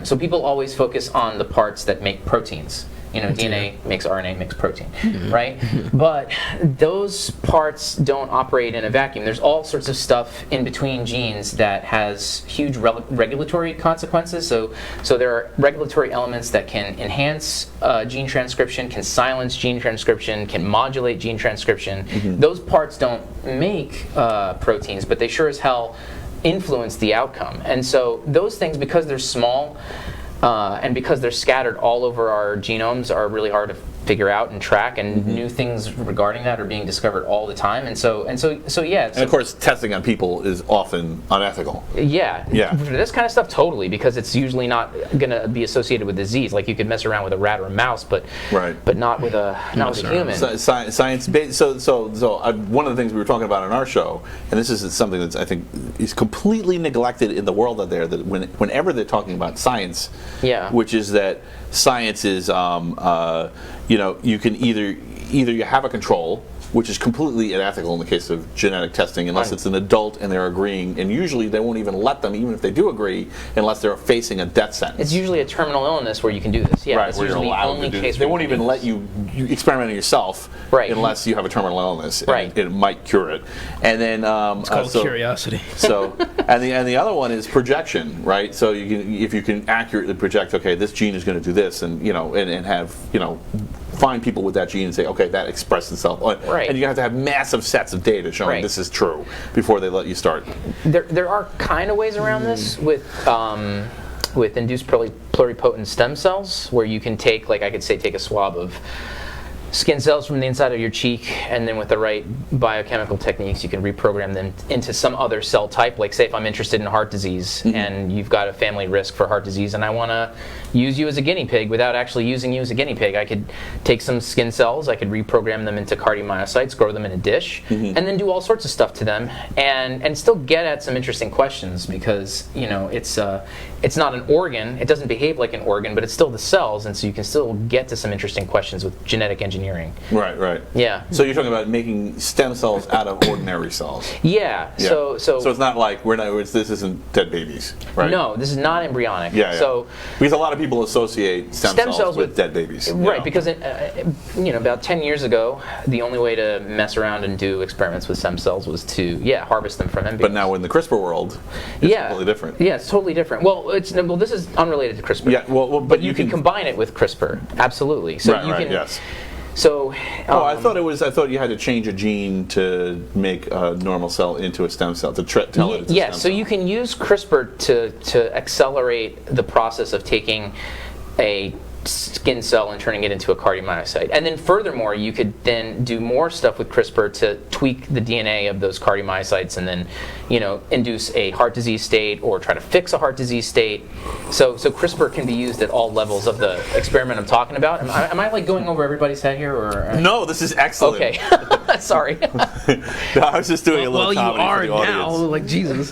So people always focus on the parts that make proteins. DNA makes RNA, makes protein, right? But those parts don't operate in a vacuum. There's all sorts of stuff in between genes that has huge regulatory consequences. So there are regulatory elements that can enhance gene transcription, can silence gene transcription, can modulate gene transcription. Those parts don't make proteins, but they sure as hell influence the outcome. And so those things, because they're small, and because they're scattered all over our genomes, are really hard to figure out and track, and new things regarding that are being discovered all the time. And so yeah. And of course, testing on people is often unethical. Yeah. For this kind of stuff, totally, because it's usually not going to be associated with disease. Like, you could mess around with a rat or a mouse, but not with a human. Science based. So one of the things we were talking about on our show, and this is something that I think is completely neglected in the world out there, that whenever they're talking about science, which is that science is, you can either you have a control, which is completely unethical in the case of genetic testing, unless it's an adult and they're agreeing, and usually they won't even let them, even if they do agree, unless they're facing a death sentence. It's usually a terminal illness where you can do this. Yeah, right, where you're allowed to do this. They won't even let you experiment on yourself, unless you have a terminal illness. Right. It might cure it. And then it's called curiosity. So and the other one is projection, right? So if you can accurately project, okay, this gene is going to do this, and and have find people with that gene and say, okay, that expressed itself. Right. And you have to have massive sets of data showing this is true before they let you start. There are kind of ways around this with induced pluripotent stem cells, where you can take a swab of skin cells from the inside of your cheek, and then with the right biochemical techniques, you can reprogram them into some other cell type. Like, say if I'm interested in heart disease, and you've got a family risk for heart disease, and I want to use you as a guinea pig without actually using you as a guinea pig, I could take some skin cells, I could reprogram them into cardiomyocytes, grow them in a dish, and then do all sorts of stuff to them, and still get at some interesting questions, because it's not an organ, it doesn't behave like an organ, but it's still the cells, and so you can still get to some interesting questions with genetic engineering. Right. Yeah. So you're talking about making stem cells out of ordinary cells. Yeah. So it's not like this isn't dead babies, right? No, this is not embryonic. Yeah. So because a lot of people associate stem cells with dead babies. Right. Because about 10 years ago, the only way to mess around and do experiments with stem cells was to harvest them from embryos. But now in the CRISPR world, it's completely different. Yeah, it's totally different. Well, this is unrelated to CRISPR. Yeah. But you can combine it with CRISPR. Absolutely. So yes. So. I thought you had to change a gene to make a normal cell into a stem cell to tell it. It's a Yeah. stem So cell. you can use CRISPR to accelerate the process of taking a skin cell and turning it into a cardiomyocyte. And then furthermore, you could then do more stuff with CRISPR to tweak the DNA of those cardiomyocytes and then, induce a heart disease state or try to fix a heart disease state. So CRISPR can be used at all levels of the experiment I'm talking about. Am I like going over everybody's head here or? No, this is excellent. Okay. Sorry. No, I was just doing a little Well, you comedy are for the now, audience. like Jesus.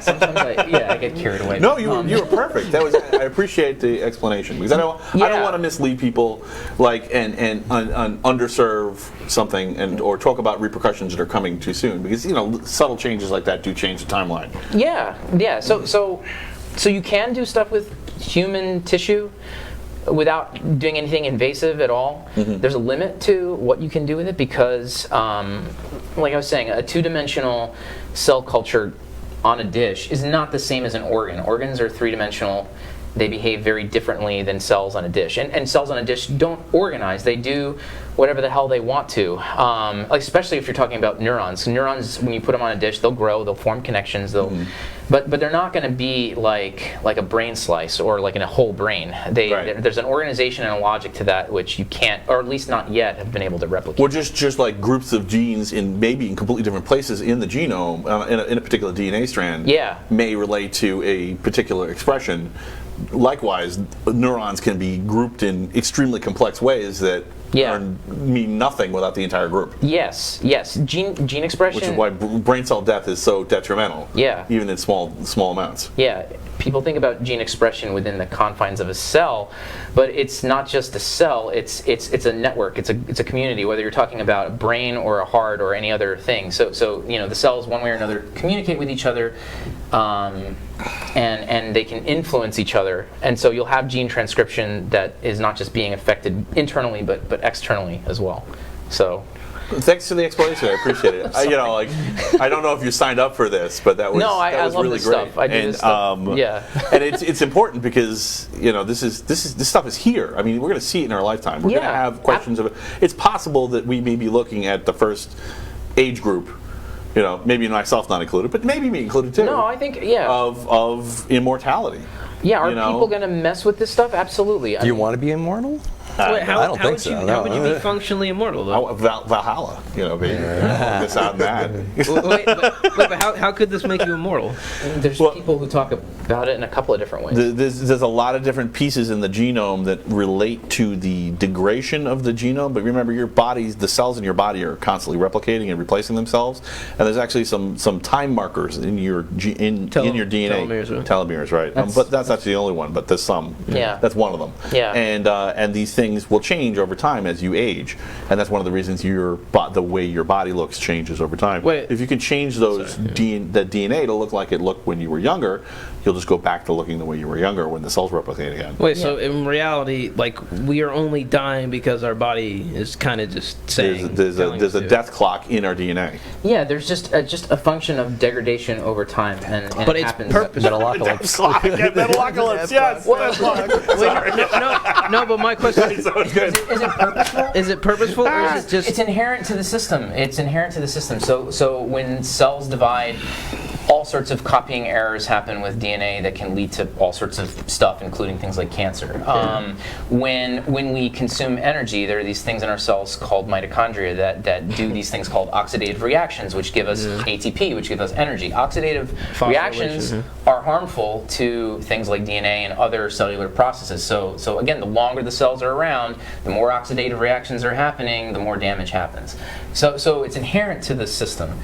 Sometimes I get carried away. No, you were perfect. I appreciate the explanation because I don't Yeah. want to mislead people, and underserve something or talk about repercussions that are coming too soon because subtle changes like that do change the timeline. Yeah. So you can do stuff with human tissue without doing anything invasive at all. Mm-hmm. There's a limit to what you can do with it because, like I was saying, a two-dimensional cell culture on a dish is not the same as an organ. Organs are three-dimensional. They behave very differently than cells on a dish. And cells on a dish don't organize. They do whatever the hell they want to, especially if you're talking about neurons. So neurons, when you put them on a dish, they'll grow, they'll form connections, but they're not going to be like a brain slice or like in a whole brain. There's an organization and a logic to that which you can't, or at least not yet, have been able to replicate. Or just like groups of genes maybe in completely different places in the genome, in a particular DNA strand, may relate to a particular expression. Likewise, neurons can be grouped in extremely complex ways that mean nothing without the entire group. Yes. Gene expression. Which is why brain cell death is so detrimental. Yeah. Even in small amounts. Yeah. People think about gene expression within the confines of a cell, but it's not just a cell. It's a network. It's a community. Whether you're talking about a brain or a heart or any other thing. So the cells one way or another communicate with each other, and they can influence each other. And so you'll have gene transcription that is not just being affected internally, but externally as well. So. Thanks for the explanation. I appreciate it. I don't know if you signed up for this, but that was I was love really this great. stuff. I do this stuff. And it's important because this stuff is here. I mean, we're going to see it in our lifetime. We're going to have questions of it. It's possible that we may be looking at the first age group. Maybe myself not included, but maybe me included too. No, I think of immortality. Yeah, are people going to mess with this stuff? Absolutely. Do you want to be immortal? Wait, I don't think so. How would you be functionally immortal, though? Valhalla, this out and that. Wait, but how could this make you immortal? There's people who talk about it in a couple of different ways. There's a lot of different pieces in the genome that relate to the degradation of the genome, but remember the cells in your body are constantly replicating and replacing themselves, and there's actually some time markers in your DNA. Telomeres, right? But that's not the only one, but there's some. Yeah. That's one of them. Yeah. And these things will change over time as you age, and that's one of the reasons the way your body looks changes over time. If you can change those the DNA to look like it looked when you were younger, you'll just go back to looking the way you were younger when the cells replicate again. So in reality, we are only dying because our body is kind of just saying. There's a death clock in our DNA. Yeah, there's just a function of degradation over time, and but it it's happens. Metalocalypse. Metalocalypse. Yes. No, but my question is: Good. Is it purposeful? Is it purposeful, or is it just? It's inherent to the system. So when cells divide, all sorts of copying errors happen with DNA that can lead to all sorts of stuff, including things like cancer. When we consume energy, there are these things in our cells called mitochondria that do these things called oxidative reactions, which give us ATP, which give us energy. Oxidative reactions are harmful to things like DNA and other cellular processes. So again, the longer the cells are around, the more oxidative reactions are happening, the more damage happens. So it's inherent to the system.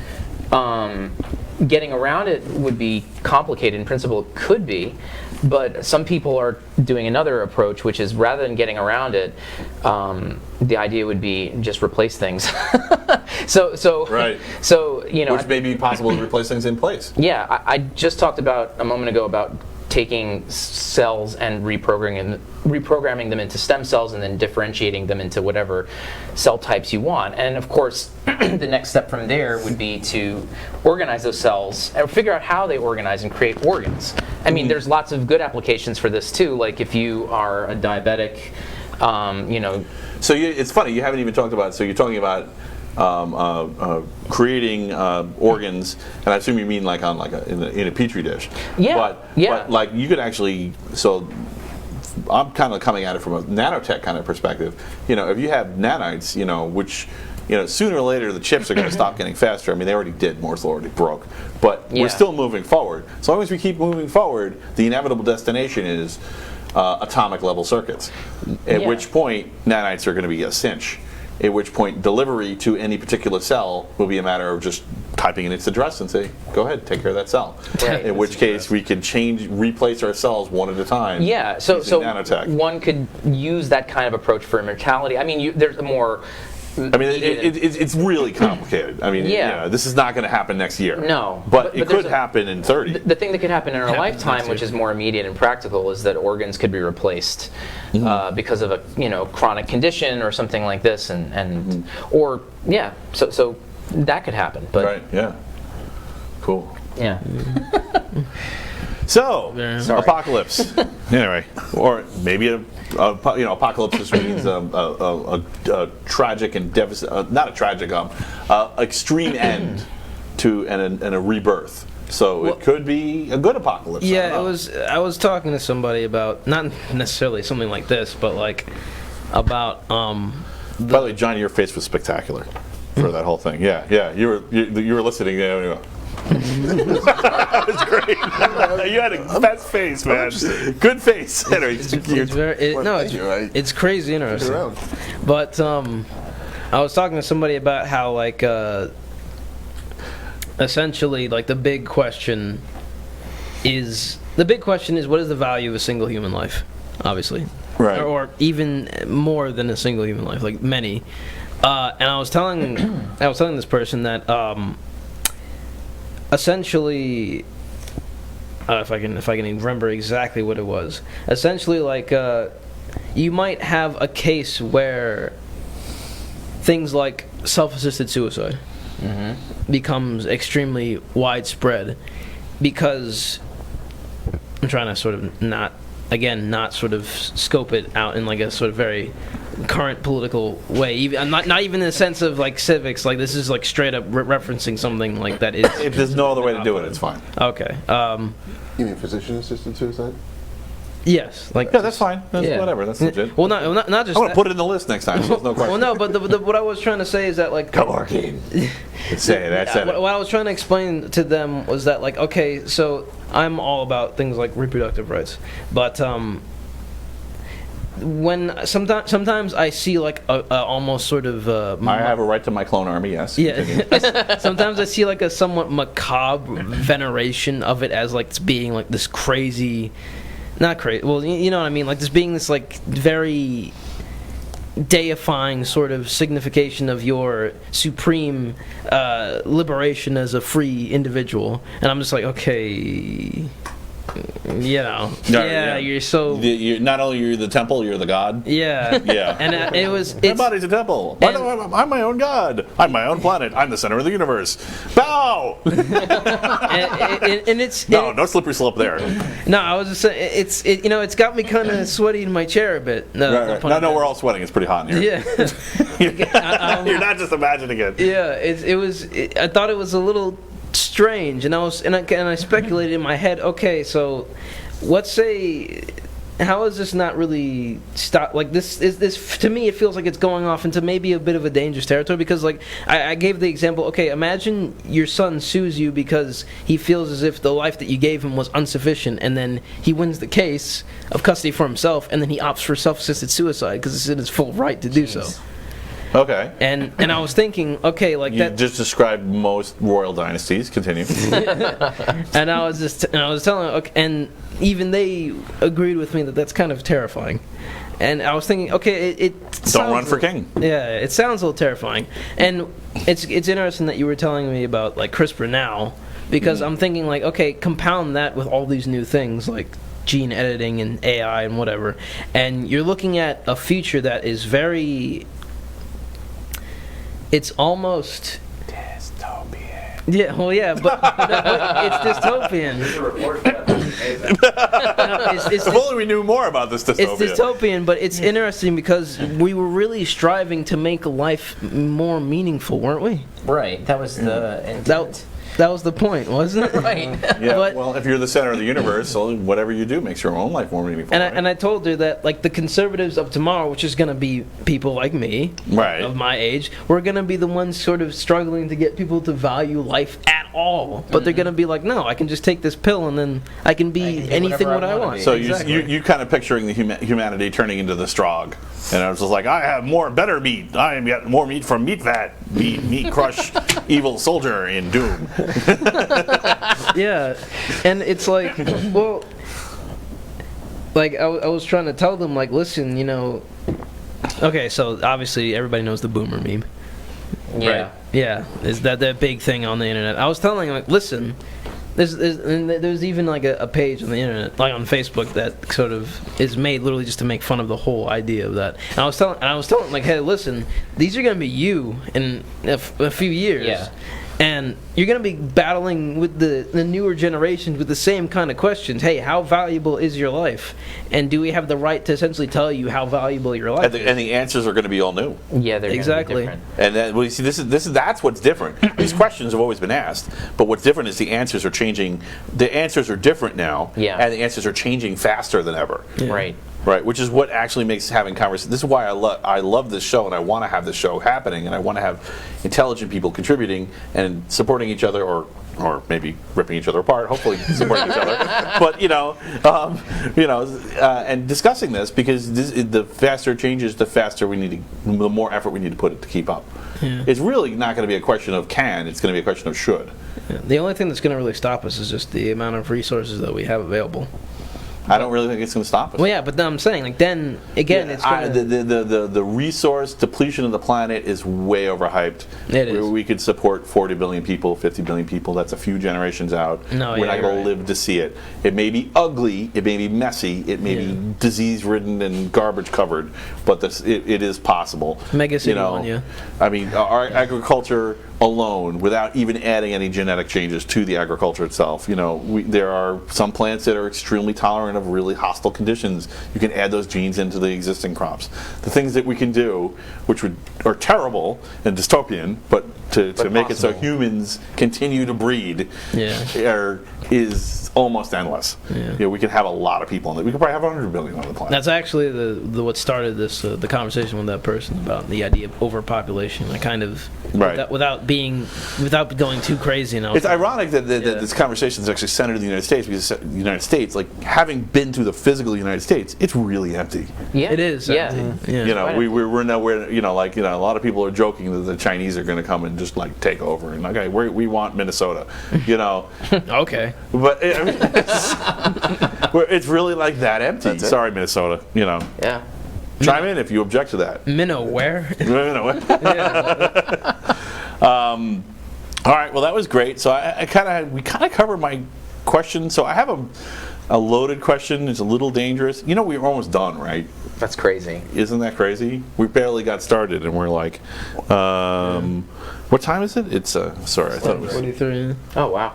Getting around it would be complicated. In principle, it could be, but some people are doing another approach, which is rather than getting around it, the idea would be just replace things. Right. Which may be possible to replace things in place. Yeah, I just talked about a moment ago about taking cells and reprogramming them into stem cells and then differentiating them into whatever cell types you want. And of course, the next step from there would be to organize those cells and figure out how they organize and create organs. I mean, there's lots of good applications for this too, like if you are a diabetic, You know, So it's funny, you haven't even talked about, so you're talking about creating organs, and I assume you mean like on in a petri dish. Yeah, But like you could actually, so I'm kind of coming at it from a nanotech kind of perspective. You know, if you have nanites, you know, which, you know, sooner or later the chips are going to stop getting faster. I mean, they already did. Moore's law already broke. But we're still moving forward. As long as we keep moving forward, the inevitable destination is atomic level circuits. At which point, nanites are going to be a cinch. At which point, delivery to any particular cell will be a matter of just typing in its address and say, go ahead, take care of that cell. Right. In which case, we can replace our cells one at a time. Yeah, so nanotech. one could use that kind of approach for immortality. I mean, there's a more... I mean, it's really complicated. I mean, this is not going to happen next year. No. But it could happen in 30. The thing that could happen in our lifetime, which is more immediate and practical, is that organs could be replaced because of a chronic condition or something like this, or so that could happen. But right. Yeah. Cool. Yeah. So, apocalypse. Anyway, or maybe apocalypse just means a tragic and not a tragic, extreme end to and a rebirth. So it could be a good apocalypse. Yeah, I was talking to somebody about, not necessarily something like this, but like about. By the way, John, your face was spectacular for that whole thing. Yeah. You were listening. That was great. You had a best face, man. Good face. Anyway, it's crazy interesting. But I was talking to somebody about how like essentially like the big question is what is the value of a single human life? Obviously, right? Or even more than a single human life, like many. And I was telling this person that. Essentially, if I can remember exactly what it was. Essentially, like you might have a case where things like self-assisted suicide becomes extremely widespread because I'm trying to sort of not sort of scope it out in like a sort of very current political way. Even not even in the sense of like civics. Like this is like straight up referencing something like that is. If there's no other way to do it, it's fine. Okay. You mean physician-assisted suicide? Yes. Like that's fine. Whatever. That's legit. Well, not just. I'm gonna put it in the list next time. So there's no question. Well, no, but what I was trying to say is that like. Come on, Kane. Say that's it. What I was trying to explain to them was that like okay, so I'm all about things like reproductive rights, but when sometimes I see like a almost sort of I have a right to my clone army. Yes. Yeah. Sometimes I see like a somewhat macabre veneration of it as like it's being like this crazy, not crazy. Well, you know what I mean. Like this being this like very deifying sort of signification of your supreme liberation as a free individual, and I'm just like okay. You're so. You're not only you're the temple, you're the god. Yeah, yeah. And it was. My body's a temple. I'm my own god. I'm my own planet. I'm the center of the universe. Bow. and it's no slippery slope there. No, I was just saying it's got me kind of sweaty in my chair a bit. Right. No, we're all sweating. It's pretty hot in here. Yeah. You're not just imagining it. Yeah, I thought it was a little strange, and I speculated in my head. Okay, so let's say, how is this not really stop? Like this to me, it feels like it's going off into maybe a bit of a dangerous territory because, like, I gave the example. Okay, imagine your son sues you because he feels as if the life that you gave him was insufficient, and then he wins the case of custody for himself, and then he opts for self-assisted suicide because it's in his full right to do so. Okay. And I was thinking, okay, like you that. Just described most royal dynasties. Continue. And I was telling, okay, and even they agreed with me that that's kind of terrifying. And I was thinking, okay, it don't run for king. Yeah, it sounds a little terrifying. And it's interesting that you were telling me about like CRISPR now, because I'm thinking like, okay, compound that with all these new things like gene editing and AI and whatever, and you're looking at a future that is very. It's almost dystopian. Yeah, well, yeah, but it's dystopian. There's a report that was made say that. If only we knew more about this dystopia. It's dystopian, but it's interesting because we were really striving to make life more meaningful, weren't we? Right. That was the intent. That was the point, wasn't it? Right. Yeah, But- well, if you're the center of the universe, so whatever you do makes your own life more meaningful. And right? I told her that, like, the conservatives of tomorrow, which is going to be people like me, Right. of my age, we're going to be the ones sort of struggling to get people to value life at all. But they're going to be like, no, I can just take this pill and then I can be do anything whatever what I I wanna want. be. So Exactly. you kind of picturing the humanity turning into the Strog, and I was just like, I have better meat. I got more meat from meat vat. Meat crush evil soldier in Doom. Yeah, and it's like, well, like I was trying to tell them, like, listen, you know, okay, so obviously everybody knows the boomer meme. Yeah. Right? Yeah, is that big thing on the internet? I was telling them, like, listen, there's even like a page on the internet, like on Facebook, that sort of is made literally just to make fun of the whole idea of that. And I was telling them, like, hey, listen, these are gonna be you in a few years. Yeah. And you're going to be battling with the newer generations with the same kind of questions. Hey, how valuable is your life? And do we have the right to essentially tell you how valuable your life is? And the answers are going to be all new. Yeah, they're Exactly. gonna be different. And then, well, you see, that's what's different. These questions have always been asked, but what's different is the answers are changing. The answers are different now, Yeah. and the answers are changing faster than ever. Right. Right, which is what actually makes having conversation. This is why I love this show, and I want to have this show happening, and I want to have intelligent people contributing and supporting each other, or maybe ripping each other apart. Hopefully, supporting each other. But and discussing this, because the faster it changes, the more effort we need to put it to keep up. Yeah. It's really not going to be a question of can. It's going to be a question of should. Yeah. The only thing that's going to really stop us is just the amount of resources that we have available. I don't really think it's going to stop us. Well, yeah, but then I'm saying, like, then again, it's going to... The resource depletion of the planet is way overhyped. It is. We could support 40 billion people, 50 billion people. That's a few generations out. No, We're yeah, not you're going to right. live to see it. It may be ugly, it may be messy, it may be disease-ridden and garbage-covered, but it is possible. Mega city one, yeah. I mean, our agriculture alone, without even adding any genetic changes to the agriculture itself, there are some plants that are extremely tolerant of really hostile conditions. You can add those genes into the existing crops. The things that we can do, which are terrible and dystopian, but to make it so humans continue to breed, is almost endless. Yeah. We could have a lot of people on it. We could probably have 100 billion on the planet. That's actually the what started this the conversation with that person about the idea of overpopulation. I kind of without going too crazy. It's ironic that this conversation is actually centered in the United States, because the United States, like, having been to the physical United States, it's really empty. Yeah. It is. Yeah. Empty. Yeah. We're nowhere. A lot of people are joking that the Chinese are going to come and just like take over, and okay, we want Minnesota. Okay. But it's really like that empty. That's it. Sorry, Minnesota. Yeah. Chime in if you object to that. Minnow where? All right. Well, that was great. So we kind of covered my question. So I have a loaded question. It's a little dangerous. We're almost done, right? That's crazy. Isn't that crazy? We barely got started, and we're like, what time is it? It's sorry, I thought it was 23. Oh, wow.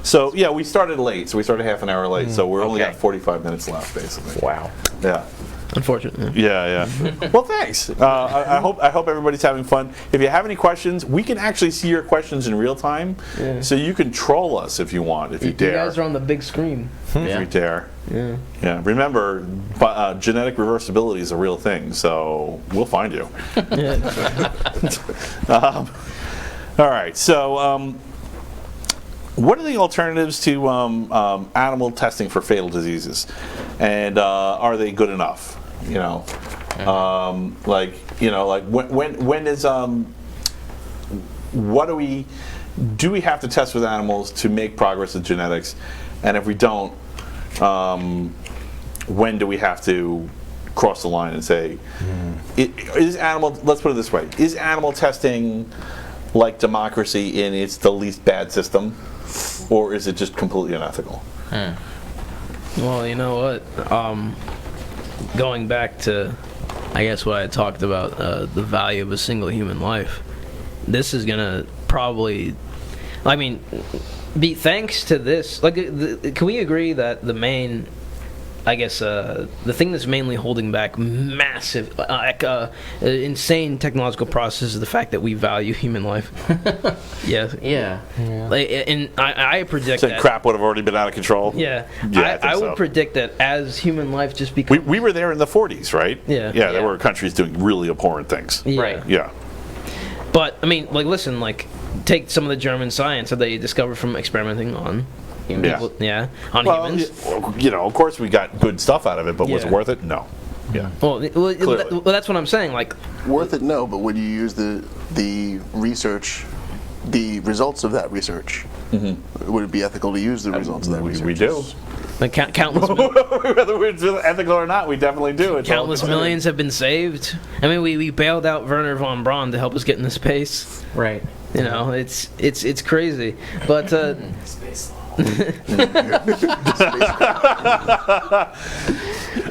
So yeah, we started late. So we started half an hour late. So we're only Okay. got 45 minutes left, basically. Wow. Yeah. Unfortunately. Yeah. Well, thanks. I hope everybody's having fun. If you have any questions, we can actually see your questions in real time. Yeah. So you can troll us if you want, if you You dare. guys are on the big screen. If you dare. Yeah. Yeah. Remember, genetic reversibility is a real thing. So we'll find you. Yeah. All right. So. What are the alternatives to animal testing for fatal diseases, and are they good enough? When is what do we have to test with animals to make progress with genetics, and if we don't, when do we have to cross the line and say, let's put it this way, is animal testing like democracy in it's the least bad system? Or is it just completely unethical? Well, you know what? Going back to, I guess, what I talked about, the value of a single human life, this is going to probably, I mean, thanks to this, like, can we agree that the main, I guess, the thing that's mainly holding back massive, insane technological process is the fact that we value human life. Yeah. Yeah. Like, and I predict Said that. crap would have already been out of control. Yeah. Yeah, I I think would so. predict that as human life just becomes. We were there in the 40s, right? Yeah. Yeah, there Yeah. were countries doing really abhorrent things. Yeah. Right. Yeah. But I mean, like, listen, like, take some of the German science that they discovered from experimenting on. Yeah. People, on Well, humans. you know, of course we got good stuff out of it, but was it Yeah. worth it? No. Yeah. Well, Clearly. that's what I'm saying. Like, Worth it, no, but would you use the research, the results of that research? Would it be ethical to use the results of that research? We do. like countless, Whether it's ethical or not, we definitely do. It's all countless considered. millions have been saved. I mean, we bailed out Werner von Braun to help us get into space. Right. You know, it's crazy. But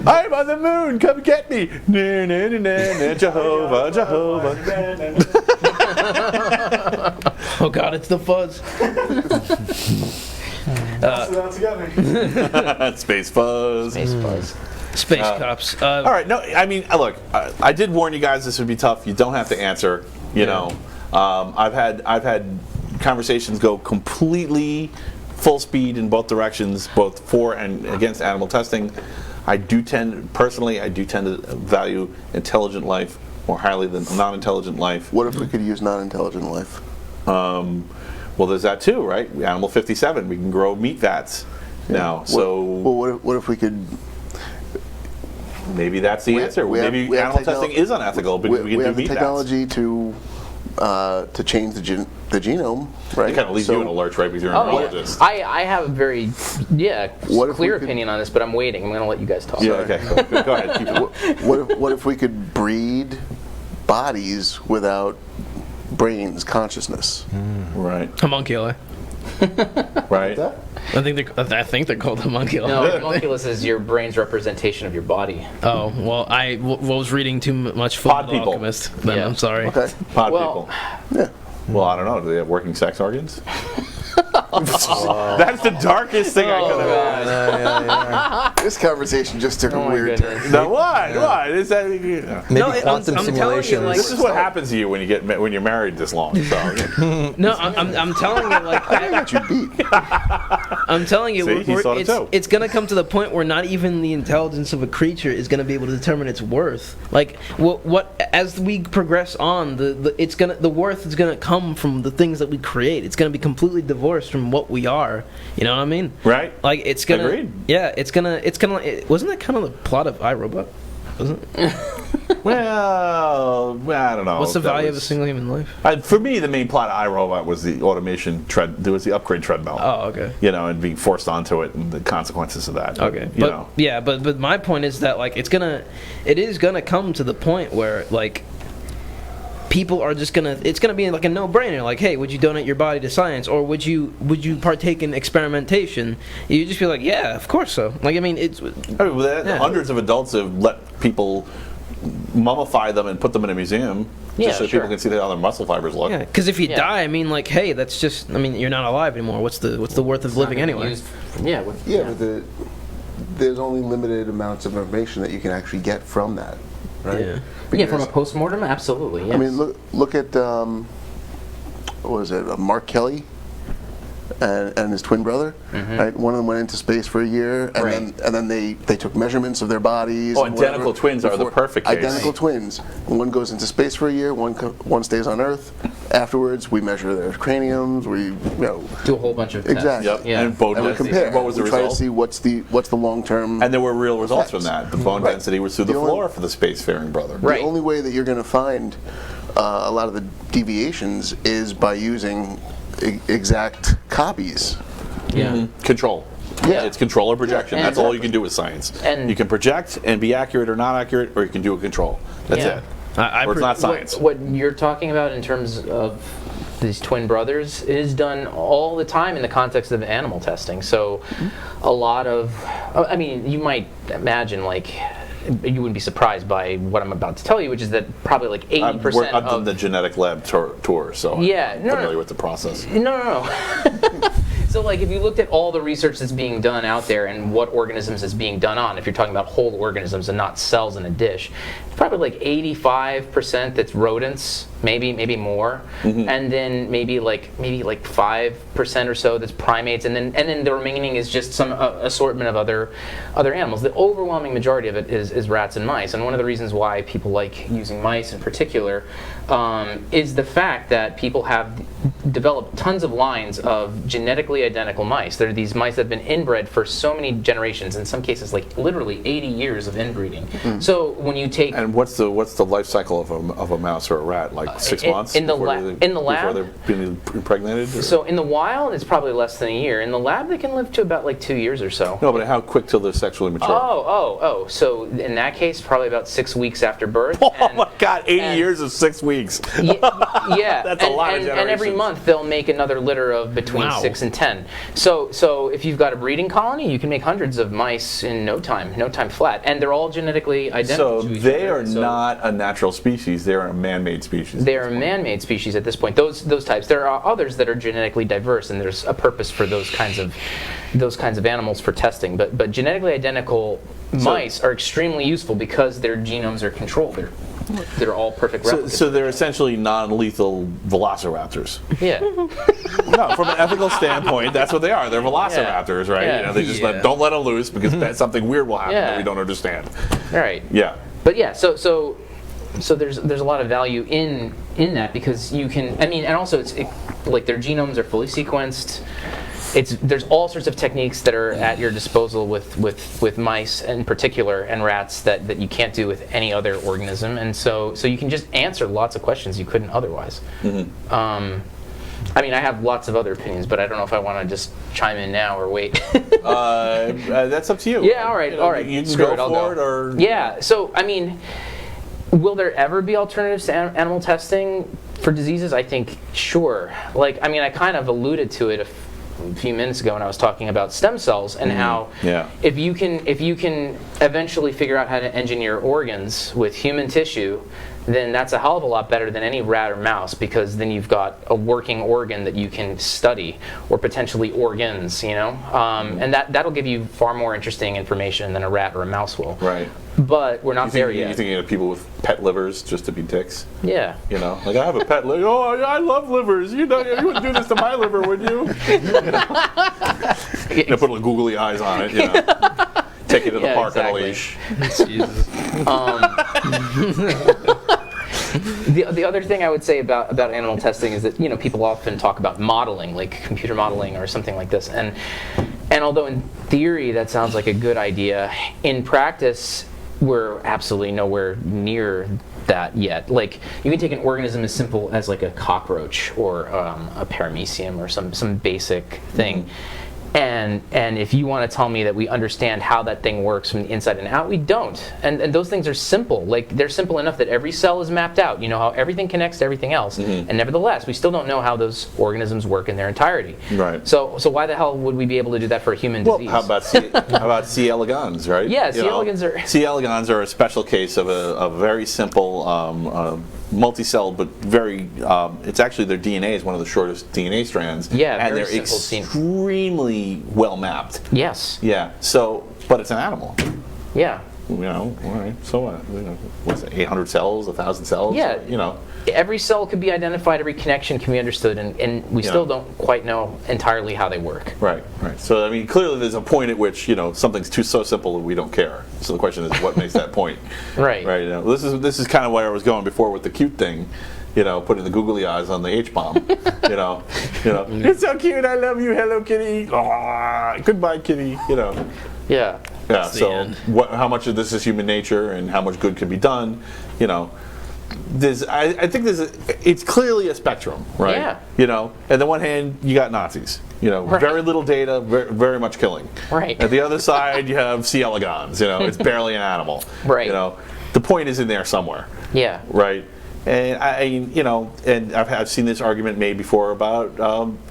I'm on the moon. Come get me. Na, na, na, na, na, Jehovah, Jehovah. oh god, it's the fuzz. Space fuzz. Space buzz. Space cops. All right. No, I mean, look, I did warn you guys this would be tough. You don't have to answer. You know, I've had conversations go completely full speed in both directions, both for and against animal testing. I do tend to value intelligent life more highly than non-intelligent life. What if we could use non-intelligent life? Well, there's that too, right? Animal 57, we can grow meat vats now. So What if we could? maybe that's the answer. we have Maybe animal technol- testing is unethical, but we can do have the meat vats. technology to change the genome, right? It kind of leaves you in a lurch, right? Because you're an Oh, neurologist. yeah. I have a very What if clear we could- opinion on this, but I'm waiting. I'm going to let you guys talk. Yeah, okay. Go ahead. Keep it. What if we could breed bodies without brains, consciousness? Right. Homunculus. Right. I think they're called homunculus. No, homunculus is your brain's representation of your body. Oh well, I was reading too much Full Pod Metal people. Alchemist. Then Yeah. I'm sorry. Okay. Pod Well- people. Yeah. Well, I don't know. Do they have working sex organs? That's the darkest thing I could have. This conversation just took a Oh my weird goodness. turn. No, what? What? Is that? You know. Maybe No, I'm quantum telling you, simulations. like- This is what happens to you when you're married this long. So. No, I'm telling you, like, I got you beat. I'm telling you, See, he thought it too. it's gonna come to the point where not even the intelligence of a creature is gonna be able to determine its worth. Like, what as we progress on, the worth is gonna come from the things that we create. It's gonna be completely divorced from what we are. You know what I mean? Right. Like, it's gonna. Agreed. Yeah, it's gonna. Wasn't that kind of the plot of iRobot? Wasn't it? Well, I don't know. What's the That value of a was- single human life? For me, the main plot of iRobot was the automation there was the upgrade treadmill. Oh, okay. You know, and being forced onto it and the consequences of that. Okay, You know. but my point is that, like, it is gonna come to the point where, like, people are just it's gonna be like a no-brainer. Like, hey, would you donate your body to science, or would you partake in experimentation? You just be like, yeah, of course so. Like, I mean, it's I mean, Yeah. hundreds of adults have let people mummify them and put them in a museum Yeah, just so sure. people can see how their muscle fibers look. yeah, because if you Yeah. die, I mean, like, hey, that's just, I mean, you're not alive anymore. What's the worth of living anyway? Yeah. Yeah, but there's only limited amounts of information that you can actually get from that, right? Yeah. Yeah, from a Because- postmortem, absolutely. Yes. I mean, look at what was it? Mark Kelly and his twin brother. Right, one of them went into space for a year, and Right. then they took measurements of their bodies. Oh, and identical whatever twins are the before- perfect case. Identical twins. One goes into space for a year. One stays on Earth. Afterwards, we measure their craniums. We do a whole bunch of tests. Exactly. Yep. Yeah. And bone and we density. compare. What was the we try to result? see what's the long term. And there were real results from effects. that. The bone Right. density was through the The only- floor for the spacefaring brother. Right. The only way that you're going to find a lot of the deviations is by using exact copies. Yeah. Control. Yeah. It's control or projection. Yeah, That's all you exactly. can do with science. And- you can project and be accurate or not accurate, or you can do a control. That's Yeah. it. I Or it's not science. What you're talking about in terms of these twin brothers is done all the time in the context of animal testing. So a lot of, I mean, you might imagine, like, you wouldn't be surprised by what I'm about to tell you, which is that probably like 80% I've done of the genetic lab tour, so Yeah, I'm no, familiar no. with the process. No. So, like, if you looked at all the research that's being done out there and what organisms is being done on, if you're talking about whole organisms and not cells in a dish, it's probably like 85% that's rodents, maybe more, and then maybe like 5% or so that's primates, and then the remaining is just some assortment of other animals. The overwhelming majority of it is rats and mice, and one of the reasons why people like using mice in particular is the fact that people have developed tons of lines of genetically identical mice. There are these mice that have been inbred for so many generations, in some cases like literally 80 years of inbreeding. So when you take And what's the life cycle of a mouse or a rat? Like 6 months in the before lab. before they're being impregnated? Or? So in the wild, it's probably less than a year. In the lab, they can live to about like 2 years or so. No, but how quick till they're sexually mature? Oh. So in that case, probably about 6 weeks after birth. Oh my God! 80 years of 6 weeks. Yeah, That's a lot of and every generations. month they'll make another litter of between 6 and 10. So if you've got a breeding colony, you can make hundreds of mice in no time flat, and they're all genetically identical. So to each they other. are not a natural species; they are a man-made species. They are man-made species at this point. Those types. There are others that are genetically diverse, and there's a purpose for those kinds of animals for testing. But genetically identical mice are extremely useful because their genomes are controlled. They're all perfect replicas. So they're essentially non-lethal velociraptors. Yeah. No, from an ethical standpoint, that's what they are. They're velociraptors, right? Yeah. You know, they just don't let them loose because that's something weird will happen that Yeah. we don't understand. All right. Yeah. But yeah, so there's a lot of value in that because you can. I mean, and also like their genomes are fully sequenced. There's all sorts of techniques that are at your disposal with mice in particular and rats that you can't do with any other organism, and so you can just answer lots of questions you couldn't otherwise. I mean, I have lots of other opinions, but I don't know if I want to just chime in now or wait. That's up to you. Yeah, all right. You can Screw go it, I'll for it, go. or Yeah, so I mean, will there ever be alternatives to animal testing for diseases? I think sure. Like, I mean, I kind of alluded to it a few minutes ago when I was talking about stem cells and how if you can eventually figure out how to engineer organs with human tissue, then that's a hell of a lot better than any rat or mouse, because then you've got a working organ that you can study, or potentially organs, you know, and that'll give you far more interesting information than a rat or a mouse will. right. But we're not there yet. You thinking of people with pet livers just to be dicks? Yeah. You know, like I have a pet liver. Oh, I love livers. You know, you wouldn't do this to my liver, would you? You know, put little googly eyes on it. You know, take it to the Yeah, park exactly. on a leash. The other thing I would say about animal testing is that, you know, people often talk about modeling, like computer modeling or something like this, and although in theory that sounds like a good idea, in practice we're absolutely nowhere near that yet. Like, you can take an organism as simple as like a cockroach or a paramecium or some basic thing. And if you want to tell me that we understand how that thing works from the inside and out, we don't. And those things are simple. Like, they're simple enough that every cell is mapped out. You know how everything connects to everything else. And nevertheless, we still don't know how those organisms work in their entirety. Right. So why the hell would we be able to do that for a human disease? How about C. elegans, right? Yeah, C. elegans are... C. elegans are a special case of a very simple, multi-celled, but very. It's actually their DNA is one of the shortest DNA strands. Yeah, and very they're simple extremely well mapped. Yes. Yeah. So, but it's an animal. Yeah. You know, all right. So what? You know, what's it? 800 cells, 1,000 cells. Yeah. You know. Every cell could be identified, every connection can be understood, and we still don't quite know entirely how they work. Right. So I mean, clearly there's a point at which, you know, something's so simple that we don't care. So the question is, what makes that point? Right. Right. You know, this is kind of where I was going before with the cute thing. You know, putting the googly eyes on the H-bomb. you know, it's so cute. I love you. Hello, kitty. Aww, goodbye, kitty. You know. Yeah. Yeah. the So end. how much of this is human nature, and how much good can be done? You know. I think it's clearly a spectrum, right? Yeah. You know, on the one hand, you got Nazis. You know, Right. very little data, very much killing. Right. At the other side, you have C. elegans. You know, it's barely an animal. Right. You know, the point is in there somewhere. Yeah. Right. And you know, and I've seen this argument made before about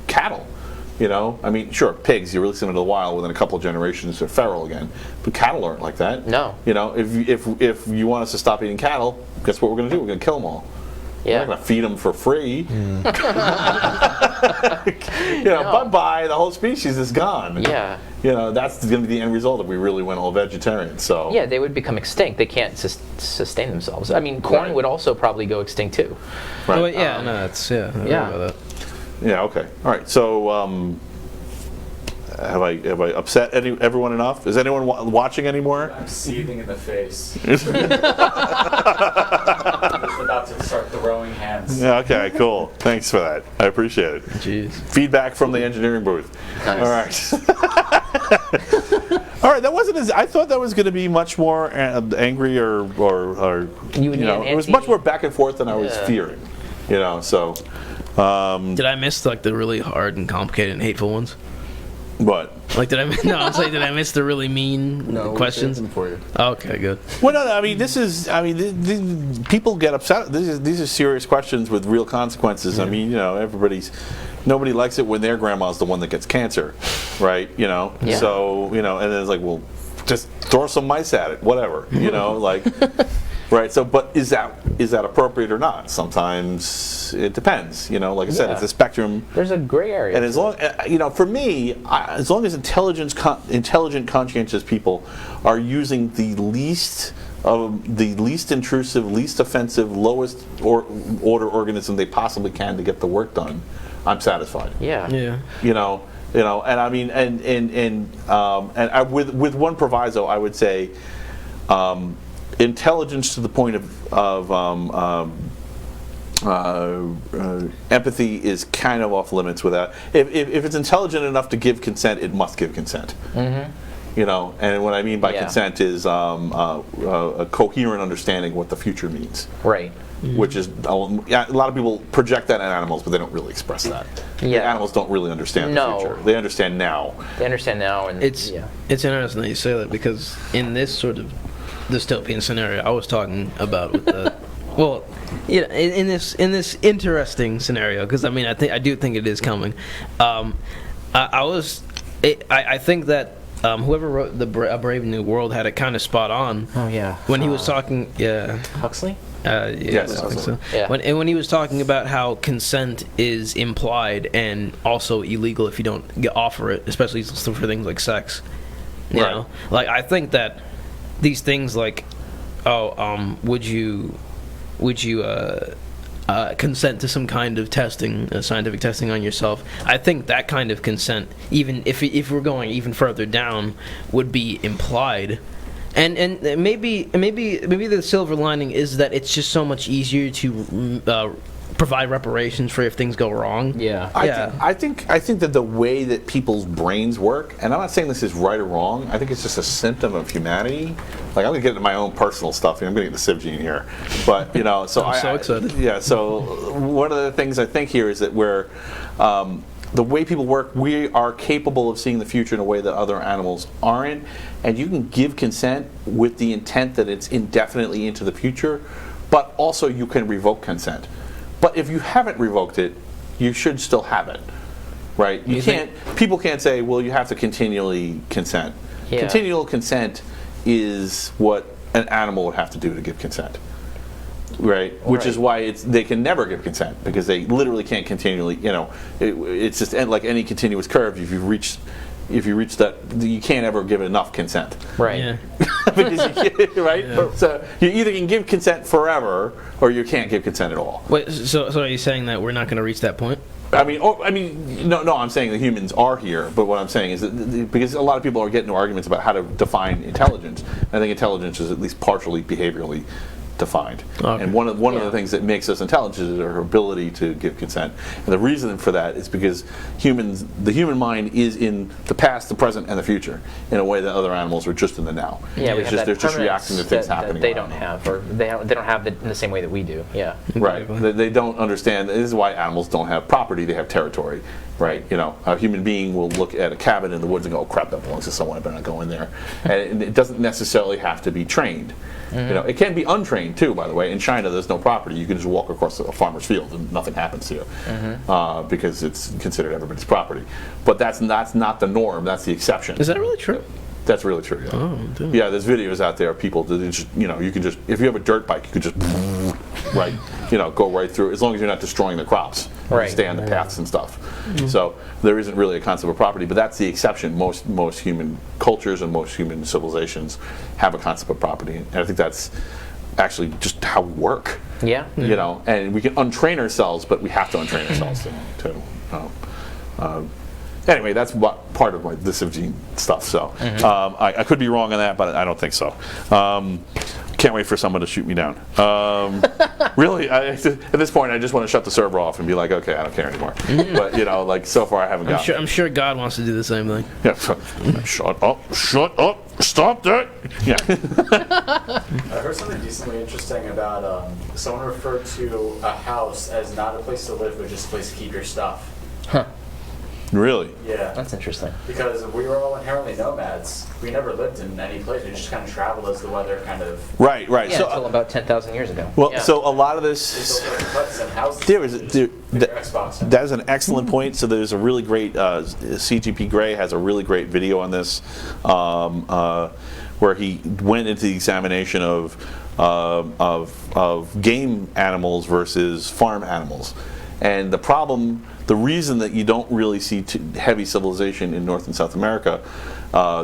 cattle. You know, I mean, sure, pigs, you release them into the wild, within a couple of generations they're feral again. But cattle aren't like that. No. You know, if you want us to stop eating cattle, guess what we're going to do? We're going to kill them all. Yeah. We're not going to feed them for free. Bye-bye, the whole species is gone. Yeah. That's going to be the end result if we really went all vegetarian. So Yeah, they would become extinct. They can't sustain themselves. I mean, corn Right. would also probably go extinct too. Right. Oh, yeah, no, that's I don't yeah. know about Yeah, okay. All right, so have I upset everyone enough? Is anyone watching anymore? I'm seething in the face. I'm just about to start throwing hands. Yeah, okay, cool. Thanks for that. I appreciate it. that. Jeez. Feedback from the engineering booth. Nice. All right. All right, that wasn't as I thought that was going to be much more angry or it was much more back and forth than I was fearing. So Did I miss like the really hard and complicated and hateful ones? but Like did I miss did I miss the really mean questions? For you. Okay, good. well, no, I mean people get upset. These are serious questions with real consequences. I mean, nobody likes it when their grandma's the one that gets cancer, right? Yeah. So and then it's like, well, just throw some mice at it, whatever, like. Right. So, but is that appropriate or not? Sometimes it depends. Like I said, Yeah. it's a spectrum. There's a gray area. And as long, for me, as long as intelligent, conscientious people are using the least intrusive, least offensive, lowest order organism they possibly can to get the work done, I'm satisfied. Yeah. Yeah. And I mean, with one proviso, I would say, intelligence to the point of empathy is kind of off limits with that. If it's intelligent enough to give consent, it must give consent. Mm-hmm. And what I mean by consent is a coherent understanding of what the future means. Right. Which is a lot of people project that in animals, but they don't really express that. Yeah. Animals don't really understand the future. They understand now. They understand now, and It's interesting that you say that because in this sort of dystopian scenario I was talking about with the in this interesting scenario, because I do think it is coming. I think that whoever wrote A Brave New World had it kind of spot on. Oh yeah. When he was talking, Huxley. Yes, I think so. Yeah. When he was talking about how consent is implied and also illegal if you don't offer it, especially for things like sex. You Right. know, like I think that these things like, would you consent to some kind of testing, scientific testing on yourself? I think that kind of consent, even if we're going even further down, would be implied. And maybe the silver lining is that it's just so much easier to provide reparations for if things go wrong. Yeah. I think that the way that people's brains work, and I'm not saying this is right or wrong, I think it's just a symptom of humanity. Like, I'm going to get into my own personal stuff here. I'm going to get the Civ gene here. But, so I'm so excited. Yeah, so one of the things I think here is that we're, the way people work, we are capable of seeing the future in a way that other animals aren't. And you can give consent with the intent that it's indefinitely into the future, but also you can revoke consent. But if you haven't revoked it, you should still have it, right? People can't say, well, you have to continually consent. Yeah. Continual consent is what an animal would have to do to give consent, right? Which is why they can never give consent, because they literally can't continually, it's just like any continuous curve. If you reach that, you can't ever give enough consent. Right. Yeah. Right? Yeah. So you either can give consent forever, or you can't give consent at all. Wait, so are you saying that we're not going to reach that point? No, I'm saying the humans are here, but what I'm saying is that because a lot of people are getting into arguments about how to define intelligence, I think intelligence is at least partially behaviorally defined. Okay. And one of the things that makes us intelligent is our ability to give consent. And the reason for that is because the human mind is in the past, the present, and the future in a way that other animals are just in the now. Yeah, we have that they're just reacting to things that happening. they around don't them. have, or they don't have it in the same way that we do. Yeah. Right. They don't understand. This is why animals don't have property, they have territory. Right. A human being will look at a cabin in the woods and go, oh, crap, that belongs to someone, I better not go in there. And it doesn't necessarily have to be trained. Mm-hmm. It can be untrained too, by the way. In China, there's no property. You can just walk across a farmer's field and nothing happens to you, because it's considered everybody's property. But that's not the norm. That's the exception. Is that really true? That's really true. Yeah. Oh, dude. Yeah, there's videos out there of people that just, you can just, if you have a dirt bike, you can just right, go right through, as long as you're not destroying the crops. Right. Stay on the paths and stuff. So there isn't really a concept of property, but that's the exception. Most human cultures and most human civilizations have a concept of property, and I think that's actually just how we work. Yeah. And we can untrain ourselves, but we have to untrain ourselves to anyway, that's part of this gene stuff. So I could be wrong on that, but I don't think so. Can't wait for someone to shoot me down. Really, at this point, I just want to shut the server off and be like, okay, I don't care anymore. But so far I haven't got. I'm sure God wants to do the same thing. Yeah. Shut up! Stop that! Yeah. I heard something decently interesting about someone referred to a house as not a place to live, but just a place to keep your stuff. Huh. Really? Yeah. That's interesting. Because we were all inherently nomads. We never lived in any place. We just kind of traveled as the weather kind of. Right. Yeah, So, until about 10,000 years ago. well, Yeah. so a lot of We this. built like huts and houses. There Xbox. that is an excellent point. So there's a really great CGP Grey has a really great video on this, where he went into the examination of game animals versus farm animals, and the reason that you don't really see heavy civilization in North and South America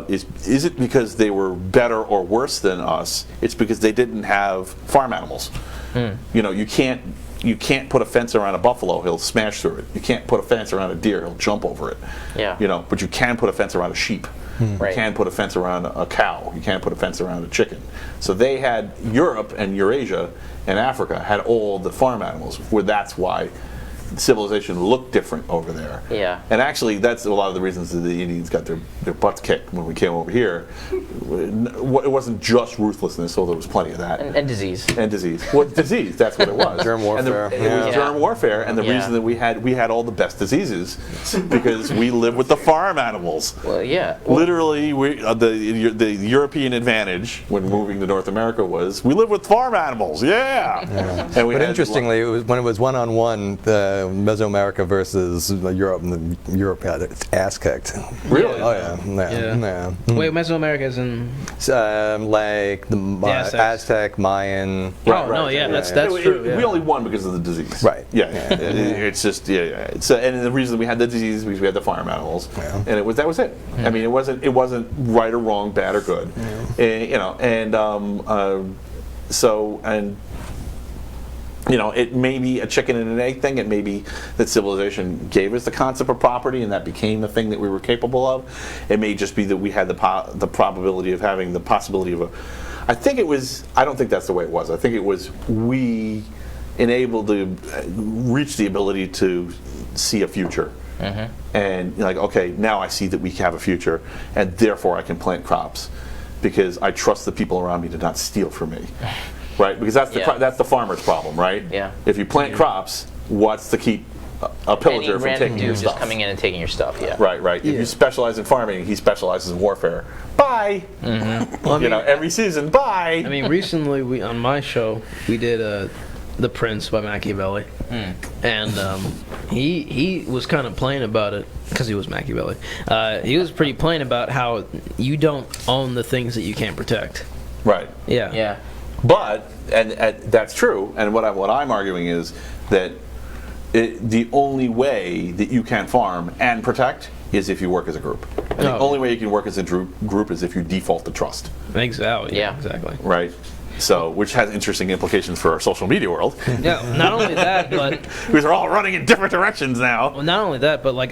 is it because they were better or worse than us? It's because they didn't have farm animals. You can't put a fence around a buffalo; he'll smash through it. You can't put a fence around a deer; he'll jump over it. Yeah. But you can put a fence around a sheep. Right. You can put a fence around a cow. You can't put a fence around a chicken. So they had Europe and Eurasia and Africa had all the farm animals. Where that's why civilization looked different over there. Yeah. And actually, that's a lot of the reasons that the Indians got their butts kicked when we came over here. It wasn't just ruthlessness, although there was plenty of that. And disease. And disease. Well, disease, that's what it was. Germ warfare. And it was Yeah. germ warfare, and the Yeah. reason that we had all the best diseases because we lived with the farm animals. Well, yeah. Literally, the European advantage when moving to North America was we live with farm animals. Yeah. And we But had interestingly, when it was one-on-one, Mesoamerica versus Europe, and Europe got its ass kicked. Really? Oh yeah. Wait, Mesoamerica is in. Like the Aztecs. Aztec, Mayan. That's true. Yeah. We only won because of the disease. Right. Yeah. It's just So, and the reason we had the disease because we had the farm animals, and that was it. I mean, it wasn't right or wrong, bad or good. It may be a chicken and an egg thing. It may be that civilization gave us the concept of property, and that became the thing that we were capable of. It may just be that we had the probability of having the possibility of a. I don't think that's the way it was. I think it was we enabled to reach the ability to see a future. And okay, now I see that we have a future, and therefore I can plant crops because I trust the people around me to not steal from me. Right, because that's the farmer's problem, right? Yeah. If you plant crops, what's to keep a pillager Any from random taking dude your just stuff? coming in and taking your stuff. Yeah. Right. If you specialize in farming, he specializes in warfare. Bye. Every season. Bye. I mean, recently on my show we did The Prince by Machiavelli, and he was kind of plain about it because he was Machiavelli. He was pretty plain about how you don't own the things that you can't protect. Right. Yeah. Yeah. But and that's true. And what I'm arguing is that the only way that you can farm and protect is if you work as a group. And the only way you can work as a group is if you default to trust. Exactly. Yeah. Exactly. Right. So, which has interesting implications for our social media world. Yeah. Not only that, but Because we're all running in different directions now. well, not only that, but like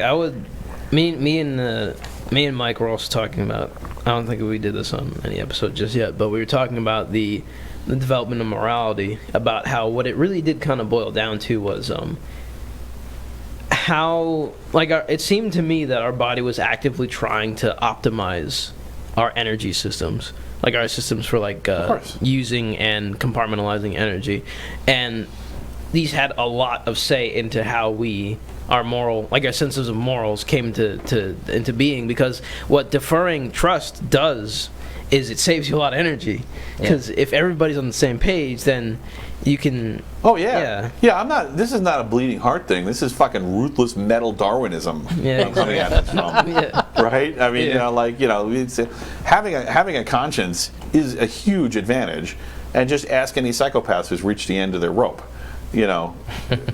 me and Mike were also talking about. I don't think we did this on any episode just yet, but we were talking about the development of morality, about how what it really did kind of boil down to was how it seemed to me that our body was actively trying to optimize our energy systems, like our systems for using and compartmentalizing energy, and these had a lot of say into how our moral, our senses of morals came into being, because what deferring trust does is it saves you a lot of energy, because if everybody's on the same page, then you can. Oh yeah. I'm not. This is not a bleeding heart thing. This is fucking ruthless metal Darwinism. Yeah, I'm coming at this from. Yeah. Right. I mean, it's, having a conscience is a huge advantage and just ask any psychopaths who's reached the end of their rope,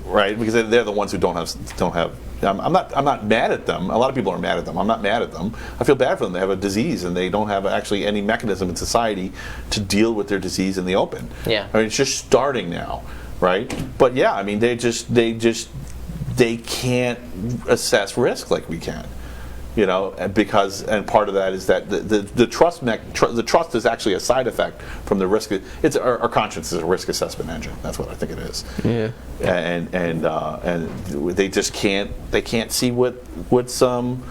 right? Because they're the ones who don't have. I'm not mad at them. A lot of people are mad at them. I'm not mad at them. I feel bad for them. They have a disease and they don't have actually any mechanism in society to deal with their disease in the open. Yeah. I mean, it's just starting now, right? But yeah, I mean, they can't assess risk like we can. Because part of that is that the trust is actually a side effect from the risk. It's our conscience is a risk assessment engine. That's what I think it is. Yeah. And they just can't see what's going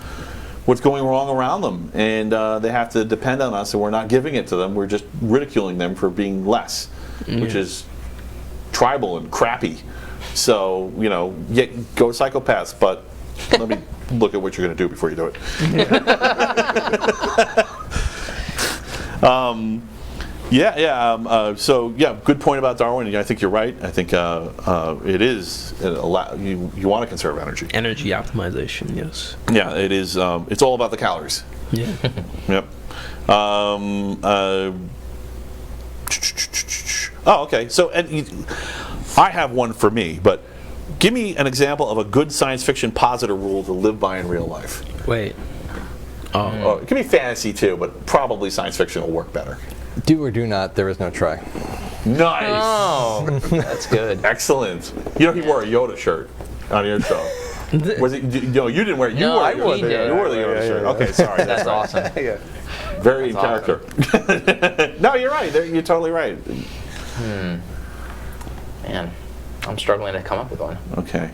wrong around them, and they have to depend on us, and we're not giving it to them. We're just ridiculing them for being less, which is tribal and crappy. So go psychopaths, but let me look at what you're going to do before you do it. So good point about Darwin. I think you're right. I think it is you want to conserve energy. Energy optimization, yes. Yeah, it is. It's all about the calories. Yeah. Yep. Okay. So I have one for me, but. Give me an example of a good science fiction positive rule to live by in real life. Wait. Oh, it can be fantasy too, but probably science fiction will work better. Do or do not, there is no try. Nice. Oh, that's good. Excellent. He wore a Yoda shirt on your show. Was it? No, you didn't wear it. You No, wore I it. wore the Yoda. You wore the Yoda shirt. Okay, sorry. That's awesome. Very in character. No, you're right. You're totally right. Man, I'm struggling to come up with one. Okay.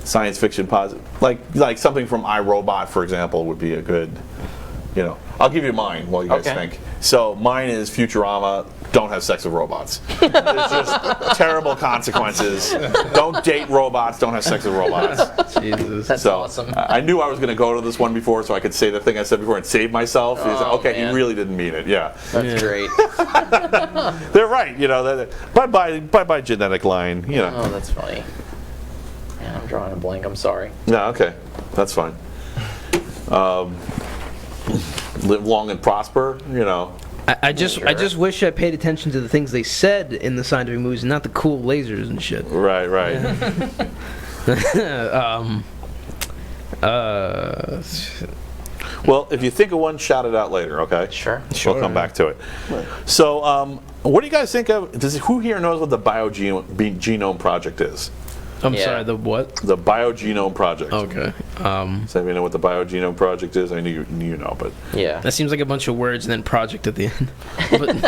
Science fiction positive, like something from iRobot, for example, would be a good. I'll give you mine while you guys think. So mine is Futurama. Don't have sex with robots. There's just terrible consequences. Don't date robots. Don't have sex with robots. Jesus. That's awesome. I knew I was going to go to this one before, so I could say the thing I said before and save myself. Okay, man. he really didn't mean it. Yeah. That's great. They're right. Bye-bye genetic line. Oh, that's funny. Man, I'm drawing a blank. I'm sorry. No, okay, that's fine. Live long and prosper. I just wish I paid attention to the things they said in the scientific movies, and not the cool lasers and shit. Right. Well, if you think of one, shout it out later, okay? Sure. We'll come back to it. So, what do you guys think of? Who here knows what the Genome Project is? I'm Yeah. sorry, the what? The Biogenome Project. Okay. Does anybody know what the Biogenome Project is? I knew you know, but Yeah. That seems like a bunch of words and then project at the end.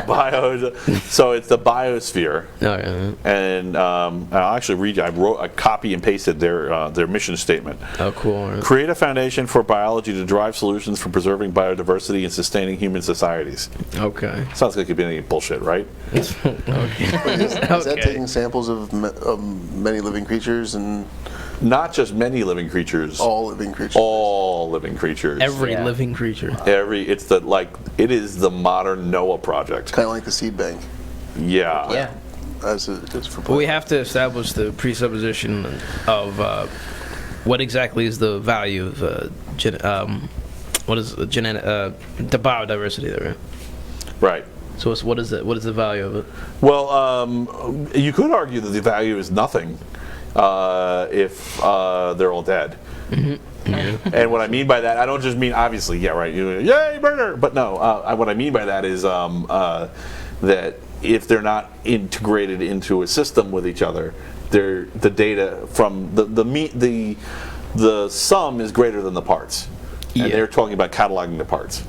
But, so it's the biosphere. okay. And I'll actually read you. I copy and pasted their mission statement. Oh, cool. All right. Create a foundation for biology to drive solutions for preserving biodiversity and sustaining human societies. Okay. Sounds like it could be any bullshit, right? Okay. Is that Okay. taking samples of many living creatures and Not just many living creatures. all living creatures? All living creatures. Every Yeah. living creature. It is the modern Noah project. Kind of like the seed bank, Yeah. Yeah. as it is for But we plants. have to establish the presupposition of what exactly is the value of what is the the biodiversity there, right? Right. So what is it? What is the value of it? Well, you could argue that the value is nothing if they're all dead. And what I mean by that, I don't just mean obviously, yeah, right, yay, murder! But no, what I mean by that is that if they're not integrated into a system with each other, the data from the sum is greater than the parts. And Yeah. they're talking about cataloging the parts.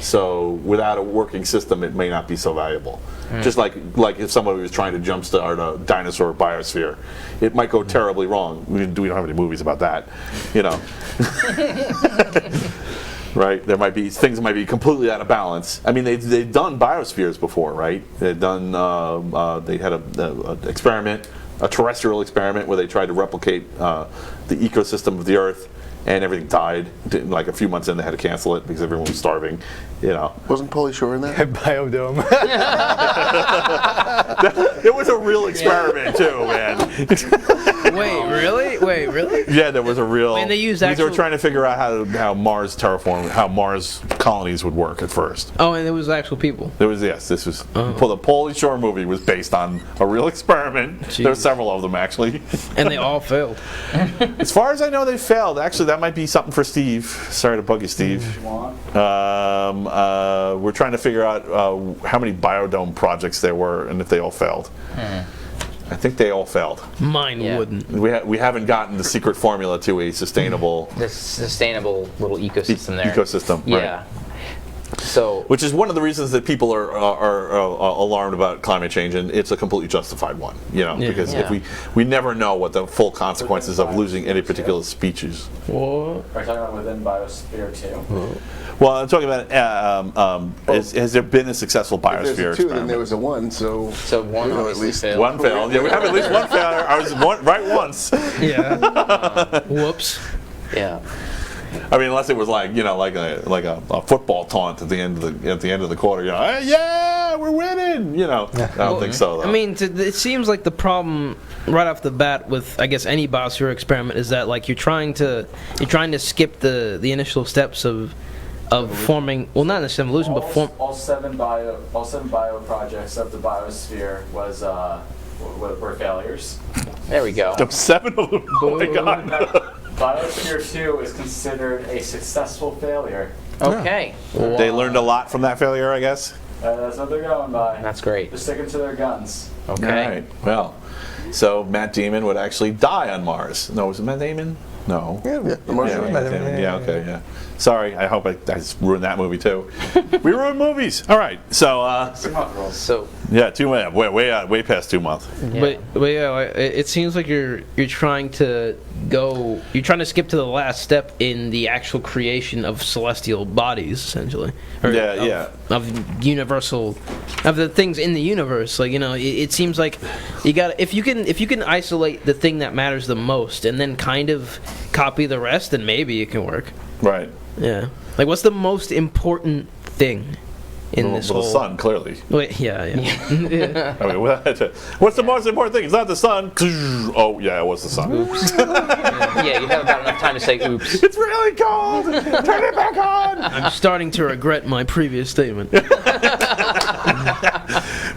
So without a working system, it may not be so valuable. Just like if somebody was trying to jumpstart a dinosaur biosphere, it might go terribly wrong. We don't have any movies about that, Right? There might be things that might be completely out of balance. I mean, they've done biospheres before, right? They've done. They had an experiment, a terrestrial experiment, where they tried to replicate the ecosystem of the Earth and everything died. Like a few months in, they had to cancel it because everyone was starving. You know, Wasn't Pauly Shore in that? Biodome. it was a real experiment too, man. Wait, really? Wait, really? Yeah, there was a real. And they used They were actual- trying to figure out how Mars terraform, how Mars colonies would work at first. Oh, and it was actual people. There was this was the Pauly Shore movie was based on a real experiment. There were Jeez. several of them actually. And they all failed. As far as I know, they failed. Actually, that might be something for Steve. Sorry to bug you, Steve. We're trying to figure out how many biodome projects there were and if they all failed. I think they all failed. Mine Yeah. wouldn't. We haven't gotten the secret formula to a sustainable This sustainable little ecosystem there. ecosystem. Yeah. Right. So Which is one of the reasons that people are alarmed about climate change, and it's a completely justified one. You know, Yeah. because if Yeah. we never know what the full consequences of losing any particular species. What? Are you talking about within biosphere too? Well, I'm talking about has there been a successful If there's biosphere a 2, then experiment? there was a 1. So one you know, at obviously least failed. One failed. Yeah, we have at least one failure. I was right once. Yeah. Whoops. Yeah. I mean, unless it was like a football taunt at the end of the quarter. You know, "Hey, yeah, we're winning. You know, I don't think so. Though. I mean, it seems like the problem right off the bat with, I guess, any biosphere experiment is that like you're trying to skip the initial steps of forming. Well, not necessarily evolution, but form. All seven bio projects of the biosphere were failures. There we go. 7 of them. Oh my God. Biosphere 2 is considered a successful failure. Okay. They learned a lot from that failure, I guess. That's what they're going by. That's great. They're sticking to their guns. Okay. All right. Well, so Matt Damon would actually die on Mars. No, was it Matt Damon? No. yeah, the Martian. Yeah, Matt Damon. Yeah, okay, yeah. Sorry, I hope I just ruined that movie too. We ruined movies. All right, so So yeah, 2 months, way past 2 months. yeah. But yeah, it seems like you're trying to skip to the last step in the actual creation of celestial bodies, essentially. Of universal, of the things in the universe. Like, you know, it seems like you got if you can isolate the thing that matters the most and then kind of copy the rest, then maybe it can work. Right. Yeah. Like, what's the most important thing in this Well, whole? the sun, clearly. Wait, yeah. Yeah. I mean, what's the most important thing? It's not the sun. Oh, yeah, it was the sun. Yeah, you have about enough time to say oops. It's really cold. Turn it back on. I'm starting to regret my previous statement.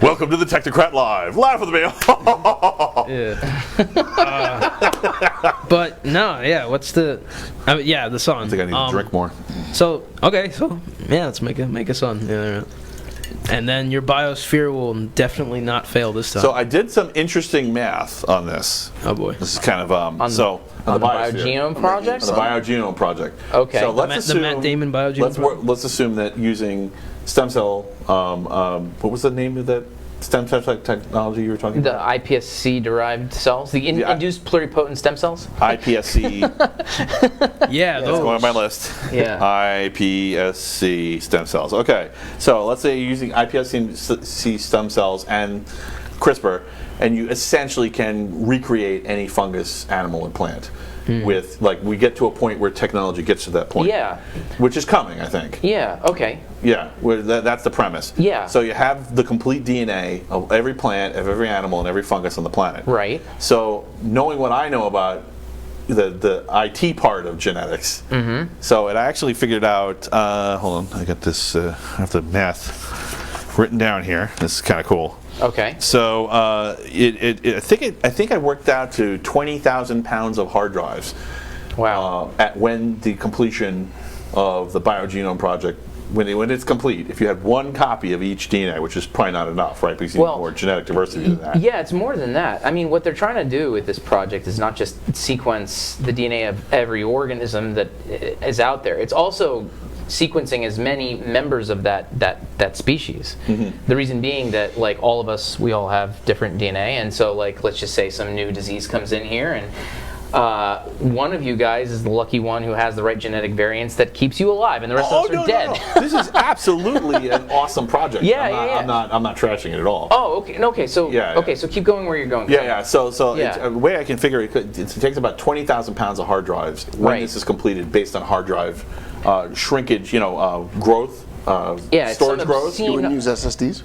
Welcome to the Technocrat Live. Laugh with me. Yeah. But no, yeah. What's the? The sun. I think I need to drink more. So yeah, let's make a sun. Yeah. And then your biosphere will definitely not fail this time. So I did some interesting math on this. Oh boy. This is kind of On the biosphere. Biogenome project? The Biogenome Project. Okay. So The let's the assume Matt Damon Biogenome project? Let's assume that using stem cell. What was the name of that stem cell technology you were talking The about? iPSC derived cells, the induced pluripotent stem cells. iPSC. Yeah, That's going on those. my list. Yeah. iPSC stem cells. Okay. So let's say you're using iPSC stem cells and CRISPR, and you essentially can recreate any fungus, animal, and plant. With we get to a point where technology gets to that point. Yeah. Which is coming, I think. Yeah. Okay. Yeah, that's the premise. Yeah. So you have the complete DNA of every plant, of every animal, and every fungus on the planet. Right. So knowing what I know about the IT part of genetics, so it actually figured out. Hold on, I got this. I have the math written down here. This is kind of cool. Okay. So I think I worked out to 20,000 pounds of hard drives. Wow. At when the completion of the Biogenome Project, when it's complete, if you had one copy of each DNA, which is probably not enough, right? Because you need more genetic diversity than that. Yeah, it's more than that. I mean, what they're trying to do with this project is not just sequence the DNA of every organism that is out there. It's also sequencing as many members of that species. The reason being that we all have different DNA, and so let's just say some new disease comes in here, and one of you guys is the lucky one who has the right genetic variants that keeps you alive, and the rest of us are dead. No. This is absolutely an awesome project. Yeah, I'm not trashing it at all. Oh, okay. Okay, so so keep going where you're going. Yeah. So Yeah. the way I can figure it takes about 20,000 pounds of hard drives when this is completed, based on hard drive shrinkage, growth, storage growth. You wouldn't use SSDs?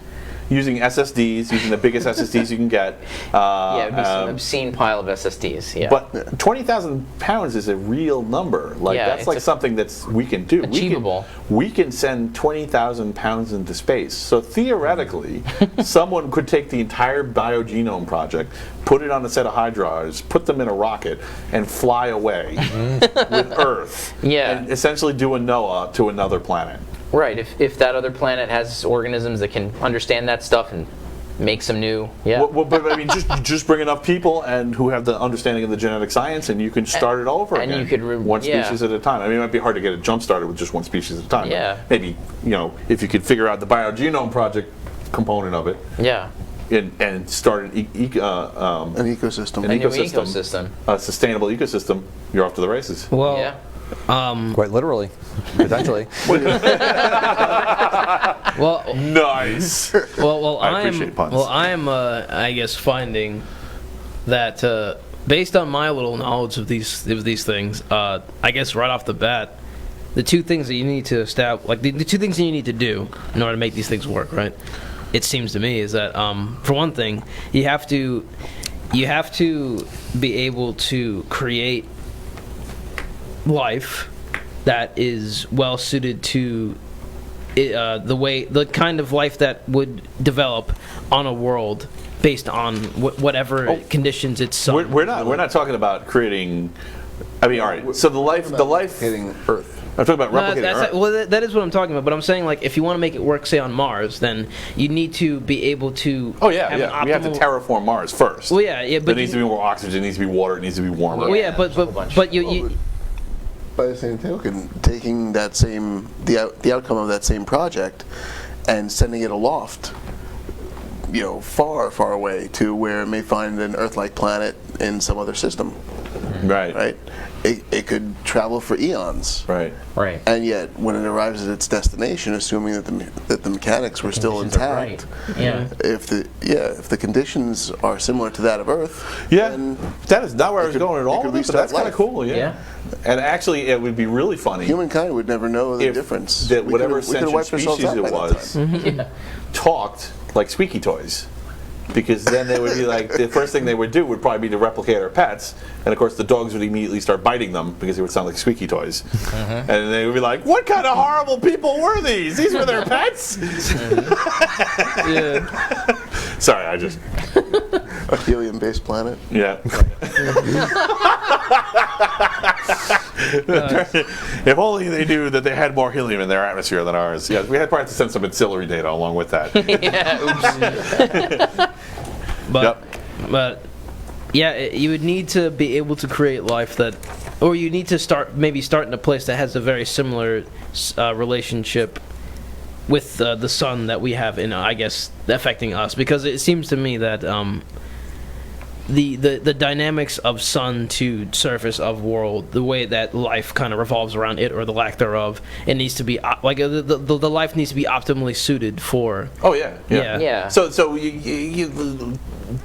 Using SSDs, using the biggest SSDs you can get. It'd be some obscene pile of SSDs. Yeah. But 20,000 pounds is a real number. Like that's like something that's we can do. Achievable. We can send 20,000 pounds into space. So theoretically, someone could take the entire biogenome project, put it on a set of hard drives, put them in a rocket, and fly away with Earth. Yeah. And essentially do a NOAA to another planet. Right, if that other planet has organisms that can understand that stuff and make some new, Well, but I mean, just bring enough people and who have the understanding of the genetic science, and you can start it over and again. you could one species at a time. I mean, it might be hard to get it jump started with just one species at a time. Yeah. But maybe if you could figure out the biogenome project component of it. Yeah. And start an ecosystem. A new ecosystem. A sustainable ecosystem. You're off to the races. Well, Yeah. Quite literally, potentially. well, Nice. well, I appreciate puns. I'm, I guess, finding that based on my little knowledge of these things, I guess right off the bat, the two things that you need to establish, like the two things that you need to do in order to make these things work, right? It seems to me is that for one thing, you have to be able to create life that is well suited to the kind of life that would develop on a world based on whatever conditions it's sun. We're not talking about creating. I mean, all right. So the life hitting Earth. I'm talking about replicating Earth. Well, that is what I'm talking about. But I'm saying, like, if you want to make it work, say on Mars, then you need to be able to. Oh yeah. We have to terraform Mars first. Well, yeah. But there needs to be more oxygen. It needs to be water. It needs to be warmer. Well, yeah, but you By the same token, taking that the outcome of that same project and sending it aloft, far, far away to where it may find an Earth-like planet in some other system. Right. It could travel for eons. Right. And yet, when it arrives at its destination, assuming that the mechanics were still intact, if the conditions are similar to that of Earth, then that is not where I was going at all. could But restart that's kind of life. cool. Yeah. And actually, it would be really funny. humankind would never know the if difference. That We whatever could've- we could've sentient wiped ourselves species out it by that was time. talked like squeaky toys. Because then they would be like, the first thing they would do would probably be to replicate our pets. And of course, the dogs would immediately start biting them because they would sound like squeaky toys. And they would be like, what kind of horrible people were these? These were their pets? Sorry, I just. A helium-based planet. Yeah. If only they knew that they had more helium in their atmosphere than ours. Yeah, we had probably to send some ancillary data along with that. But you would need to be able to create life that, or you need to start in a place that has a very similar relationship with the sun that we have in, I guess, affecting us. Because it seems to me that the dynamics of sun to surface of world, the way that life kind of revolves around it or the lack thereof, it needs to be the life needs to be optimally suited for. Oh yeah. So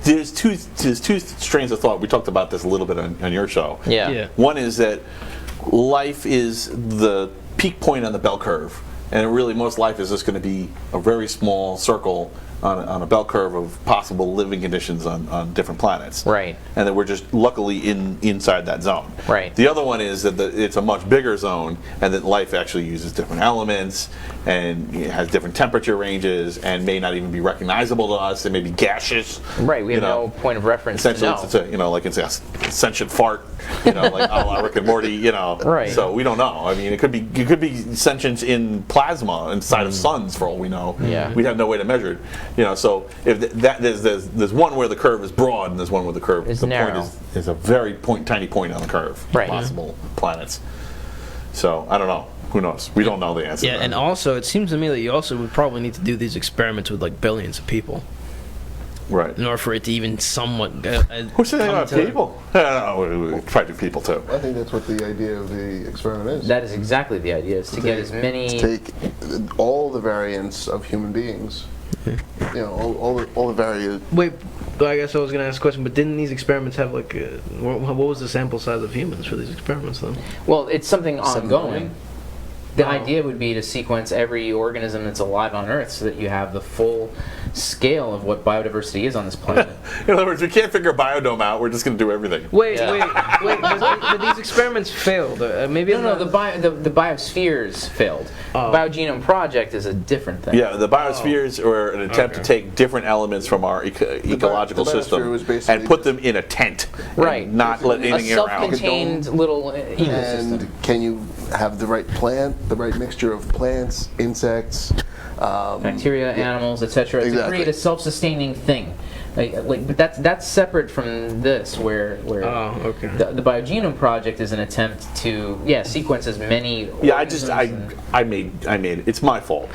there's two strains of thought. We talked about this a little bit on your show. Yeah. One is that life is the peak point on the bell curve, and really most life is just going to be a very small circle on a bell curve of possible living conditions on different planets. Right. And that we're just luckily inside that zone. Right. The other one is that it's a much bigger zone, and that life actually uses different elements and it has different temperature ranges and may not even be recognizable to us. It may be gaseous. Right. We have no point of reference. Essentially, it's a sentient fart. Like a la Rick and Morty. Right. So we don't know. I mean, it could be sentience in plasma inside of suns for all we know. Yeah. We'd have no way to measure it. So if there's one where the curve is broad and there's one where the curve narrow. point is a very tiny point on the curve. Right. Possible planets. So I don't know. Who knows? We don't know the answer. Yeah, to that. and also it seems to me that you also would probably need to do these experiments with like billions of people. Right. in order for it to even somewhat. Who's saying about people? We try to do people too. I think that's what the idea of the experiment is. That is exactly the idea, is to get as many... Take all the variants of human beings, you know, all the various. Wait, but I guess I was going to ask a question, but didn't these experiments have like, what was the sample size of humans for these experiments though? Well, it's something 7 ongoing. million? The idea would be to sequence every organism that's alive on Earth so that you have the full scale of what biodiversity is on this planet. In other words, we can't figure biodome out. We're just going to do everything. Wait, Yeah. but these experiments failed. Maybe No, I'm the biospheres failed. Oh. Biogenome Project is a different thing. Yeah, the biospheres were an attempt to take different elements from our ecological the biosphere system was basically and put them in a tent. Right. And not let A anything get around. self-contained little ecosystem. And can you have the right plant, the right mixture of plants, insects, Bacteria, animals, etc. To Exactly. create a self-sustaining thing. But that's separate from this, where Oh, okay. the Biogenome Project is an attempt to sequence as many. Yeah, organisms I made it. It's my fault.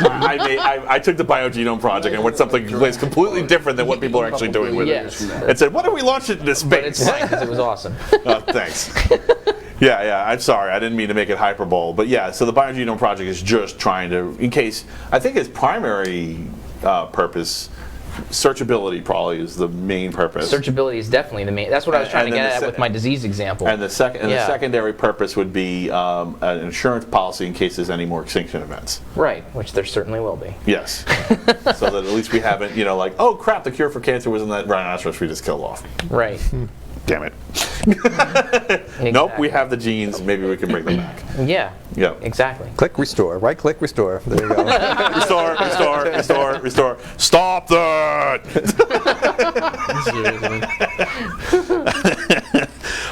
I took the Biogenome Project and went someplace completely different than what people are actually doing with Yes. it. And said, "Why don't we launch it into But it's space?" fine because it was awesome. Thanks. Yeah, I'm sorry. I didn't mean to make it hyperbole. But yeah, so the Biogenome Project is just trying to, in case, I think its primary purpose, searchability probably is the main purpose. Searchability is definitely the main. That's what I was trying to And then get the at se- with my disease example. And the Yeah. secondary purpose would be an insurance policy in case there's any more extinction events. Right, which there certainly will be. Yes. So that at least we haven't, like, oh crap, the cure for cancer was in that rhinoceros we just killed off. Right. Damn it. Exactly. Nope, we have the genes. Maybe we can bring them back. Yeah. Yep. Exactly. Click restore. Right click restore. There you go. Restore. Stop that!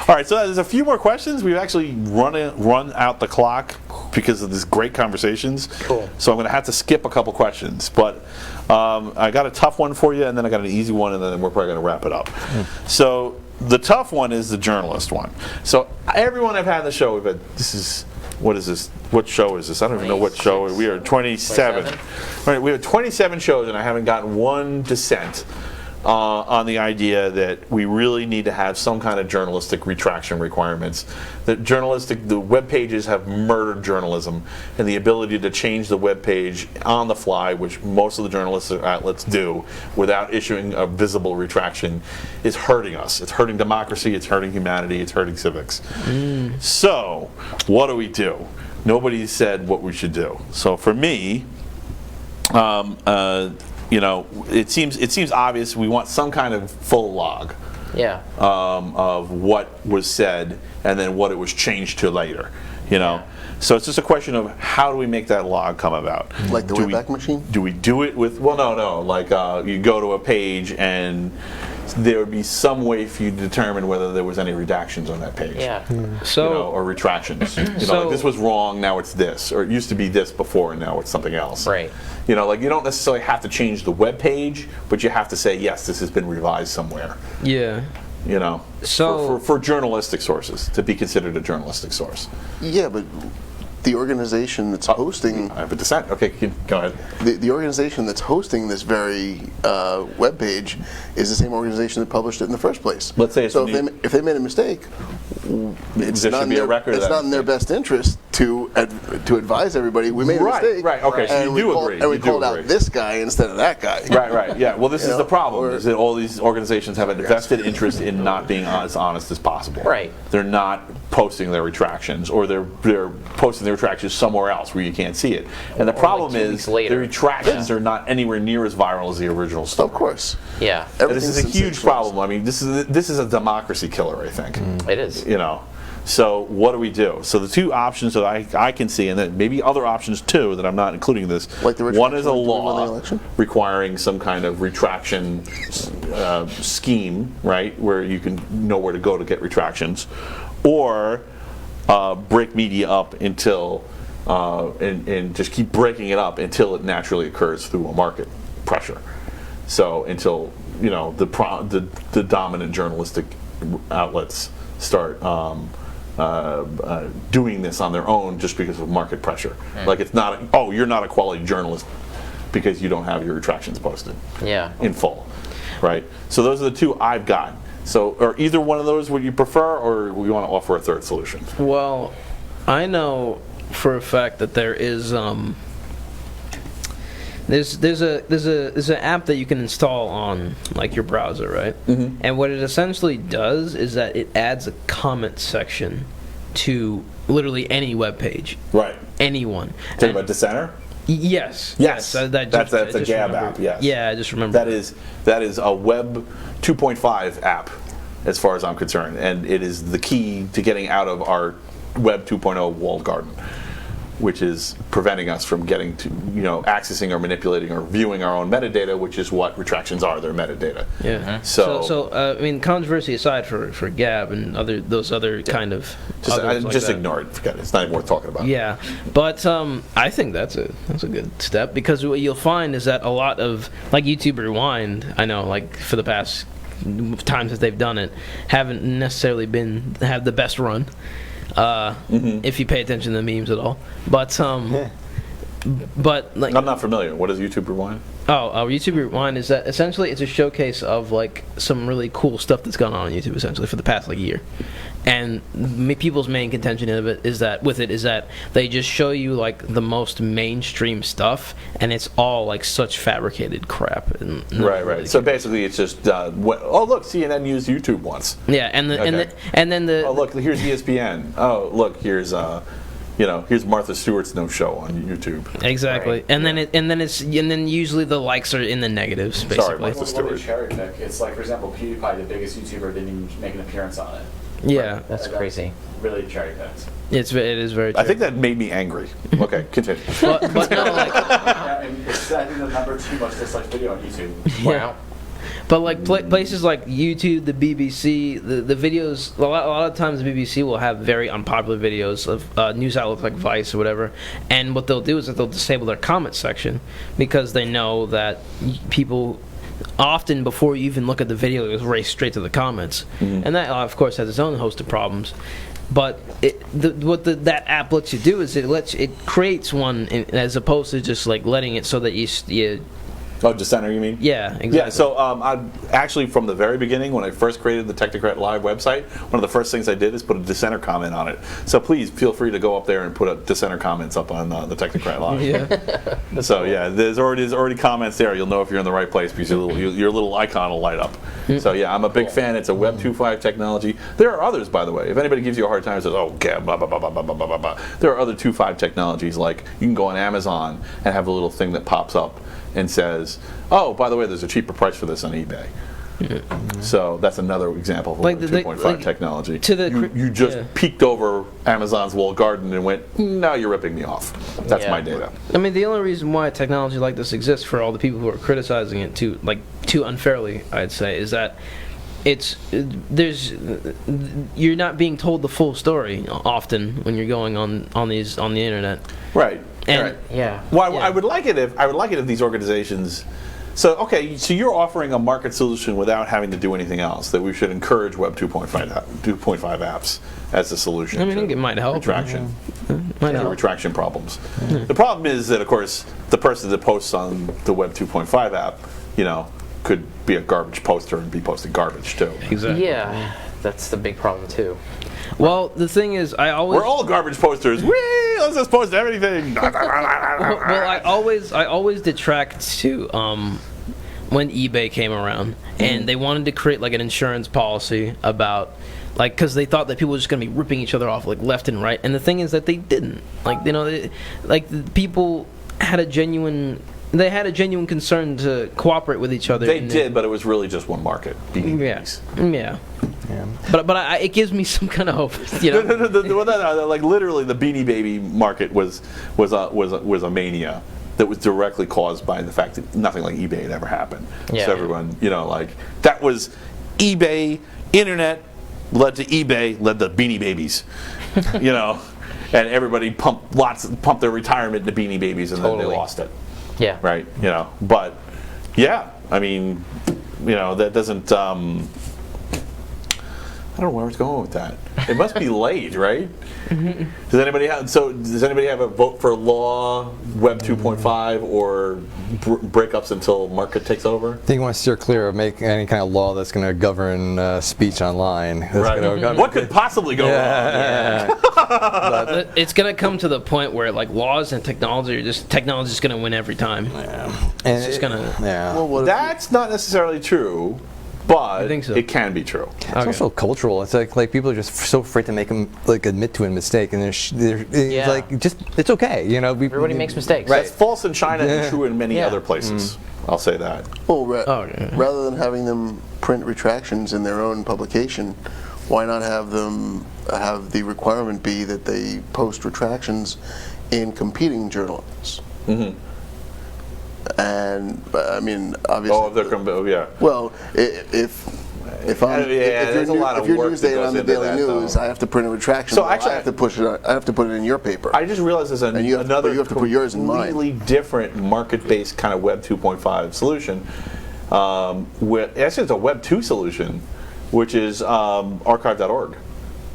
All right, so there's a few more questions. We've actually run out the clock because of these great conversations. Cool. So I'm going to have to skip a couple questions, but I got a tough one for you, and then I got an easy one, and then we're probably going to wrap it up. So the tough one is the journalist one. So everyone I've had on the show, we've had, what is this? What show is this? I don't even know what show. We are 27. 27? Right, we have 27 shows, and I haven't gotten one dissent on the idea that we really need to have some kind of journalistic retraction requirements. The web pages have murdered journalism, and the ability to change the web page on the fly, which most of the journalistic outlets do, without issuing a visible retraction, is hurting us. It's hurting democracy. It's hurting humanity. It's hurting civics. So, what do we do? Nobody said what we should do. So for me, it seems obvious we want some kind of full log Yeah. of what was said and then what it was changed to later. So it's just a question of how do we make that log come about? Like the Wayback Machine? Do we do it with? Well, no. Like you go to a page and there would be some way for you to determine whether there was any redactions on that page. Yeah. So Or retractions. So- like this was wrong, now it's this, or it used to be this before, and now it's something else. Right. Like you don't necessarily have to change the web page, but you have to say yes, this has been revised somewhere. yeah. So- for journalistic sources to be considered a journalistic source. Yeah, but the organization that's hosting I have a dissent. Okay, go ahead. the organization that's hosting this very web page is the same organization that published it in the first place. Let's say it's so. new- If they made a mistake, it's There not should in be a their, record of it's that not in their best interest to advise everybody we made a Right, mistake. right, okay, so and you we do called- agree, And we you do called agree. out this guy instead of that guy. Right. Yeah. Well, this is the problem: or- is that all these organizations have a vested interest in not being as honest as possible. Right. They're not posting their retractions, or they're posting their retractions somewhere else where you can't see it. And the problem 2 is weeks later. the retractions are not anywhere near as viral as the original story. Of course. Yeah. And this is a Everything's huge sensationalized. problem. I mean, this is a democracy killer, I think. It is. So what do we do? So the two options that I can see, and then maybe other options too that I'm not including in this. Like the one is a retraction like we won the law election? requiring some kind of retraction scheme, right, where you can know where to go to get retractions, or break media up until and just keep breaking it up until it naturally occurs through a market pressure. So until the dominant journalistic outlets start doing this on their own just because of market pressure. Like it's not, you're not a quality journalist because you don't have your retractions posted Yeah. in full. right? So those are the two I've got. So, or either one of those would you prefer, or we want to offer a third solution? Well, I know for a fact that there is there's an app that you can install on like your browser, right? Mm-hmm. And what it essentially does is that it adds a comment section to literally any web page. Right. Anyone. Talking about Dissenter? Yes. Yes. That's a Gab app. Yes. Yeah, I just remember. That is a Web 2.5 app, as far as I'm concerned, and it is the key to getting out of our Web 2.0 walled garden, which is preventing us from getting to, accessing or manipulating or viewing our own metadata, which is what retractions are. They're metadata. Yeah. Mm-hmm. So I mean, controversy aside for Gab and those other kind of just ignore it. Forget it. It's not even worth talking about. Yeah, but I think that's a good step, because what you'll find is that a lot of like YouTube Rewind, I know, like for the past times that they've done it, haven't necessarily have the best run. If you pay attention to the memes at all, but like I'm not familiar. What is YouTube Rewind? YouTube Rewind is that essentially it's a showcase of like some really cool stuff that's gone on YouTube essentially for the past like year, and people's main contention of it is that they just show you like the most mainstream stuff, and it's all like such fabricated crap. And right. Really so basically, it's just look, CNN used YouTube once. Yeah, and then oh look, here's ESPN. Oh look, here's here's Martha Stewart's no show on YouTube. Exactly, right. and then usually the likes are in the negatives. Basically, sorry, Martha Stewart. They cherry pick. It's like, for example, PewDiePie, the biggest YouTuber, didn't even make an appearance on it. Yeah, right. That's crazy. Really cherry picked. It is very true. I think that made me angry. Okay, continue. but no, like, and it's, I think, the number 2 most disliked video on YouTube. Yeah. But like places like YouTube, the BBC, the videos, a lot of times the BBC will have very unpopular videos of news outlets like Vice or whatever, and what they'll do is that they'll disable their comment section, because they know that people often, before you even look at the video, it race straight to the comments, and that of course has its own host of problems. But what that app lets you do is it creates one, as opposed to just like letting it so that you Oh, Dissenter, you mean? Yeah, exactly. Yeah, so I actually, from the very beginning, when I first created the Technocrat Live website, one of the first things I did is put a Dissenter comment on it. So please feel free to go up there and put a Dissenter comments up on the Technocrat Live. Yeah. So yeah, there's already comments there. You'll know if you're in the right place, because your little icon will light up. So yeah, I'm a big fan. It's a Web 2.5 technology. There are others, by the way. If anybody gives you a hard time and says, oh, Gab, blah, blah, blah, blah, blah, blah, blah, blah, there are other 2.5 technologies, like you can go on Amazon and have a little thing that pops up and says, oh, by the way, there's a cheaper price for this on eBay. So that's another example of like 2.5 technology. You just peeked over Amazon's walled garden and went, now you're ripping me off. That's my data. I mean, the only reason why technology like this exists, for all the people who are criticizing it too unfairly, I'd say, is that you're not being told the full story often when you're going on the internet. Right. And Well, I would like it if these organizations. So you're offering a market solution without having to do anything else. That we should encourage Web 2.5 apps as the solution. I mean, I think it might help. Retraction. Might help. Retraction problems. The problem is that, of course, the person that posts on the Web 2.5 app, could be a garbage poster and be posting garbage too. Exactly. Yeah, that's the big problem too. Well, the thing is, we're all garbage posters. Whee! Let's just post everything. Well, I always detract to when eBay came around, and they wanted to create like an insurance policy about, like, because they thought that people were just going to be ripping each other off like left and right, and the thing is that they didn't. Like, people had a genuine concern to cooperate with each other. They did, but it was really just one market. Yeah. But it gives me some kind of hope. Like literally, the Beanie Baby market was a mania that was directly caused by the fact that nothing like eBay had ever happened. Yeah. So everyone, that was eBay. Internet led to eBay, led to Beanie Babies. And everybody pumped their retirement into Beanie Babies, and then they lost it. Yeah. Right. But yeah, I mean, that doesn't. I don't know where I was going with that. It must be late, right? Does anybody have a vote for law, Web 2.5, or breakups until market takes over? I think you want to steer clear of making any kind of law that's going to govern speech online. That's Right. gonna govern- What could possibly go wrong? Yeah. It's gonna come to the point where like laws and technology technology is gonna win every time. And It's just gonna. Yeah. Well, what if That's not necessarily true, but I think so. it can be true. It's also cultural. It's like people are just so afraid to make them like admit to a mistake, and Yeah. like just it's okay, you know. Everybody makes mistakes. That's false in China and true in many Yeah. other places. I'll say that. Well, yeah. rather than having them print retractions in their own publication, why not have them have the requirement be that they post retractions in competing journals? And I mean, obviously. Oh, yeah. Well, if I'm there's a lot of if you're work news that data goes on the into Daily that, News, though. I have to print a retraction. So Well, actually, I have to push it. I have to put it in your paper. I just realized there's And you have to another put- you have to put yours in mine. completely different market-based kind of Web 2.5 solution. Actually, it's a Web 2 solution, which is archive.org.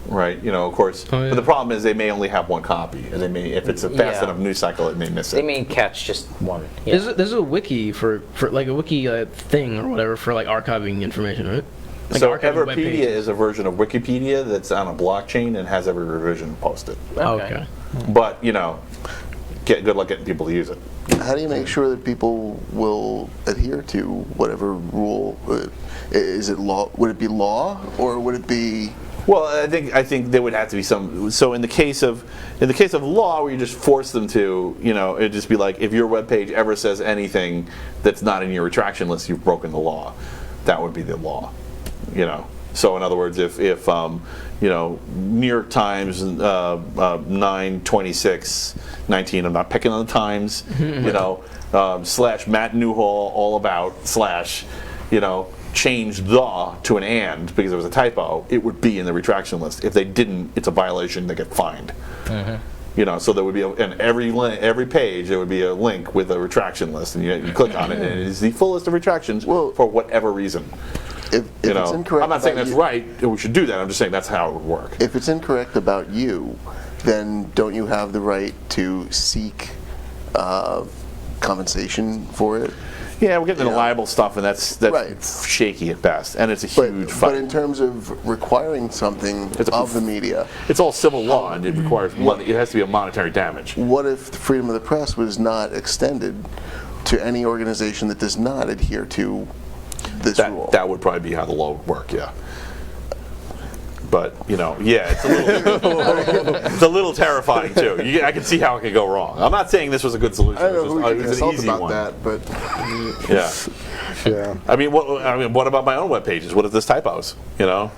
Right, of course. Oh, yeah. But the problem is they may only have one copy, and they may, if it's a fast Yeah. enough news cycle, it may miss it. They may catch just one. Yeah. There's a wiki for like a wiki thing or whatever for like archiving information, right? Like So archiving web Everpedia pages. is a version of Wikipedia that's on a blockchain and has every revision posted. Okay. But good luck getting people to use it. How do you make sure that people will adhere to whatever rule? Is it law? Would it be law, or would it be? Well, I think there would have to be some. So in the case of law, where you just force them to, it'd just be like if your web page ever says anything that's not in your retraction list, you've broken the law. That would be the law. So in other words, if New York Times 9/26/19, I'm not picking on the Times, / Matt Newhall all about / change the to an and because there was a typo, it would be in the retraction list. If they didn't, it's a violation. They get fined. So there would be and every page there would be a link with a retraction list, and you click on it, and it is the full list of retractions for whatever reason. If it's incorrect, I'm not saying about that's you- right. We should do that. I'm just saying that's how it would work. If it's incorrect about you, then don't you have the right to seek compensation for it? Yeah, we're getting into Yeah. libel stuff, and that's Right. shaky at best, and it's a But, huge but fight. in terms of requiring something It's a- of the media, It's all civil law, and it requires money. It has to be a monetary damage. what if the freedom of the press was not extended to any organization that does not adhere to this rule? That would probably be how the law would work. Yeah. But it's a little terrifying too. I can see how it could go wrong. I'm not saying this was a good solution. I don't know who It we was can an consult easy about one. that, but Yeah. yeah. I mean, what about my own web pages? What if there's typos? I'm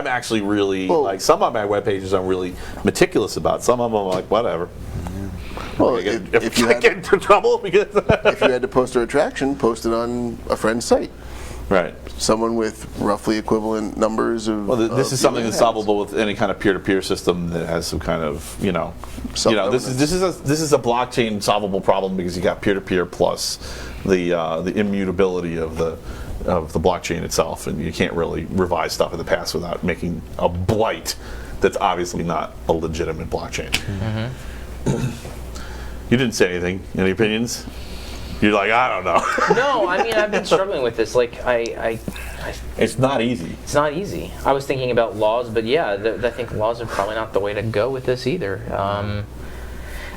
actually really Well- some of my web pages I'm really meticulous about. Some of them I'm like whatever. Well, I get, if you I had get into trouble because if you had to post a retraction, post it on a friend's site. right. Someone with roughly equivalent numbers of. Well, this is something that's email solvable with any kind of peer-to-peer system that has some kind of this Self-governance. this is a blockchain solvable problem because you got peer-to-peer plus the immutability of the blockchain itself, and you can't really revise stuff in the past without making a blight that's obviously not a legitimate blockchain. You didn't say anything. Any opinions? You're like, I don't know. No, I mean I've been struggling with this. Like It's not easy. it's not easy. I was thinking about laws, but yeah, I think laws are probably not the way to go with this either.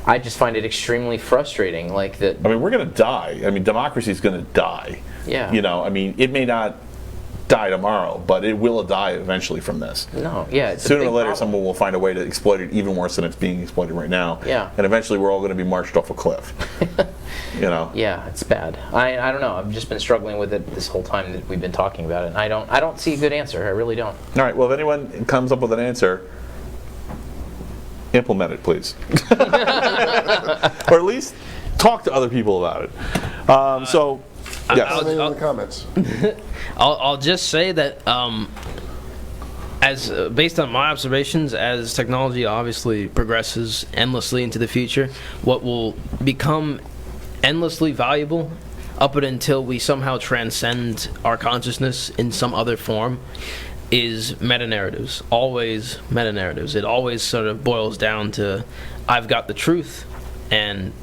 I just find it extremely frustrating. Like that. I mean, we're going to die. I mean, democracy is going to die. Yeah. I mean, it may not die tomorrow, but it will die eventually from this. No. Yeah. It's a Sooner or big later, problem. someone will find a way to exploit it even worse than it's being exploited right now. Yeah. And eventually, we're all going to be marched off a cliff. Yeah, it's bad. I don't know. I've just been struggling with it this whole time that we've been talking about it. And I don't see a good answer. I really don't. All right. Well, if anyone comes up with an answer, implement it, please, or at least talk to other people about it. So, yes. Comment in the comments. I'll just say that as based on my observations, as technology obviously progresses endlessly into the future, what will become endlessly valuable up until we somehow transcend our consciousness in some other form is meta-narratives. Always meta-narratives. It always sort of boils down to, I've got the truth, and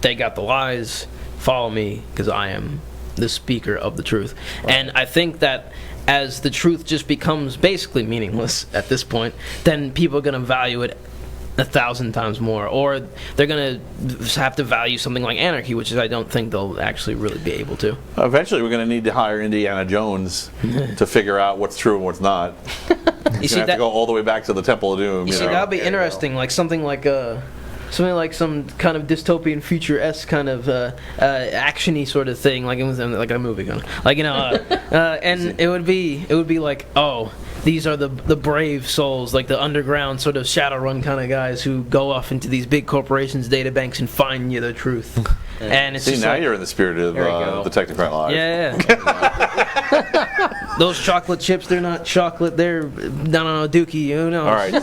they got the lies. Follow me, because I am the speaker of the truth. And I think that as the truth just becomes basically meaningless at this point, then people are going to value it 1,000 times more, or they're going to have to value something like anarchy, which is I don't think they'll actually really be able to. Eventually, we're going to need to hire Indiana Jones to figure out what's true and what's not. You see have to go all the way back to the Temple of Doom. You see, know? that'd be interesting, like something like some kind of dystopian future-esque kind of action-y sort of thing, like it was like a movie, like and it would be like, oh, these are the brave souls, like the underground sort of Shadowrun kind of guys who go off into these big corporations' databanks and find you the truth. And it's See, just now like, you're in the spirit of the Technocrat Live. yeah. Those chocolate chips, they're not chocolate, they're no dookie, who knows? All right.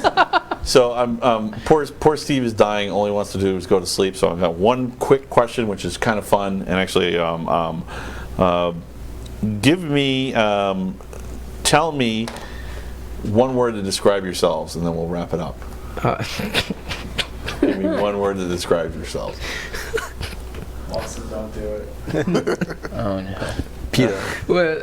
So poor Steve is dying. All he wants to do is go to sleep. So I've got one quick question, which is kind of fun, and actually, tell me one word to describe yourselves, and then we'll wrap it up. Give me one word to describe yourselves. Watson, don't do it. Oh no. PETA. What?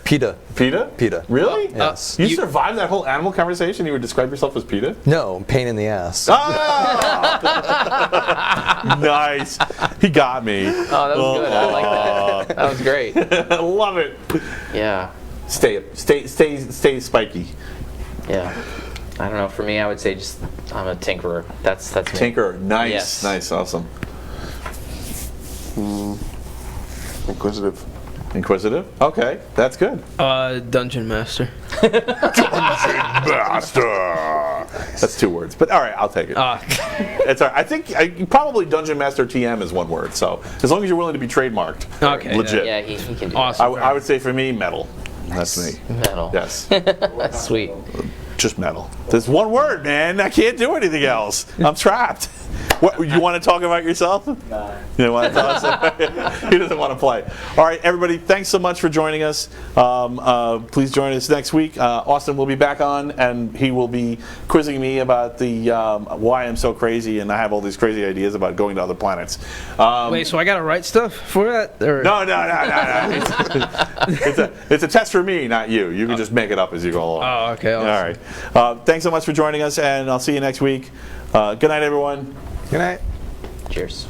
PETA. PETA? PETA. Really? Yes. You survived that whole animal conversation? You would describe yourself as PETA? No, pain in the ass. Ah! Nice. He got me. Oh, that was good. I like that. That was great. I love it. Yeah. Stay spiky. Yeah. I don't know. For me, I would say just I'm a tinkerer. That's me. Tinkerer. Nice. Yes. Nice. Awesome. Inquisitive. Inquisitive? Okay, that's good. Dungeon Master. Master. That's 2 words, but all right, I'll take it. It's all right. I think probably Dungeon Master TM is 1 word. So as long as you're willing to be trademarked, Okay. legit. Yeah, he can do Awesome. I would say for me, metal. That's me. that. Metal. Yes, That's sweet. just metal. There's 1 word, man. I can't do anything else. I'm trapped. What, you want to talk about yourself? Nah. You don't want to tell us? He doesn't want to play. All right, everybody, thanks so much for joining us. Please join us next week. Austin will be back on, and he will be quizzing me about the why I'm so crazy, and I have all these crazy ideas about going to other planets. Wait, so I gotta write stuff for that? Or? No. It's a test for me, not you. You can just make it up as you go along. Oh, okay. Awesome. All right. Thanks so much for joining us, and I'll see you next week. Good night, everyone. Good night. Cheers.